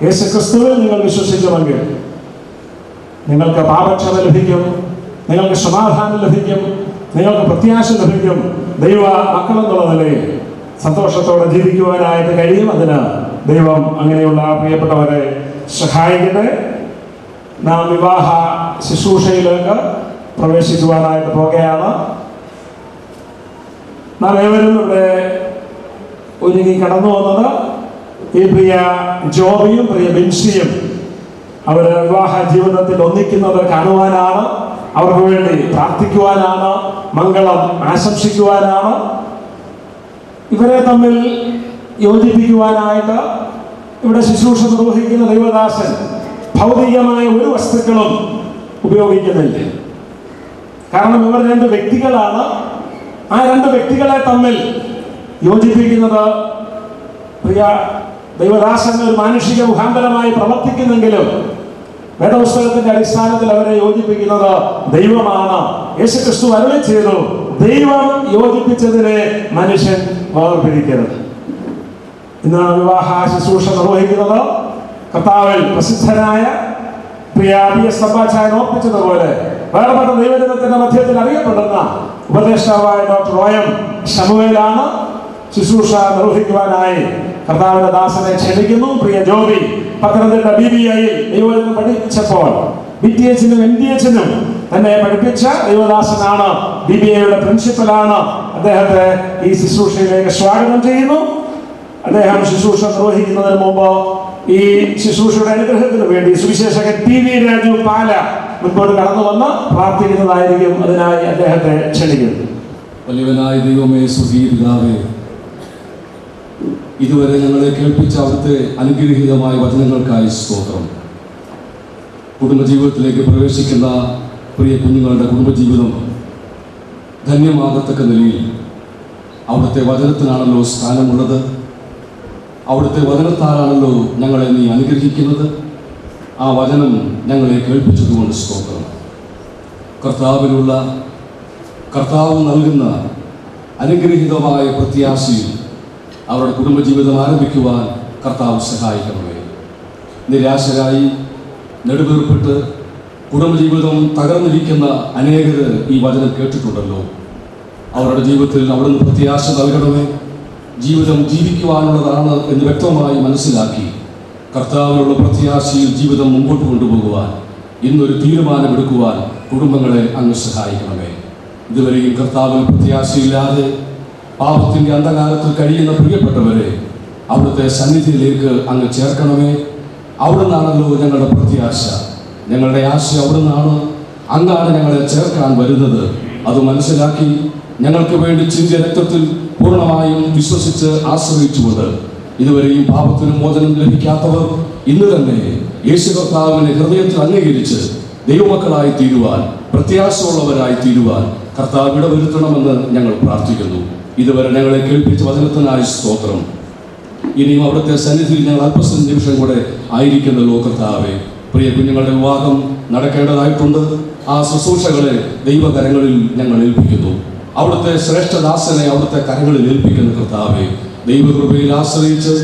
യേശു ക്രിസ്തുവിൽ നിങ്ങൾ വിശ്വസിക്കുമെങ്കിൽ നിങ്ങൾക്ക് പാപക്ഷമ ലഭിക്കും, നിങ്ങൾക്ക് സമാധാനം ലഭിക്കും, നിങ്ങൾക്ക് പ്രത്യാശ ലഭിക്കും. ദൈവ മക്കളെന്നുള്ള നിലയിൽ സന്തോഷത്തോടെ ജീവിക്കുവാനായിട്ട് കഴിയും. അതിന് ദൈവം അങ്ങനെയുള്ള പ്രിയപ്പെട്ടവരെ സഹായിക്കട്ടെ. നാം വിവാഹ ശുശ്രൂഷയിലേക്ക് പ്രവേശിക്കുവാനായിട്ട് പോകുകയാണ്. നാം ഏവരും ഇവിടെ ഒരുങ്ങി കടന്നു വന്നത് ഈ പ്രിയ ജോബിയും പ്രിയ ബിൻസിയും അവർ വിവാഹ ജീവിതത്തിൽ ഒന്നിക്കുന്നത് കാണുവാനാണ്, അവർക്ക് വേണ്ടി പ്രാർത്ഥിക്കുവാനാണ്, മംഗളം ആശംസിക്കുവാനാണ്. ഇവരെ തമ്മിൽ യോജിപ്പിക്കുവാനായിട്ട് ഇവിടെ ശുശ്രൂഷ നിർവഹിക്കുന്ന ദൈവദാസൻ ഭൗതികമായ ഒരു വസ്തുക്കളും ഉപയോഗിക്കുന്നില്ല. കാരണം ഇവർ 2 വ്യക്തികളാണ്. ആ 2 വ്യക്തികളെ തമ്മിൽ യോജിപ്പിക്കുന്നത് പ്രിയ ദൈവദാസൻ ഒരു മാനുഷിക മുഖാന്തരമായി പ്രവർത്തിക്കുന്നെങ്കിലും വേദപുസ്തകത്തിന്റെ അടിസ്ഥാനത്തിൽ അവരെ യോജിപ്പിക്കുന്നത് ദൈവമാണ്. യേശുക്രിസ്തു അരുളി ചെയ്തു, ദൈവം യോജിപ്പിച്ചതിനെ മനുഷ്യൻ വേർപിരിക്കരുത്. ഇന്നാണ് വിവാഹ ശുശ്രൂഷ നിർവഹിക്കുന്നത്. കർത്താവിൽ പ്രസിദ്ധനായ പ്രിയ PS തമ്പാച്ചായൻ ഓർപ്പിച്ചതുപോലെ വേർപെട്ട ദൈവജനത്തിന്റെ മധ്യത്തിൽ അറിയപ്പെടുന്ന ഉപദേഷ്ടാവായ ഡോക്ടർ OM ശമുവേലാണ് ശുശ്രൂഷ നിർവഹിക്കുവാനായി കർത്താവിന്റെ ദാസനെ ക്ഷണിക്കുന്നു. പ്രിയ ജോബി പത്തനംതിട്ട BBIയിൽ ദൈവജനം പഠിച്ചപ്പോൾ BTHനും MDHനും തന്നെ പഠിപ്പിച്ച ദൈവദാസനാണ്. BBIയുടെ പ്രിൻസിപ്പലാണ്. അദ്ദേഹത്തെ ഈ ശുശ്രൂഷയിലേക്ക് സ്വാഗതം ചെയ്യുന്നു. അദ്ദേഹം ശുശ്രൂഷ നിർവഹിക്കുന്നതിന് മുമ്പ് ഈ ശുശ്രൂഷയുടെ അനുഗ്രഹത്തിന് വേണ്ടി സുവിശേഷകൻ TV രാജു പാല മുൻപോട്ട് കടന്നു വന്ന് പ്രാർത്ഥിക്കുന്നതായിരിക്കും. അതിനായി അദ്ദേഹത്തെ ക്ഷണിക്കുന്നു. വലിയവനായ ദൈവമേ, സ്വർഗീയ പിതാവേ, ഇതുവരെ ഞങ്ങളെ കേൾപ്പിച്ച അവിടുത്തെ അനുഗ്രഹീതമായ വചനങ്ങൾക്കായി സ്തോത്രം. കുടുംബജീവിതത്തിലേക്ക് പ്രവേശിക്കുന്ന പ്രിയ കുഞ്ഞുങ്ങളുടെ കുടുംബജീവിതം ധന്യമാകത്തക്ക നിലയിൽ അവിടുത്തെ വചനത്തിനാണല്ലോ സ്ഥാനമുള്ളത്. അവിടുത്തെ വചനത്താലാണല്ലോ ഞങ്ങളെ നീ അനുഗ്രഹിക്കുന്നത്. ആ വചനം ഞങ്ങളെ കേൾപ്പിച്ചതുകൊണ്ട് സ്തോത്രം. കർത്താവ് നൽകുന്ന അനുഗ്രഹീതമായ പ്രത്യാശയിൽ അവരുടെ കുടുംബജീവിതം ആരംഭിക്കുവാൻ കർത്താവ് സഹായിക്കണമേ. നിരാശരായി നെടുവീർപ്പിട്ട് കുടുംബജീവിതം തകർന്നിരിക്കുന്ന അനേകർ ഈ വചനം കേട്ടിട്ടുണ്ടല്ലോ. അവരുടെ ജീവിതത്തിൽ അവിടുന്ന് പ്രത്യാശ നൽകണമേ. ജീവിതം ജീവിക്കുവാനുള്ളതാണ് എന്ന് വ്യക്തമായി മനസ്സിലാക്കി കർത്താവിനുള്ള പ്രത്യാശയിൽ ജീവിതം മുമ്പോട്ട് കൊണ്ടുപോകുവാൻ ഇന്നൊരു തീരുമാനമെടുക്കുവാൻ കുടുംബങ്ങളെ അങ്ങ് സഹായിക്കണമേ. ഇതുവരെയും കർത്താവിൽ പ്രത്യാശയില്ലാതെ പാപത്തിൻ്റെ അന്ധകാരത്തിൽ കഴിയുന്ന പ്രിയപ്പെട്ടവരെ അവിടുത്തെ സന്നിധിയിലേക്ക് അങ്ങ് ചേർക്കണമേ. അവിടുന്നാണല്ലോ ഞങ്ങളുടെ പ്രത്യാശ, ഞങ്ങളുടെ ആശ അവിടുന്നാണ്. അങ്ങാണ് ഞങ്ങളെ ചേർക്കാൻ വരുന്നത്. അത് മനസ്സിലാക്കി ഞങ്ങൾക്ക് വേണ്ടി ചിന്തിയ രക്തത്തിൽ പൂർണ്ണമായും വിശ്വസിച്ച് ആശ്രയിച്ചുകൊണ്ട് ഇതുവരെയും പാപത്തിന് മോചനം ലഭിക്കാത്തവർ ഇന്ന് തന്നെ യേശു കർത്താവിനെ ഹൃദയത്തിൽ അംഗീകരിച്ച് ദൈവമക്കളായി തീരുവാൻ, പ്രത്യാശയുള്ളവരായി തീരുവാൻ കർത്താവ് ഇടവരുത്തണമെന്ന് ഞങ്ങൾ പ്രാർത്ഥിക്കുന്നു. ഇതുവരെ ഞങ്ങളെ കേൾപ്പിച്ച വചനത്തിനായി സ്തോത്രം. ഇനിയും അവിടുത്തെ സന്നിധിയിൽ ഞങ്ങൾ നിമിഷം കൂടെ ആയിരിക്കുന്നല്ലോ കർത്താവെ. പ്രിയ കുഞ്ഞുങ്ങളുടെ വിവാഹം നടക്കേണ്ടതായിട്ടുണ്ട്. ആ ശുശ്രൂഷകളെ ദൈവകരങ്ങളിൽ ഞങ്ങൾ ഏൽപ്പിക്കുന്നു. അവിടുത്തെ ശ്രേഷ്ഠദാസനെ അവിടുത്തെ കരങ്ങളിൽ ഏൽപ്പിക്കുന്ന കർത്താവെ, ദൈവകൃപയിൽ ആശ്രയിച്ച്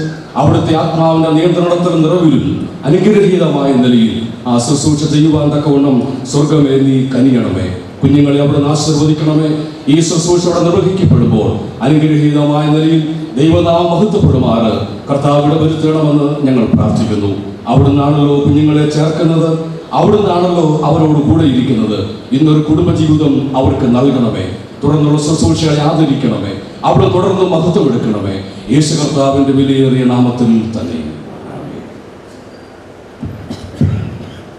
അവിടുത്തെ ആത്മാവിന്റെ നിയന്ത്രണത്തിൽ നിറവിലും അനുഗ്രഹീതമായ നിലയിൽ ആ ശുശ്രൂഷ ചെയ്യുവാൻ തക്കവണ്ണം സ്വർഗമേ നീ കനിയണമേ. കുഞ്ഞുങ്ങളെ അവിടുന്ന് ആശീർവദിക്കണമേ. ഈ ശുശ്രൂഷയോടെ നിർവഹിക്കപ്പെടുമ്പോൾ അനുഗ്രഹീതമായ നിലയിൽ ദൈവനാമം മഹത്വപ്പെടുമാറ് കർത്താവ് ഇടവരുത്തണമെന്ന് ഞങ്ങൾ പ്രാർത്ഥിക്കുന്നു. അവിടുന്നാണല്ലോ കുഞ്ഞുങ്ങളെ ചേർക്കുന്നത്, അവിടുന്നാണല്ലോ അവരോട് കൂടെ ഇരിക്കുന്നത്. ഇന്നൊരു കുടുംബജീവിതം അവർക്ക് നൽകണമേ. തുടർന്നുള്ള ശുശ്രൂഷകളെ ആദരിക്കണമേ. അവിടെ തുടർന്ന് മഹത്വം എടുക്കണമേ. യേശു കർത്താവിന്റെ വിലയേറിയ നാമത്തിൽ തന്നെ.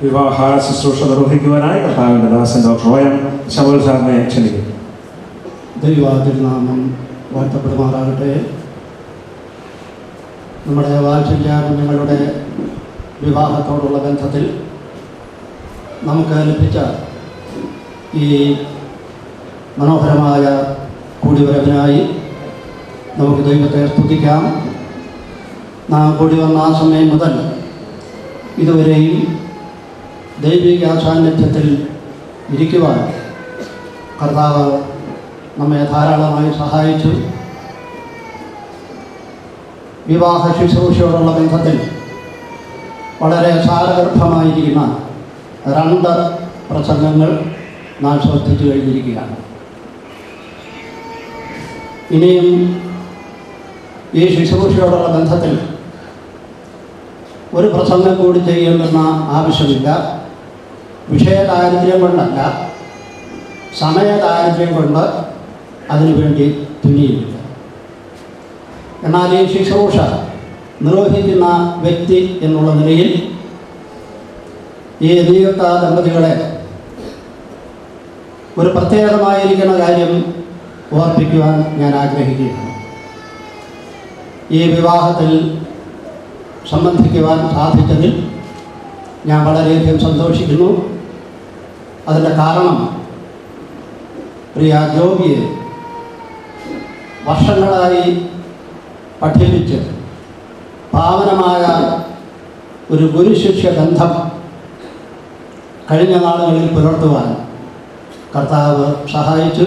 വിവാഹ ശുശ്രൂഷ നിർവഹിക്കുവാനായി കർത്താവിന്റെ ദാസൻ ഡോക്ടർ OM ശമുവേൽ സാറിനെ ക്ഷണിക്കുന്നു. ദൈവനാമം വാഴ്ത്തപ്പെടുമാറാകട്ടെ. നമ്മുടെ വാത്സല്യ കുഞ്ഞുങ്ങളുടെ വിവാഹത്തോടുള്ള ബന്ധത്തിൽ നമുക്ക് ലഭിച്ച ഈ മനോഹരമായ കൂടിവരവിനായി നമുക്ക് ദൈവത്തെ സ്തുതിക്കാം. നാം കൂടി വന്ന ആ സമയം മുതൽ ഇതുവരെയും ദൈവിക സാന്നിധ്യത്തിൽ ഇരിക്കുവാൻ കർത്താവ് നമ്മെ ധാരാളമായി സഹായിച്ചു. വിവാഹ ശുശ്രൂഷയോടുള്ള ബന്ധത്തിൽ വളരെ സാരഗർഭമായിരിക്കുന്ന 2 പ്രസംഗങ്ങൾ നാം ശ്രദ്ധിച്ചു കഴിഞ്ഞിരിക്കുകയാണ്. ഇനിയും ഈ ശുശ്രൂഷയോടുള്ള ബന്ധത്തിൽ ഒരു പ്രസംഗം കൂടി ചെയ്യണമെന്ന ആവശ്യമില്ല. വിഷയദാരിദ്ര്യം കൊണ്ടല്ല, സമയദാരിദ്ര്യം കൊണ്ട് അതിനുവേണ്ടി തുനിയുമില്ല. എന്നാൽ ഈ ശുശ്രൂഷ നിർവഹിക്കുന്ന വ്യക്തി എന്നുള്ള നിലയിൽ ഈ നിയുക്ത ദമ്പതികളെ ഒരു പ്രത്യേകമായിരിക്കുന്ന കാര്യം ഓർപ്പിക്കുവാൻ ഞാൻ ആഗ്രഹിക്കുകയാണ്. ഈ വിവാഹത്തിൽ സംബന്ധിക്കുവാൻ സാധിച്ചതിൽ ഞാൻ വളരെയധികം സന്തോഷിക്കുന്നു. അതിൻ്റെ കാരണം പ്രിയ ജോബിയെ വർഷങ്ങളായി പഠിപ്പിച്ച് പാവനമായ ഒരു ഗുരുശിഷ്യ ബന്ധം കഴിഞ്ഞ നാളുകളിൽ പുലർത്തുവാൻ കർത്താവ് സഹായിച്ചു.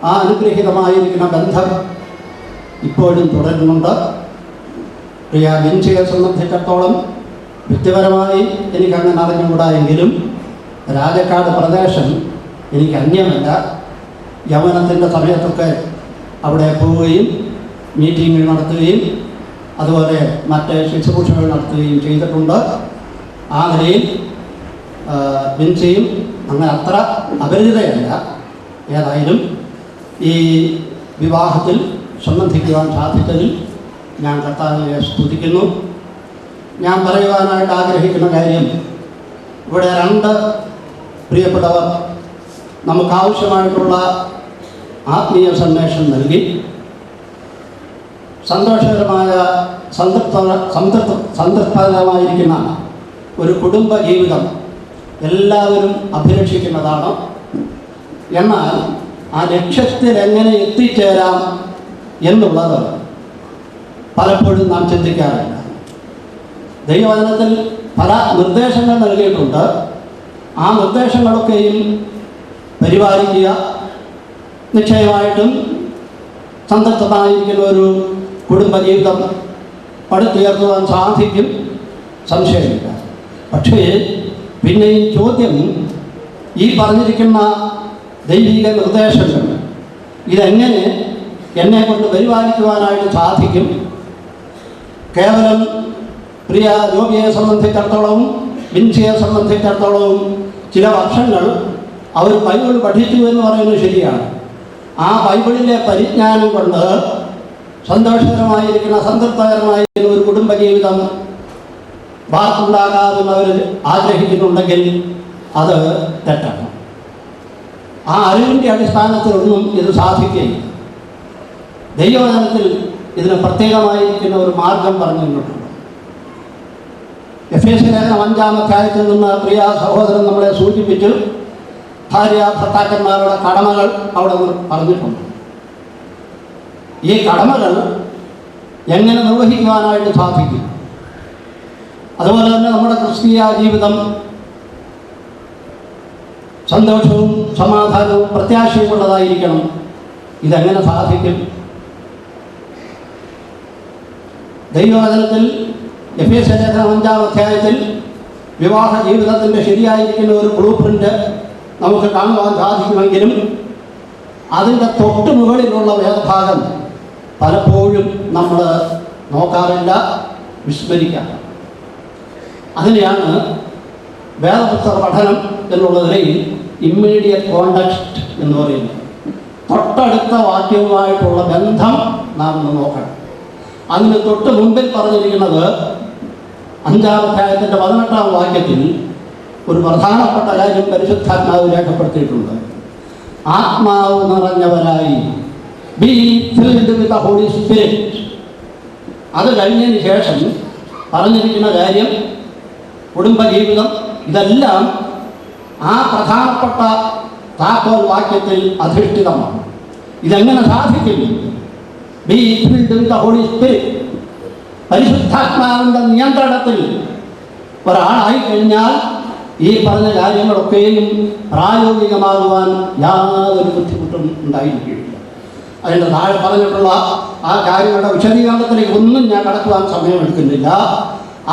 ആ അനുഗ്രഹീതമായിരിക്കുന്ന ബന്ധം ഇപ്പോഴും തുടരുന്നുണ്ട്. പ്രിയ ബിൻസിയെ സംബന്ധിച്ചിടത്തോളം വ്യക്തിപരമായി എനിക്കങ്ങനെ അറിഞ്ഞുകൂടായെങ്കിലും രാജക്കാട് പ്രദേശം എനിക്ക് അന്യമല്ല. യൗവനത്തിൻ്റെ സമയത്തൊക്കെ അവിടെ പോവുകയും മീറ്റിങ്ങുകൾ നടത്തുകയും അതുപോലെ മറ്റ് ശുശ്രൂഷകൾ നടത്തുകയും ചെയ്തിട്ടുണ്ട്. ആ നിലയിൽ ബിൻസിയും അങ്ങനെ അത്ര അപരിചിതയല്ല. ഏതായാലും ഈ വിവാഹത്തിൽ സംബന്ധിക്കുവാൻ സാധിച്ചതിൽ ഞാൻ കർത്താവിനെ സ്തുതിക്കുന്നു. ഞാൻ പറയുവാനായിട്ട് ആഗ്രഹിക്കുന്ന കാര്യം, ഇവിടെ രണ്ട് പ്രിയപ്പെട്ടവർ നമുക്കാവശ്യമായിട്ടുള്ള ആത്മീയ സന്ദേശം നൽകി സന്തോഷകരമായ സംതൃപ്തകരമായിരിക്കുന്ന ഒരു കുടുംബ ജീവിതം എല്ലാവരും അഭിലഷിക്കുന്നതാണ്. എന്നാൽ ആ ലക്ഷ്യത്തിൽ എങ്ങനെ എത്തിച്ചേരാം എന്നുള്ളത് പലപ്പോഴും നാം ചിന്തിക്കാറില്ല. ദൈവവചനത്തിൽ പല നിർദ്ദേശങ്ങൾ നൽകിയിട്ടുണ്ട്. ആ നിർദ്ദേശങ്ങളൊക്കെയും പരിപാലിക്കുക, നിശ്ചയമായിട്ടും സംതൃപ്തമായിരിക്കുന്ന ഒരു കുടുംബജീവിതം പടുത്തുയർത്തുവാൻ സാധിക്കും, സംശയമില്ല. പക്ഷേ പിന്നെയും ചോദ്യം, ഈ പറഞ്ഞിരിക്കുന്ന ദൈവിക നിർദ്ദേശങ്ങൾ ഇതെങ്ങനെ എന്നെ കൊണ്ട് പരിപാലിക്കുവാനായിട്ട് സാധിക്കും? കേവലം പ്രിയ ജോബിയെ സംബന്ധിച്ചിടത്തോളവും ബിൻസിയെ സംബന്ധിച്ചിടത്തോളവും ചില വർഷങ്ങൾ അവർ ബൈബിൾ പഠിച്ചു എന്ന് പറയുന്നത് ശരിയാണ്. ആ ബൈബിളിലെ പരിജ്ഞാനം കൊണ്ട് സന്തോഷകരമായിരിക്കുന്ന സംതൃപ്തകരമായിരിക്കുന്ന ഒരു കുടുംബജീവിതം വാർത്തുണ്ടാകാമെന്ന് അവർ ആഗ്രഹിക്കുന്നുണ്ടെങ്കിൽ അത് തെറ്റാണ്. ആ അറിവിൻ്റെ അടിസ്ഥാനത്തിലൊന്നും ഇത് സാധിക്കുകയില്ല. ദൈവവചനത്തിൽ ഇതിന് പ്രത്യേകമായിരിക്കുന്ന ഒരു മാർഗം പറഞ്ഞു തന്നിട്ടുണ്ട്. എഫേസ്യ ലേഖനം 5-ാം അധ്യായത്തിൽ നിന്ന് പ്രിയ സഹോദരൻ നമ്മളെ സൂചിപ്പിച്ചു. ഭാര്യ ഭർത്താക്കന്മാരുടെ കടമകൾ അവിടെ പറഞ്ഞിട്ടുണ്ട്. ഈ കടമകൾ എങ്ങനെ നിർവഹിക്കുവാനായിട്ട് സാധിക്കും? അതുപോലെ തന്നെ നമ്മുടെ ക്രിസ്തീയ ജീവിതം സന്തോഷവും സമാധാനവും പ്രത്യാശയുമുള്ളതായിരിക്കണം. ഇതെങ്ങനെ സാധിക്കും? ദൈവവചനത്തിൽ എഫേസ്യ ലേഖനം 5-ാം അധ്യായത്തിൽ വിവാഹ ജീവിതത്തിൻ്റെ ശരിയായിരിക്കുന്ന ഒരു ബ്ലൂ പ്രിൻ്റ് നമുക്ക് കാണുവാൻ സാധിക്കുമെങ്കിലും അതിൻ്റെ തൊട്ട് മുകളിലുള്ള വേദഭാഗം പലപ്പോഴും നമ്മൾ നോക്കാറില്ല, വിസ്മരിക്കാറ്. അതിനെയാണ് വേദപുസ്തക പഠനം എന്നുള്ള നിലയിൽ ഇമ്മീഡിയറ്റ് കോണ്ടക്സ്റ്റ് എന്ന് പറയുന്നത്. തൊട്ടടുത്ത വാക്യവുമായിട്ടുള്ള ബന്ധം നാം ഒന്ന് നോക്കണം. അതിന് തൊട്ട് മുമ്പിൽ പറഞ്ഞിരിക്കുന്നത് 5-ാം അധ്യായത്തിൻ്റെ 18-ാം വാക്യത്തിൽ ഒരു പ്രധാനപ്പെട്ട കാര്യം പരിശുദ്ധാത്മാവ് രേഖപ്പെടുത്തിയിട്ടുണ്ട്. ആത്മാവ് നിറഞ്ഞവരായി, be filled with the holy spirit. അത് കഴിഞ്ഞതിന് ശേഷം പറഞ്ഞിരിക്കുന്ന കാര്യം കുടുംബജീവിതം, ഇതെല്ലാം ആ പ്രധാനപ്പെട്ട താക്കോൽ വാക്യത്തിൽ അധിഷ്ഠിതമാണ്. ഇതെങ്ങനെ സാധിക്കും? Be filled with the holy spirit. പരിശുദ്ധാത്മാവിൻ്റെ നിയന്ത്രണത്തിൽ ഒരാളായി കഴിഞ്ഞാൽ ഈ പറഞ്ഞ കാര്യങ്ങളൊക്കെയും പ്രായോഗികമാകുവാൻ യാതൊരു ബുദ്ധിമുട്ടും ഉണ്ടായിരിക്കുകയില്ല. അതിൻ്റെ താഴെ പറഞ്ഞിട്ടുള്ള ആ കാര്യങ്ങളുടെ വിശദീകരണത്തിലേക്ക് ഒന്നും ഞാൻ കടക്കുവാൻ സമയമെടുക്കുന്നില്ല.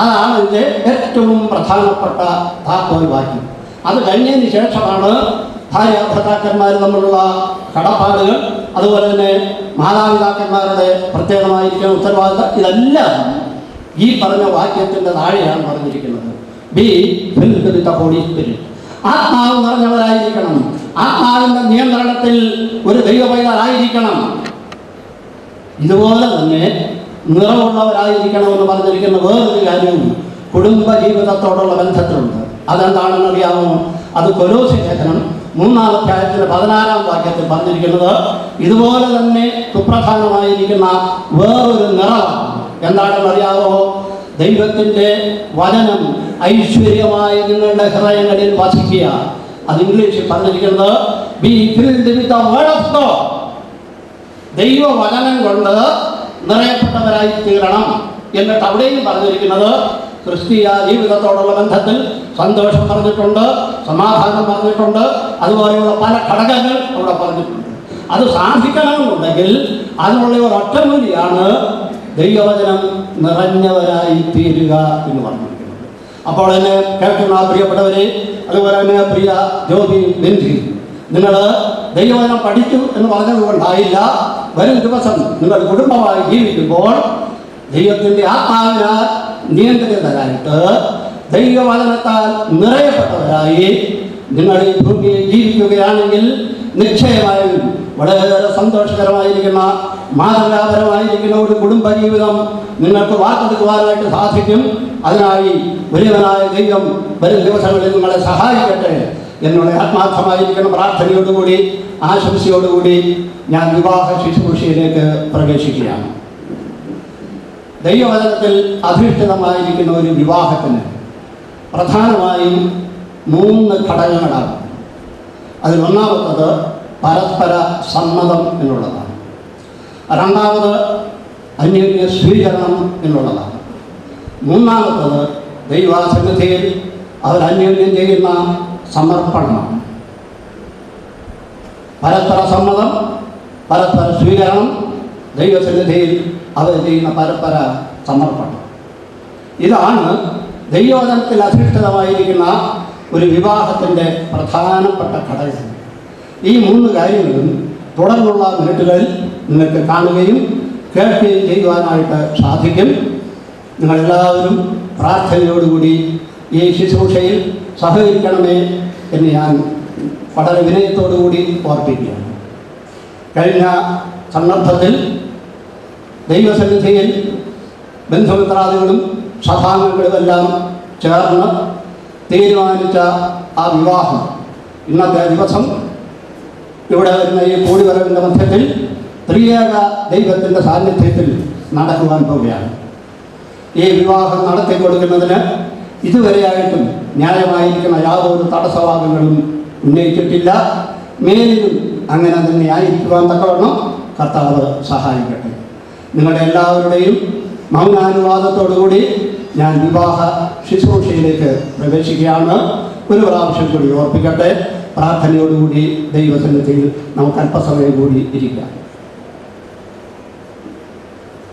അതാണ് ഇതിൻ്റെ ഏറ്റവും പ്രധാനപ്പെട്ട താക്കോൽ വാക്യം. അത് കഴിഞ്ഞതിന് ശേഷമാണ് ഭാര്യ ഭർത്താക്കന്മാർ തമ്മിലുള്ള കടപ്പാടുകൾ, അതുപോലെ തന്നെ മാതാപിതാക്കന്മാരുടെ പ്രത്യേകമായിരിക്കുന്ന ഉത്തരവാദിത്തം, ഇതെല്ലാം ഈ പറഞ്ഞ വാക്യത്തിൻ്റെ താഴെയാണ് പറഞ്ഞിരിക്കുന്നത്. Be filled with the holy spirit. ആത്മാവ് നിറഞ്ഞവരായിരിക്കണം. ആത്മാവിൻ്റെ നിയന്ത്രണത്തിൽ ഒരു ദൈവപൈതലായിരിക്കണം. ഇതുപോലെ തന്നെ നിറവുള്ളവരായിരിക്കണമെന്ന് പറഞ്ഞിരിക്കുന്ന വേറൊരു കാര്യവും കുടുംബ ജീവിതത്തോടുള്ള ബന്ധത്തിലുണ്ട്. അതെന്താണെന്ന് അറിയാമോ? അത് കൊലോസ്യ ലേഖനം 3-ാം അധ്യായത്തിൻ്റെ 16-ാം വാക്യത്തിൽ പറഞ്ഞിരിക്കുന്നത് ഇതുപോലെ തന്നെ സുപ്രധാനമായിരിക്കുന്ന വേറൊരു നിറമാണ്. എന്താണെന്ന് അറിയാമോ? ദൈവത്തിൻ്റെ വചനം ഐശ്വര്യമായി നിങ്ങളുടെ ഹൃദയങ്ങളിൽ വസിക്കുക. അത് ഇംഗ്ലീഷിൽ പറഞ്ഞിരിക്കുന്നത് be filled with the word of God. ദൈവവചനം കൊണ്ട് നിറയപ്പെട്ടവരായി തീരണം. എന്നിട്ട് അവിടെയും പറഞ്ഞിരിക്കുന്നത് ക്രിസ്തീയ ജീവിതത്തോടുള്ള ബന്ധത്തിൽ സന്തോഷം പറഞ്ഞിട്ടുണ്ട്, സമാധാനം പറഞ്ഞിട്ടുണ്ട്, അതുപോലെയുള്ള പല ഘടകങ്ങൾ അവിടെ പറഞ്ഞിട്ടുണ്ട്. അത് സാധിക്കണമെന്നുണ്ടെങ്കിൽ അതിനുള്ള ഒരു ഒറ്റമൂലിയാണ് ദൈവവചനം നിറഞ്ഞവരായി തീരുക എന്ന് പറഞ്ഞിരിക്കുന്നത്. അപ്പോൾ എന്നെ കേൾക്കുന്ന പ്രിയപ്പെട്ടവരെ, അതുപോലെ തന്നെ പ്രിയ ജ്യോതി ബെഞ്ചി, നിങ്ങൾ ദൈവവചനം പഠിച്ചു എന്ന് പറഞ്ഞതുകൊണ്ടായില്ല. വരും ദിവസം നിങ്ങൾ കുടുംബമായി ജീവിക്കുമ്പോൾ ദൈവത്തിൻ്റെ ആത്മാവിനാൽ നിയന്ത്രിതരായിട്ട് ദൈവവചനത്താൽ നിറയപ്പെട്ടവരായി നിങ്ങൾ ഈ ഭൂമിയിൽ ജീവിക്കുകയാണെങ്കിൽ നിശ്ചയമായും വളരെ സന്തോഷകരമായിരിക്കുന്ന മാതൃകാപരമായിരിക്കുന്ന ഒരു കുടുംബ ജീവിതം നിങ്ങൾക്ക് വാർത്തെടുക്കുവാനായിട്ട് സാധിക്കും. അതിനായി വലിയവനായ ദൈവം വരും ദിവസങ്ങളിൽ നിങ്ങളെ സഹായിക്കട്ടെ എന്നുള്ള ആത്മാർത്ഥമായിരിക്കുന്ന പ്രാർത്ഥനയോടുകൂടി ആശംസയോടുകൂടി ഞാൻ വിവാഹ ശുശ്രൂഷയിലേക്ക് പ്രവേശിക്കുകയാണ്. ദൈവവചനത്തിൽ അധിഷ്ഠിതമായിരിക്കുന്ന ഒരു വിവാഹത്തിന് പ്രധാനമായും 3 ഘടകങ്ങളാണ്. അതിലൊന്നാമത്തത് പരസ്പര സമ്മതം എന്നുള്ളതാണ്. രണ്ടാമത് അന്യോന്യ സ്വീകരണം എന്നുള്ളതാണ്. മൂന്നാമത്തത് ദൈവസന്നിധിയിൽ അവർ അന്യോന്യം ചെയ്യുന്ന സമർപ്പണമാണ്. പരസ്പര സമ്മതം, പരസ്പര സ്വീകരണം, ദൈവസന്നിധിയിൽ അവർ ചെയ്യുന്ന പരസ്പര സമർപ്പണം. ഇതാണ് ദൈവവചനത്തിൽ അധിഷ്ഠിതമായിരിക്കുന്ന ഒരു വിവാഹത്തിൻ്റെ പ്രധാനപ്പെട്ട ഘടകം. ഈ 3 കാര്യങ്ങളും തുടർന്നുള്ള മിനിറ്റുകളിൽ നിങ്ങൾക്ക് കാണുകയും കേൾക്കുകയും ചെയ്യുവാനായിട്ട് സാധിക്കും. നിങ്ങളെല്ലാവരും പ്രാർത്ഥനയോടുകൂടി ഈ ശുശ്രൂഷയിൽ സഹകരിക്കണമേ എന്ന് ഞാൻ വളരെ വിനയത്തോടുകൂടി ഓർപ്പിക്കുകയാണ്. കഴിഞ്ഞ സന്ദർഭത്തിൽ ദൈവസന്നിധിയിൽ ബന്ധുമിത്രാദികളും സഭാംഗങ്ങളുമെല്ലാം ചേർന്ന് തീരുമാനിച്ച ആ വിവാഹം ഇന്നത്തെ ദിവസം ഇവിടെ വരുന്ന ഈ കൂടിവരവിൻ്റെ മധ്യത്തിൽ ത്രിയേക ദൈവത്തിൻ്റെ സാന്നിധ്യത്തിൽ നടക്കുവാൻ പോവുകയാണ്. ഈ വിവാഹം നടത്തി കൊടുക്കുന്നതിന് ഇതുവരെയായിട്ടും ന്യായമായിരിക്കുന്ന യാതൊരു തടസ്സവാദങ്ങളും ഉന്നയിച്ചിട്ടില്ല. മേലിലും അങ്ങനെ തന്നെ ആയിരിക്കുവാൻ തക്കവണ്ണം കർത്താവ് സഹായിക്കട്ടെ. നിങ്ങളുടെ എല്ലാവരുടെയും മൗനാനുവാദത്തോടുകൂടി ഞാൻ വിവാഹ ശുശ്രൂഷയിലേക്ക് പ്രവേശിക്കുകയാണ്. ഒരു പ്രാവശ്യം കൂടി ഓർപ്പിക്കട്ടെ. പ്രാർത്ഥനയോടുകൂടി ദൈവസന്നിധിയിൽ നമുക്ക് അല്പസമയം കൂടി ഇരിക്കാം.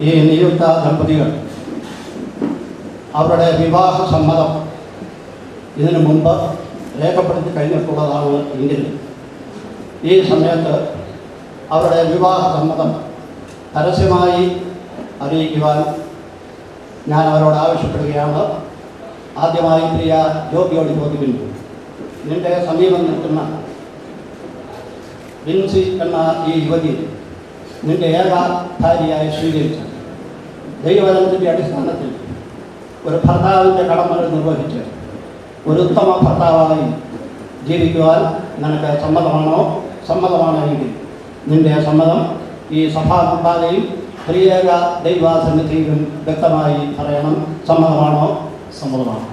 ഈ നിയുക്ത ദമ്പതികൾ അവരുടെ വിവാഹ സമ്മതം ഇതിനു മുമ്പ് രേഖപ്പെടുത്തി കഴിഞ്ഞിട്ടുള്ളതാണ് എങ്കിലും ഈ സമയത്ത് അവരുടെ വിവാഹ സമ്മതം പരസ്യമായി അറിയിക്കുവാൻ ഞാൻ അവരോട് ആവശ്യപ്പെടുകയാണ്. ആദ്യമായി പ്രിയ ജ്യോതിയോട് ചോദിക്കുന്നു, നിന്റെ സമീപം നിൽക്കുന്ന ബിൻസി എന്ന ഈ യുവതി നിന്റെ ഏക ഭാര്യയായി സ്വീകരിച്ചു ദൈവവചനത്തിൻ്റെ അടിസ്ഥാനത്തിൽ ഒരു ഭർത്താവിൻ്റെ കടമകൾ നിർവഹിച്ച് ഒരു ഉത്തമ ഭർത്താവായി ജീവിക്കുവാൻ നിനക്ക് സമ്മതമാണോ? സമ്മതമാണെങ്കിൽ നിന്റെ സമ്മതം ഈ സഭാകുമ്പാലയും ത്രിയേക ദൈവസന്നിധിയിലും വ്യക്തമായി പറയണം. സമ്മതമാണോ? സമ്മതമാണ്.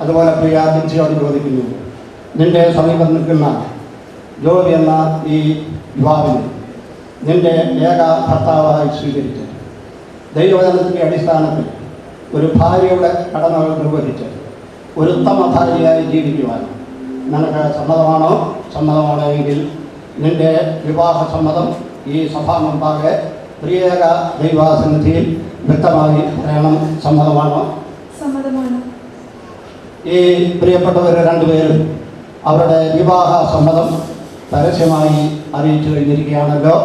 അതുപോലെ പ്രിയ ബിൻസിയോട് ചോദിക്കുന്നു, നിന്റെ സമീപം നിൽക്കുന്ന ജോബി എന്ന ഈ യുവാവിനെ നിന്റെ ഏക ഭർത്താവായി സ്വീകരിച്ച് ദൈവവചനത്തിൻ്റെ അടിസ്ഥാനത്തിൽ ഒരു ഭാര്യയുടെ കടമകൾ നിർവഹിച്ച് ഒരു ഉത്തമ ഭാര്യയായി ജീവിക്കുവാൻ നിനക്ക് സമ്മതമാണോ? സമ്മതമാണെങ്കിൽ നിന്റെ വിവാഹ സമ്മതം ഈ സഭാ മുമ്പാകെ ത്രിയേക ദൈവസന്നിധിയിൽ വ്യക്തമായി പറയണം. സമ്മതമാണോ? സമ്മതമാണ്. ഈ പ്രിയപ്പെട്ടവർ രണ്ടുപേരും അവരുടെ വിവാഹ സമ്മതം പരസ്യമായി അറിയിച്ചു കഴിഞ്ഞിരിക്കുകയാണല്ലോ.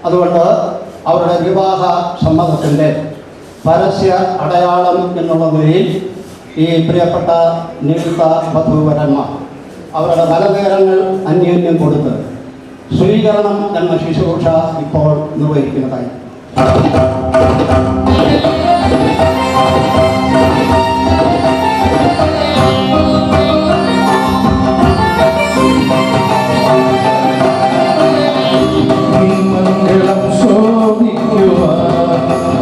അതുകൊണ്ട് അവരുടെ വിവാഹ സമ്മതത്തിൻ്റെ പരസ്യ അടയാളം എന്നുള്ള നിലയിൽ ഈ പ്രിയപ്പെട്ട നിയുക്ത വധൂവരന്മാർ അവരുടെ ബലനേരങ്ങൾ അന്യോന്യം കൊടുത്ത് സ്വീകരണം എന്ന ശുശ്രൂഷ ഇപ്പോൾ നിർവഹിക്കുന്നതായി. മംഗളം ശോഭിക്കുവാൻ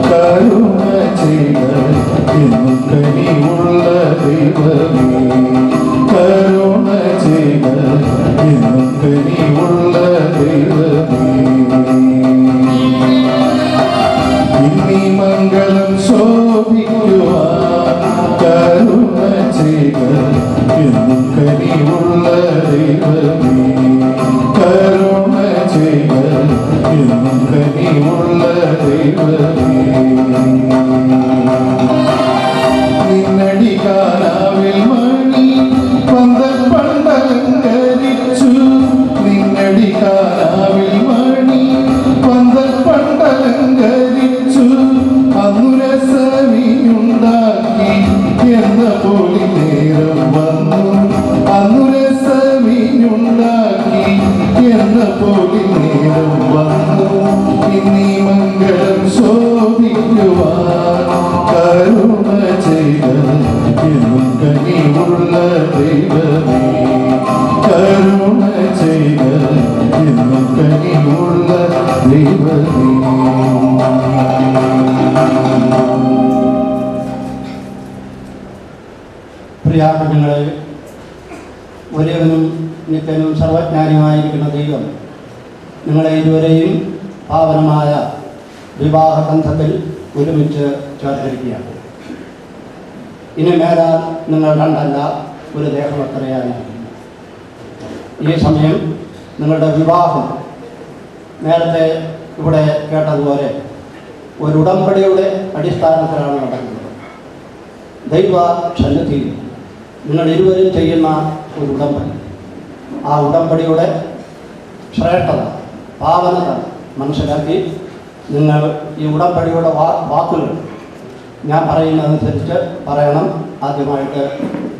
കരുണ ചെയ്ത എന്നും കനിവുള്ള ദൈവമേ, കരുണ ചെയ്ത എന്നും കനിവുള്ള ദൈവമേ, ഇന്നീ മംഗളം ശോഭിക്കുവാൻ കരുണ ചെയ്ത എന്നും കനിവുള്ള ദൈവമേ, കരുണ ചെയ്ത എന്നും കനിവുള്ള ദൈവമേ നിന്നടി കാലാവിൽ മണി പന്തൽ പണ്ടലങ്കരിച്ചു നിന്നടി കാലാവിൽ മണി പന്തൽ പണ്ടലങ്കരിച്ചു അന്നു രസമിയുണ്ടാക്കി എന്ന പോലെ നേരം വന്നു അന്നു രസമിയുണ്ടാക്കി എന്ന പോലെ നേരം വന്നു ഇന്നീ മംഗളം ശോഭിക്കുവാൻ കരുണ ചെയ്ത എന്നും കനിവുള്ള ദൈവമേ കരുണ ചെയ്ത എന്നും കനിവുള്ള ദൈവമേ പ്രിയാകുഞ്ഞുങ്ങളെ, വലിയവനും നിത്യനും സർവജ്ഞാനിയുമായിരിക്കുന്ന ദൈവം നിങ്ങളെ ഇതുവരെയും പാവനമായ വിവാഹബന്ധത്തിൽ ഒരുമിച്ച് ചേർത്തിരിക്കുകയാണ്. ഇനി മേലാൽ നിങ്ങൾ രണ്ടല്ല ഒരു ദേഹമത്രയായിരിക്കും. ഈ സമയം നിങ്ങളുടെ വിവാഹം നേരത്തെ ഇവിടെ കേട്ടതുപോലെ ഒരു ഉടമ്പടിയുടെ അടിസ്ഥാനത്തിലാണ് നടക്കുന്നത്. ദൈവ സന്നിധിയിൽ നിങ്ങൾ ഇരുവരും ചെയ്യുന്ന ഒരു ഉടമ്പടി, ആ ഉടമ്പടിയുടെ ശ്രേഷ്ഠത പാവനത മനസ്സിലാക്കി നിങ്ങൾ ഈ ഉടമ്പടിയുടെ വാക്കുകൾ ഞാൻ പറയുന്നതനുസരിച്ച് പറയണം. ആദ്യമായിട്ട്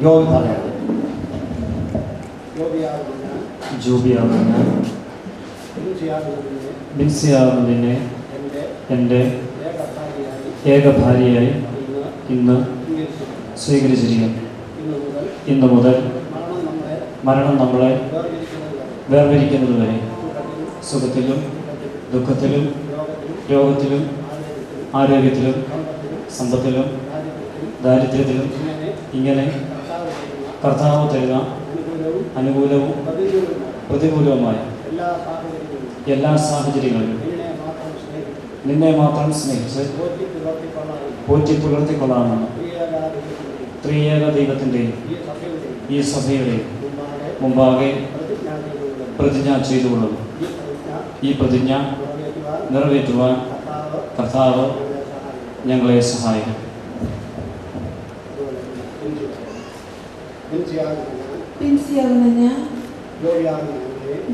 ജോബി പറയണം. ജോബിയാകുന്ന ബിൻസിയാകുന്നതിനെ എൻ്റെ ഏക ഭാര്യയായി ഇന്ന് സ്വീകരിച്ചിരിക്കുന്നു. ഇന്നു മുതൽ മരണം നമ്മളെ വേർതിരിക്കുന്നതുവരെ സുഖത്തിലും ദുഃഖത്തിലും രോഗത്തിലും ആരോഗ്യത്തിലും സമ്പത്തിലും ദാരിദ്ര്യത്തിലും ഇങ്ങനെ കർത്താവ് തരുന്ന അനുകൂലവും പ്രതികൂലവുമായ എല്ലാ സാഹചര്യങ്ങളിലും നിന്നെ മാത്രം സ്നേഹിച്ച് പോറ്റി പുലർത്തിക്കൊള്ളാമെന്ന് ത്രിയേക ദൈവത്തിൻ്റെയും ഈ സഭയുടെയും മുമ്പാകെ പ്രതിജ്ഞ ചെയ്തുകൊള്ളുന്നു. ഈ പ്രതിജ്ഞ നിറവേറ്റുവാൻ കർത്താവ് ഞങ്ങളെ സഹായിക്കും.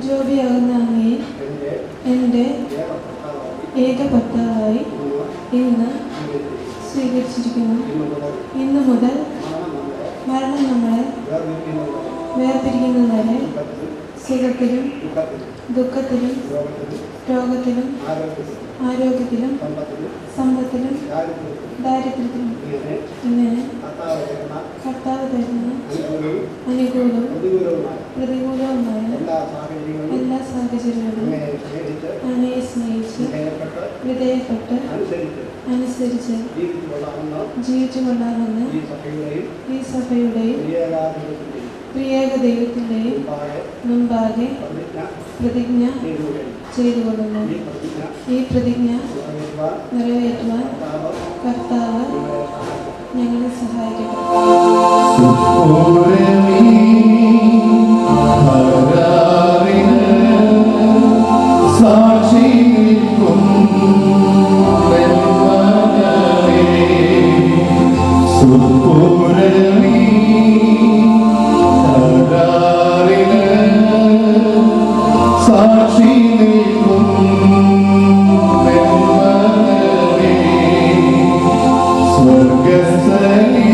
ജോബിയാകുന്ന അങ്ങയെ എൻ്റെ ഏക ഭർത്താവായി ഇന്ന് സ്വീകരിച്ചിരിക്കുന്നു. ഇന്നു മുതൽ മരണം നമ്മളെ വേർപിരിക്കുന്നതുവരെ സുഖത്തിലും ദുഃഖത്തിലും രോഗത്തിലും ആരോഗ്യത്തിലും സമ്പത്തിലും ദാരിദ്ര്യത്തിലും ഇങ്ങനെ കർത്താവ് തരുന്ന അനുകൂലവും പ്രതികൂലവുമായ എല്ലാ സാഹചര്യങ്ങളിലും അങ്ങയെ സ്നേഹിച്ച് വിധേയപ്പെട്ട് അനുസരിച്ച് ജീവിച്ചു കൊള്ളാമെന്ന് ഈ സഭയുടെയും ത്രിയേക ദൈവത്തിൻ്റെയും മുമ്പാകെ പ്രതിജ്ഞ ചെയ്തുകൊള്ളുന്നു. ഈ പ്രതിജ്ഞ നിറവേറ്റുവാൻ കർത്താവ് ഞങ്ങളെ സഹായിക്കട്ടെ. സ്വർഗസ്ഥലീ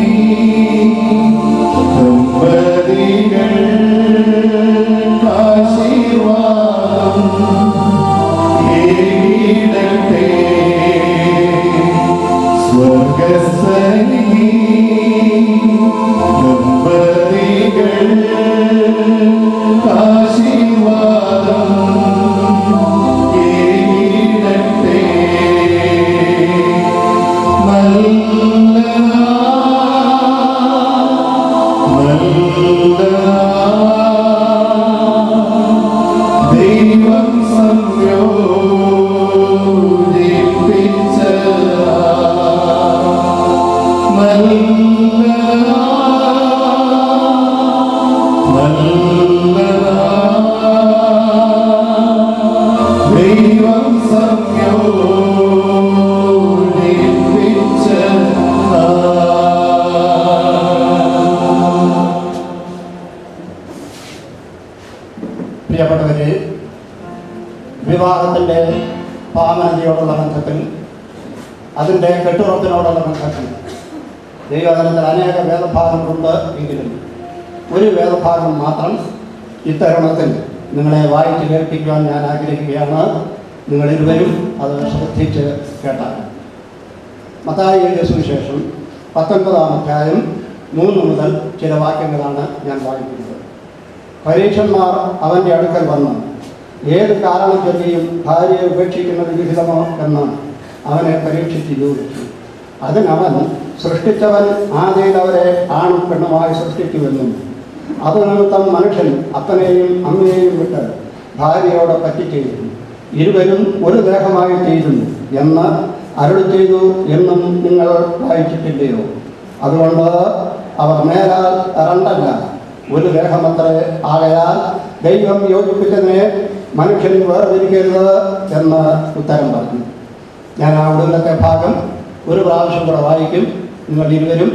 കെട്ടുറപ്പിനോടുള്ള ബന്ധത്തിൽ ദൈവവചനത്തിൽ അനേക വേദഭാഗങ്ങളുണ്ട് എങ്കിലും ഒരു വേദഭാഗം മാത്രം ഇത്തരുണത്തിൽ നിങ്ങളെ വായിച്ച് കേൾപ്പിക്കുവാൻ ഞാൻ ആഗ്രഹിക്കുകയാണ്. നിങ്ങളിരുവരും അത് ശ്രദ്ധിച്ച് കേട്ടാൽ. മത്തായി എഴുതിയ സുവിശേഷം 19-ാം അധ്യായം 3 മുതൽ ചില വാക്യങ്ങളാണ് ഞാൻ വായിക്കുന്നത്. പരീക്ഷന്മാർ അവൻ്റെ അടുക്കൽ വന്ന് ഏത് കാരണം ചൊല്ലിയും ഭാര്യയെ ഉപേക്ഷിക്കുന്നത് വിഹിതമോ എന്ന് അവനെ പരീക്ഷിച്ച് ചോദിച്ചു. അതിനവൻ, സൃഷ്ടിച്ചവൻ ആദ്യം അവരെ ആണും പെണ്ണുമായി സൃഷ്ടിക്കുമെന്നും അത് നിമിത്തം മനുഷ്യൻ അപ്പനെയും അമ്മയെയും വിട്ട് ഭാര്യയോട് പറ്റിച്ചേരുന്നു, ഇരുവരും ഒരു ദേഹമായി തീരുന്നു എന്ന് അരുളി ചെയ്തു എന്നും നിങ്ങൾ വായിച്ചിട്ടില്ലയോ? അതുകൊണ്ട് അവർ മേലാൽ രണ്ടല്ല ഒരു ദേഹമത്രേ, ആകയാൽ ദൈവം യോജിപ്പിച്ചതിനെ മനുഷ്യൻ വേർതിരിക്കരുത് എന്ന് ഉത്തരം പറഞ്ഞു. ഞാൻ ആ ഒടുവിലത്തെ ഭാഗം ഒരു പ്രാവശ്യം കൂടെ വായിക്കും. നിങ്ങൾ ഇരുവരും